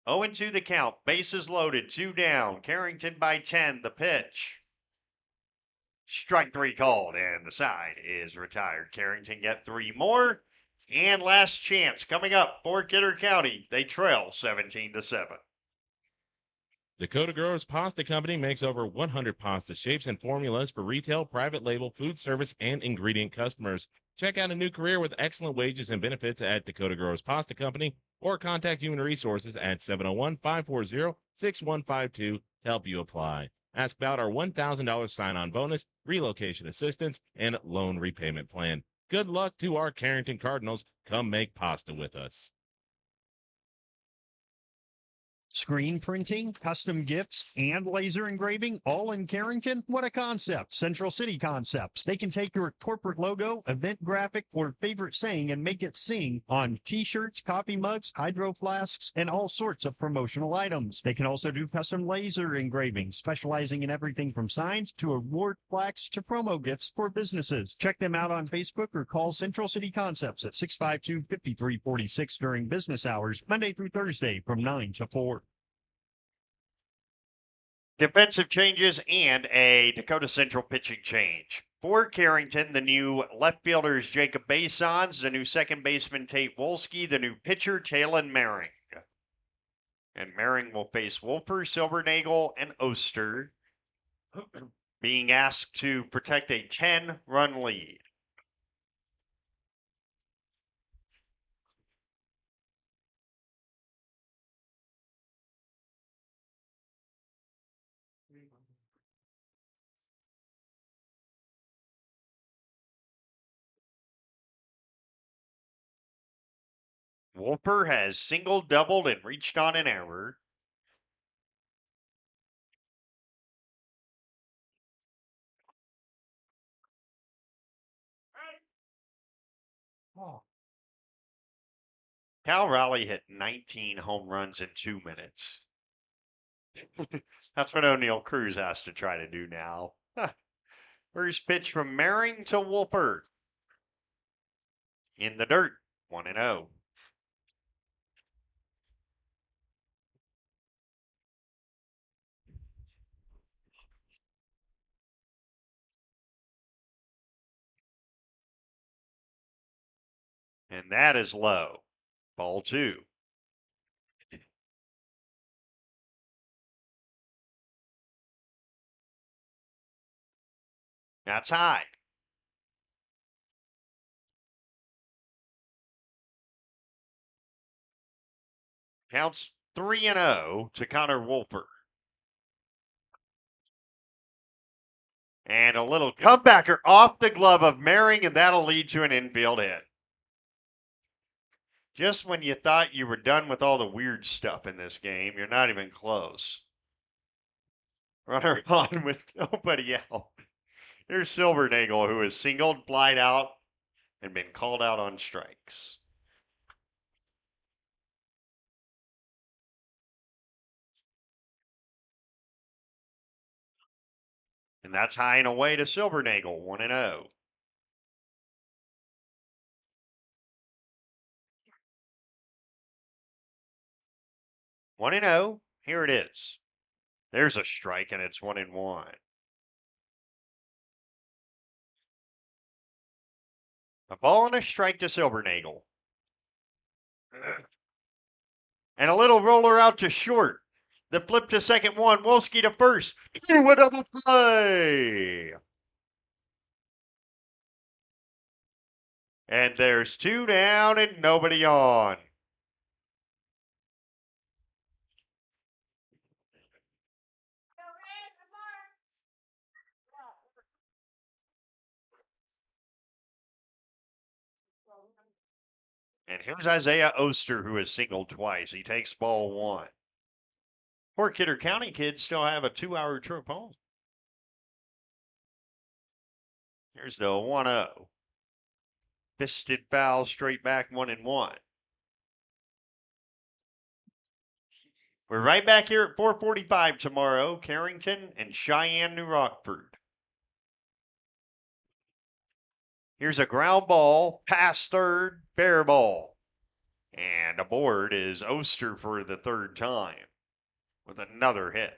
Oh, 0-2 the count. Bases loaded. 2 down. Carrington by 10. The pitch. Strike 3 called, and the side is retired. Carrington get 3 more. And last chance coming up for Kidder County. They trail 17-7. Dakota Growers Pasta Company makes over 100 pasta shapes and formulas for retail, private label, food service, and ingredient customers. Check out a new career with excellent wages and benefits at Dakota Growers Pasta Company or contact Human Resources at 701-540-6152 to help you apply. Ask about our $1,000 sign-on bonus, relocation assistance, and loan repayment plan. Good luck to our Carrington Cardinals. Come make pasta with us. Screen printing, custom gifts, and laser engraving, all in Carrington? What a concept. Central City Concepts. They can take your corporate logo, event graphic, or favorite saying and make it sing on t-shirts, coffee mugs, hydro flasks, and all sorts of promotional items. They can also do custom laser engraving, specializing in everything from signs to award plaques to promo gifts for businesses. Check them out on Facebook or call Central City Concepts at 652-5346 during business hours, Monday through Thursday from 9 to 4. Defensive changes and a Dakota Central pitching change. For Carrington, the new left fielders Jacob Basons, the new second baseman Tate Wolski, the new pitcher Talon Mering. And Mering will face Wolfer, Silvernagel, and Oster, being asked to protect a 10-run lead. Wolfer has singled, doubled, and reached on an error. Cal Raleigh hit 19 home runs in 2 minutes. That's what O'Neill Cruz has to try to do now. First pitch from Mering to Wolfer. In the dirt, 1-0. And that is low. Ball 2. That's high. Counts 3-0 to Connor Wolfer. And a little comebacker off the glove of Mering, and that'll lead to an infield hit. Just when you thought you were done with all the weird stuff in this game, you're not even close. Runner on with nobody out. Here's Silvernagel, who has singled, flied out, and been called out on strikes. And that's high and away to Silvernagel, 1-0. One and 0. Here it is. There's a strike, and it's 1-1. A ball and a strike to Silvernagel. And a little roller out to short. The flip to second one. Wolski to first. A double play. And there's 2 down and nobody on. And here's Isaiah Oster, who has singled twice. He takes ball 1. Poor Kidder County kids still have a 2-hour trip home. Here's the 1-0. Fisted foul straight back 1-1. We're right back here at 4:45 tomorrow. Carrington and Cheyenne, New Rockford. Here's a ground ball, past third, fair ball. And aboard is Oster for the 3rd time with another hit.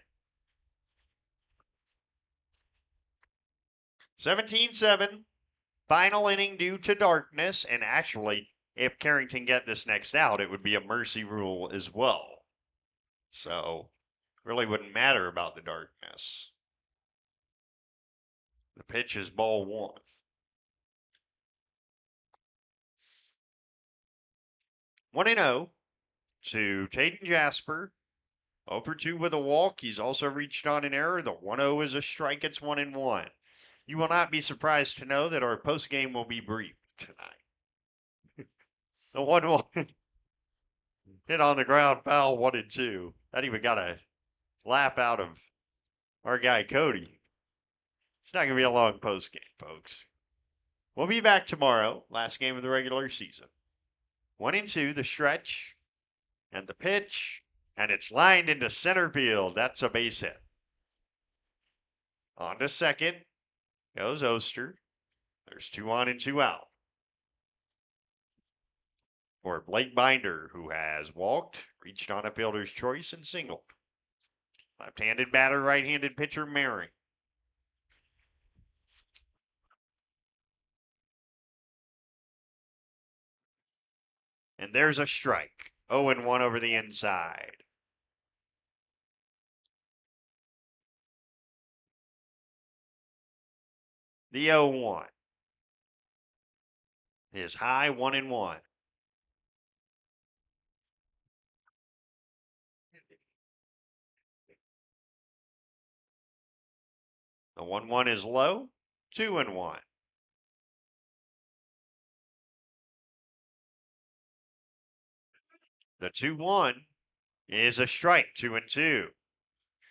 17-7, final inning due to darkness. And actually, if Carrington get this next out, it would be a mercy rule as well. So, really wouldn't matter about the darkness. The pitch is ball 1. One and 0 to Taden Jasper. 0 for 2 with a walk. He's also reached on an error. The 1-0 is a strike. It's 1-1. You will not be surprised to know that our post game will be brief tonight. The 1-1 hit on the ground, foul 1-2. That even got a laugh out of our guy Cody. It's not going to be a long post game, folks. We'll be back tomorrow. Last game of the regular season. 1-2, the stretch, and the pitch, and it's lined into center field. That's a base hit. On to second goes Oster. There's 2 on and 2 out. For Blake Binder, who has walked, reached on a fielder's choice, and singled. Left-handed batter, right-handed pitcher, Mary. And there's a strike. 0-1 over the inside. The 0-1 is high, 1-1. The 1-1 is low, 2-1. The 2-1 is a strike, 2-2.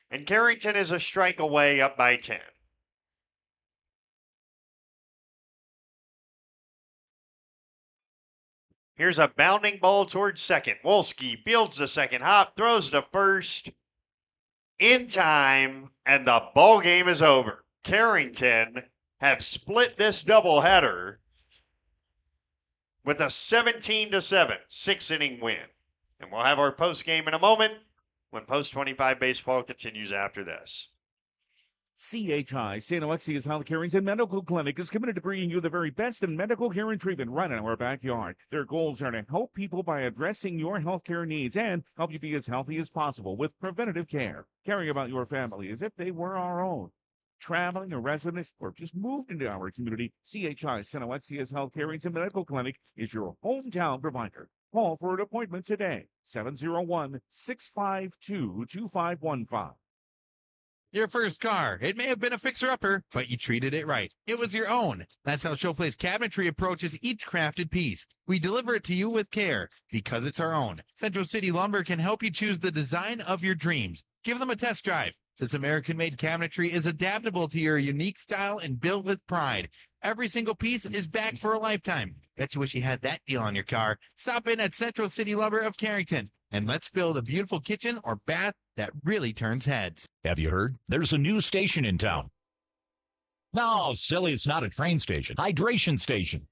And Carrington is a strike away, up by 10. Here's a bounding ball towards second. Wolski fields the second hop, throws to first in time, and the ball game is over. Carrington have split this doubleheader with a 17-7 6-inning win. And we'll have our post game in a moment when Post 25 baseball continues after this. CHI, St. Alexius Health Carrington Medical Clinic, is committed to bringing you the very best in medical care and treatment right in our backyard. Their goals are to help people by addressing your healthcare needs and help you be as healthy as possible with preventative care, caring about your family as if they were our own. Traveling, a resident, or just moved into our community, CHI, St. Alexius Health Carrington Medical Clinic is your hometown provider. Call for an appointment today, 701-652-2515. Your first car. It may have been a fixer-upper, but you treated it right. It was your own. That's how Showplace Cabinetry approaches each crafted piece. We deliver it to you with care, because it's our own. Central City Lumber can help you choose the design of your dreams. Give them a test drive. This American-made cabinetry is adaptable to your unique style and built with pride. Every single piece is back for a lifetime. Bet you wish you had that deal on your car. Stop in at Central City Lumber of Carrington, and let's build a beautiful kitchen or bath that really turns heads. Have you heard? There's a new station in town. No, silly, it's not a train station. Hydration station.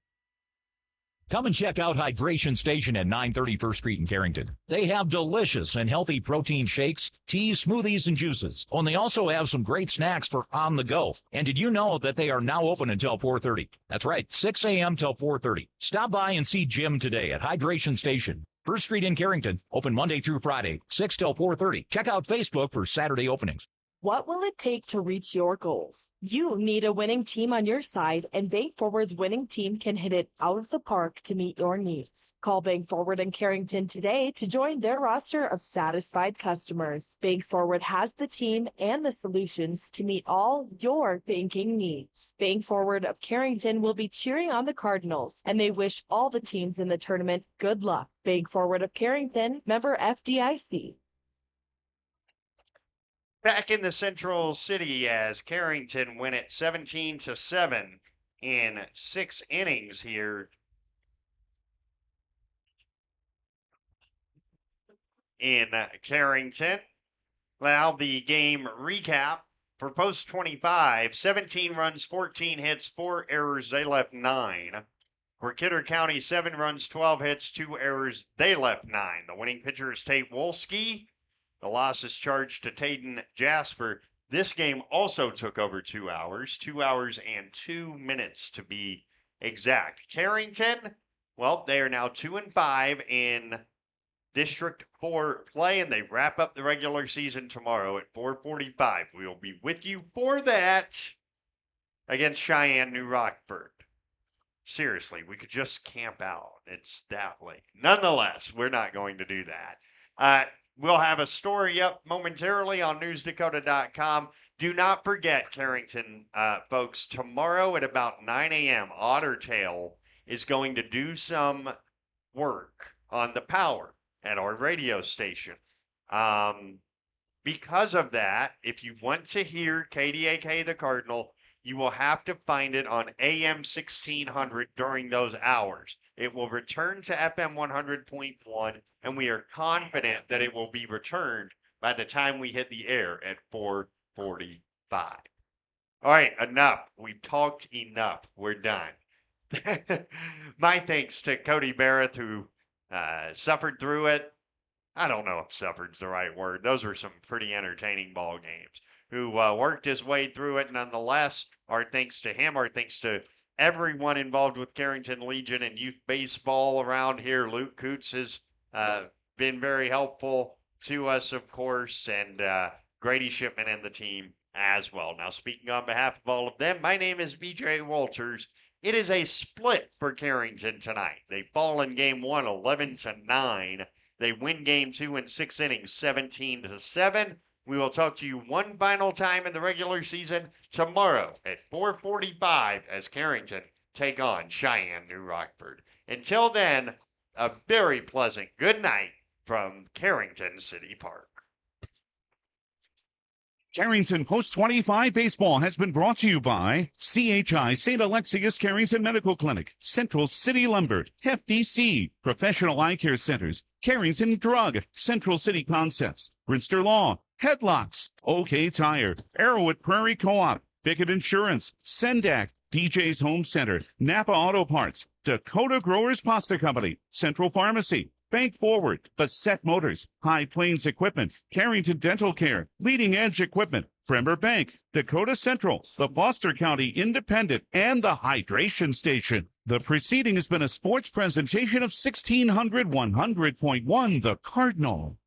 Come and check out Hydration Station at 930 First Street in Carrington. They have delicious and healthy protein shakes, teas, smoothies, and juices. And they also have some great snacks for on the go. And did you know that they are now open until 4:30? That's right, 6 a.m. till 4:30. Stop by and see Jim today at Hydration Station, First Street in Carrington. Open Monday through Friday, 6 till 4:30. Check out Facebook for Saturday openings. What will it take to reach your goals? You need a winning team on your side, and Bank Forward's winning team can hit it out of the park to meet your needs. Call Bank Forward in Carrington today to join their roster of satisfied customers. Bank Forward has the team and the solutions to meet all your banking needs. Bank Forward of Carrington will be cheering on the Cardinals, and they wish all the teams in the tournament good luck. Bank Forward of Carrington, member FDIC. Back in the Central City as Carrington win it 17-7 in 6 innings here in Carrington. Now the game recap for post 25, 17 runs, 14 hits, 4 errors, they left 9. For Kidder County, 7 runs, 12 hits, 2 errors, they left 9. The winning pitcher is Tate Wolski. The loss is charged to Tayden Jasper. This game also took over 2 hours, 2 hours and 2 minutes to be exact. Carrington, well, they are now 2-5 in District 4 play, and they wrap up the regular season tomorrow at 4:45. We will be with you for that against Cheyenne New Rockford. Seriously, we could just camp out. It's that late. Nonetheless, we're not going to do that. We'll have a story up momentarily on newsdakota.com. Do not forget, Carrington folks, tomorrow at about 9 a.m., Otter Tail is going to do some work on the power at our radio station. Because of that, if you want to hear KDAK the Cardinal, you will have to find it on AM 1600 during those hours. It will return to FM 100.1, and we are confident that it will be returned by the time we hit the air at 4:45. All right, enough. We've talked enough. We're done. My thanks to Cody Barrett, who suffered through it. I don't know if suffered's the right word. Those were some pretty entertaining ball games. Who worked his way through it nonetheless. Our thanks to him. Our thanks to everyone involved with Carrington Legion and youth baseball around here. Luke Coots has been very helpful to us, of course, and Grady Shipman and the team as well. Now, speaking on behalf of all of them, my name is BJ Walters. It is a split for Carrington tonight. They fall in game 1, 11-9. They win game 2 in 6 innings, 17-7. We will talk to you one final time in the regular season tomorrow at 4:45 as Carrington take on Cheyenne New Rockford. Until then, a very pleasant good night from Carrington City Park. Carrington Post 25 Baseball has been brought to you by CHI St. Alexius Carrington Medical Clinic, Central City Lumber, FDC, Professional Eye Care Centers, Carrington Drug, Central City Concepts, Brinster Law, Headlocks, OK Tire, Arrowwood Prairie Co-op, Bickett Insurance, Sendak, DJ's Home Center, Napa Auto Parts, Dakota Growers Pasta Company, Central Pharmacy, Bank Forward, Bassett Motors, High Plains Equipment, Carrington Dental Care, Leading Edge Equipment, Bremer Bank, Dakota Central, the Foster County Independent, and the Hydration Station. The preceding has been a sports presentation of 1600 100.1 The Cardinal.